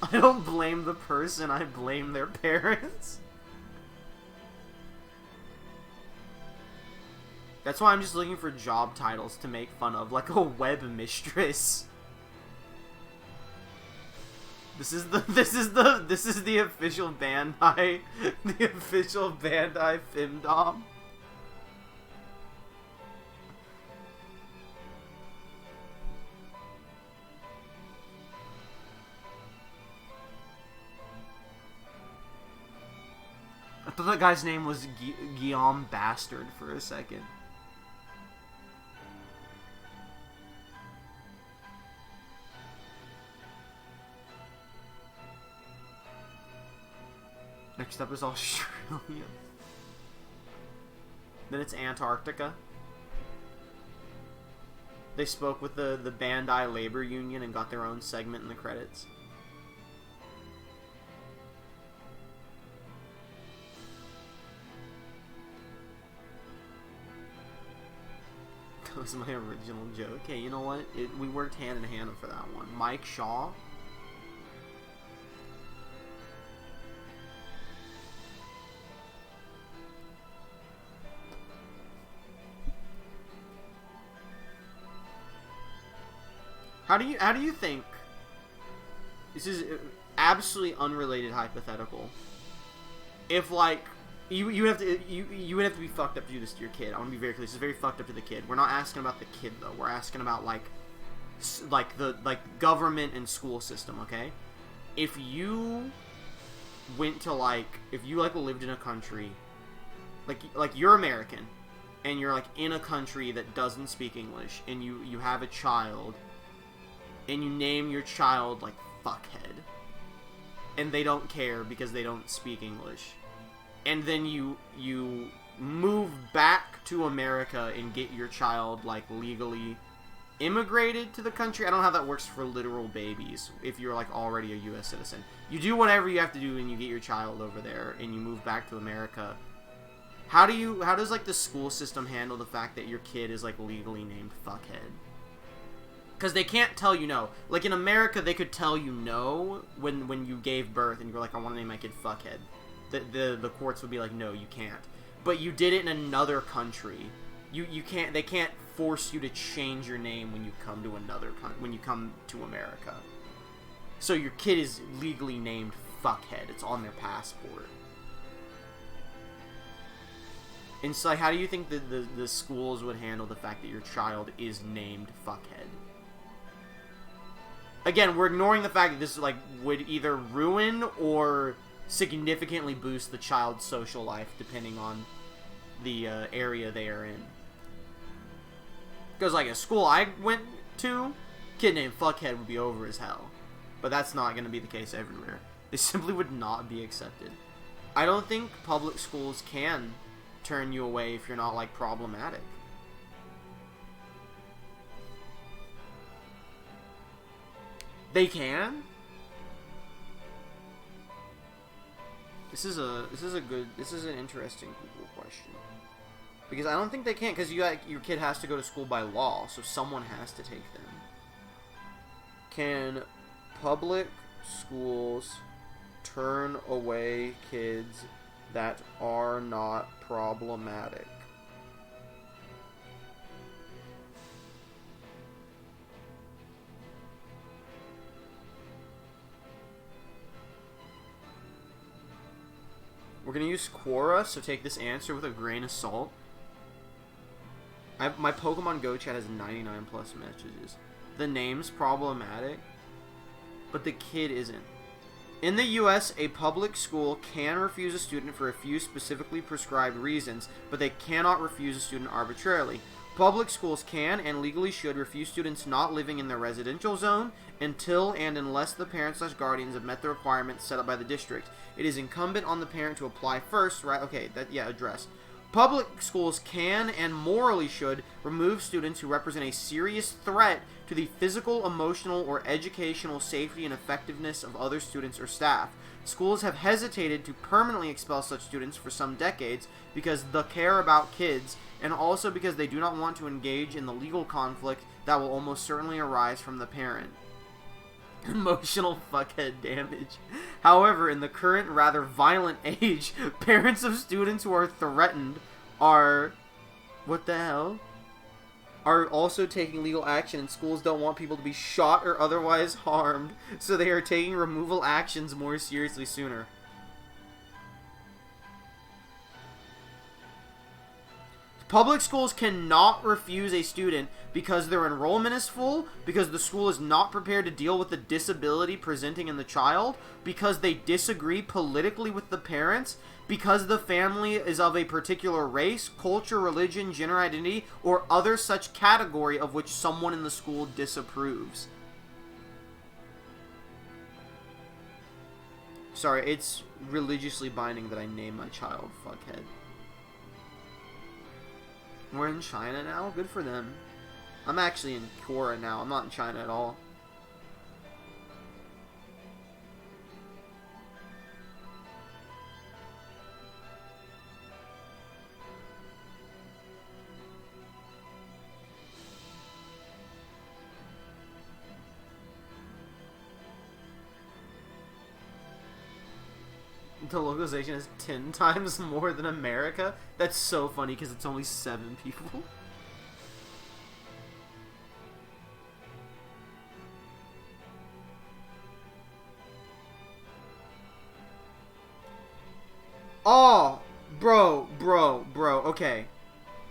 I don't blame the person, I blame their parents. That's why I'm just looking for job titles to make fun of, like a web mistress. This is the official Bandai, the official Bandai Femdom. I thought that guy's name was Guillaume Bastard for a second. Next up is Australia. Then it's Antarctica. They spoke with the Bandai Labor Union and got their own segment in the credits. That was my original joke. Hey, you know what? We worked hand in hand for that one. Mike Shaw. How do you think, this is absolutely unrelated hypothetical, if like you would have to be fucked up to do this to your kid. I want to be very clear. This is very fucked up to the kid. We're not asking about the kid though. We're asking about like the government and school system. Okay, if you went to if you lived in a country, like you're American, and you're in a country that doesn't speak English, and you have a child. And you name your child Fuckhead, and they don't care because they don't speak English, and then you move back to America and get your child legally immigrated to the country. I don't know how that works for literal babies if you're already a U.S. citizen. You do whatever you have to do and you get your child over there and you move back to America. How does the school system handle the fact that your kid is legally named Fuckhead? Because they can't tell you no. In America, they could tell you no when you gave birth and you were I want to name my kid Fuckhead. The courts would be no, you can't. But you did it in another country. You can't. They can't force you to change your name when you come to when you come to America. So your kid is legally named Fuckhead. It's on their passport. And so, how do you think the schools would handle the fact that your child is named Fuckhead? Again, we're ignoring the fact that this would either ruin or significantly boost the child's social life, depending on the area they are in. Because a school I went to, kid named Fuckhead would be over as hell. But that's not going to be the case everywhere. They simply would not be accepted. I don't think public schools can turn you away if you're not problematic. They can. This is an interesting Google question, because I don't think they can, because your kid has to go to school by law, so someone has to take them. Can public schools turn away kids that are not problematic? We're going to use Quora, so take this answer with a grain of salt. My Pokemon Go chat has 99 plus messages. The name's problematic, but the kid isn't. In the US, a public school can refuse a student for a few specifically prescribed reasons, but they cannot refuse a student arbitrarily. Public schools can and legally should refuse students not living in their residential zone until and unless the parents/guardians have met the requirements set up by the district. It is incumbent on the parent to apply first, right? Okay, address. Public schools can and morally should remove students who represent a serious threat to the physical, emotional, or educational safety and effectiveness of other students or staff. Schools have hesitated to permanently expel such students for some decades because they care about kids, and also because they do not want to engage in the legal conflict that will almost certainly arise from the parent. Emotional fuckhead damage. However, in the current rather violent age, parents of students who are threatened are... What the hell? Are also taking legal action, and schools don't want people to be shot or otherwise harmed, so they are taking removal actions more seriously sooner. Public schools cannot refuse a student because their enrollment is full, because the school is not prepared to deal with the disability presenting in the child, because they disagree politically with the parents, because the family is of a particular race, culture, religion, gender identity, or other such category of which someone in the school disapproves. Sorry, it's religiously binding that I name my child Fuckhead. We're in China now? Good for them. I'm actually in Korea now. I'm not in China at all. The localization is 10 times more than America? That's so funny because it's only 7 people. Oh, bro, okay.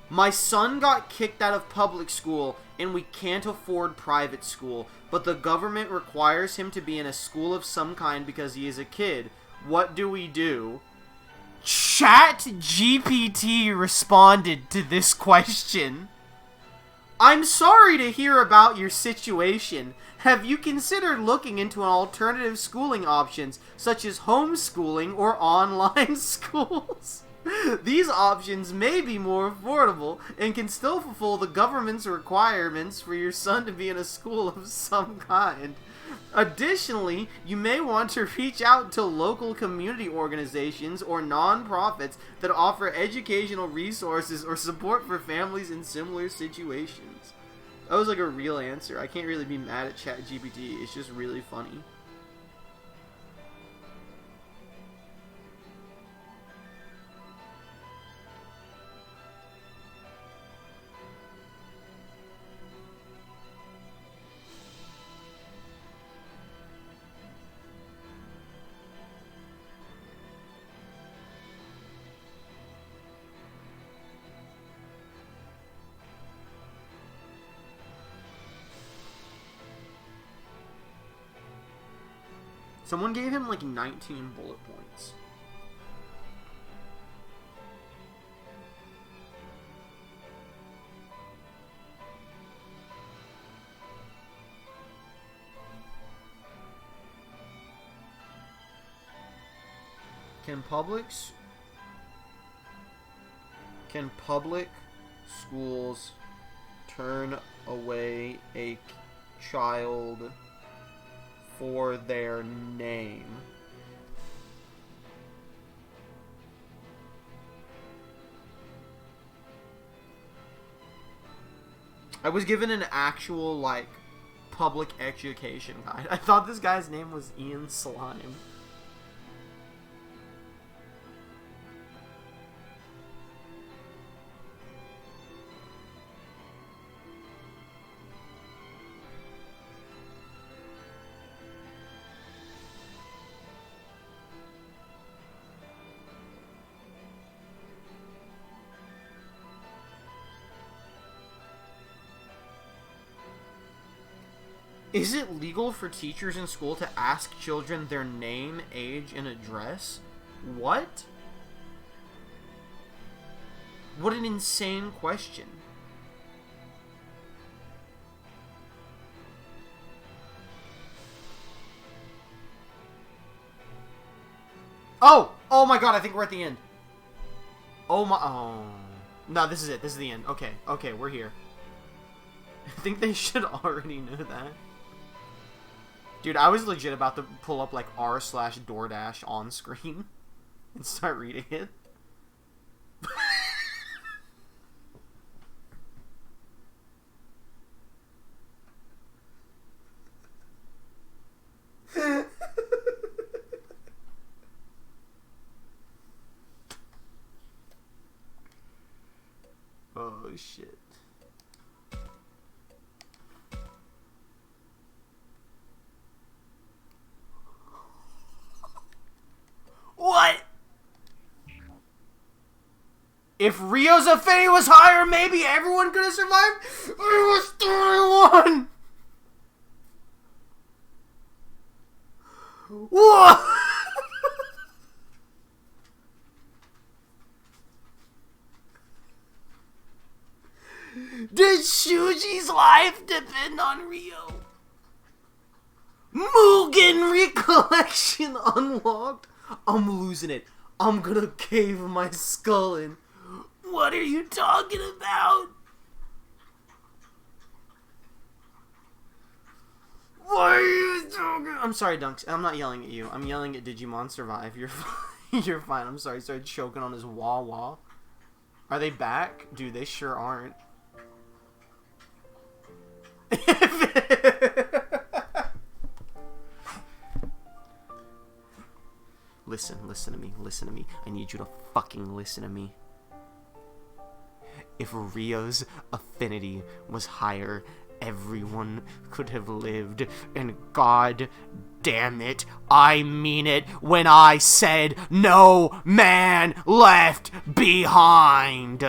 My son got kicked out of public school and we can't afford private school, but the government requires him to be in a school of some kind because he is a kid. What do we do? ChatGPT responded to this question. I'm sorry to hear about your situation. Have you considered looking into alternative schooling options, such as homeschooling or online schools? These options may be more affordable and can still fulfill the government's requirements for your son to be in a school of some kind. Additionally, you may want to reach out to local community organizations or non-profits that offer educational resources or support for families in similar situations. That was like a real answer. I can't really be mad at ChatGPT. It's just really funny. Someone gave him like 19 bullet points. Can public schools turn away a child for their name? I was given an actual, like, public education guide. I thought this guy's name was Ian Slime. Is it legal for teachers in school to ask children their name, age, and address? What? What an insane question. Oh! Oh my god, I think we're at the end. Oh my... Oh. No, this is it. This is the end. Okay. Okay, we're here. I think they should already know that. Dude, I was legit about to pull up, like, r/DoorDash on screen and start reading it. shit. What? If Rio's affinity was higher, maybe everyone could have survived. It was 31. What? Did Shuji's life depend on Rio? Mugen recollection unlocked? I'm losing it. I'm gonna cave my skull in. What are you talking about? What are you talking? I'm sorry, Dunks. I'm not yelling at you. I'm yelling at Digimon Survive. You're fine. You're fine. I'm sorry. He started choking on his wah. Are they back? Dude, they sure aren't. Listen to me. I need you to fucking listen to me. If Rio's affinity was higher, everyone could have lived, and god damn it, I mean it when I said no man left behind.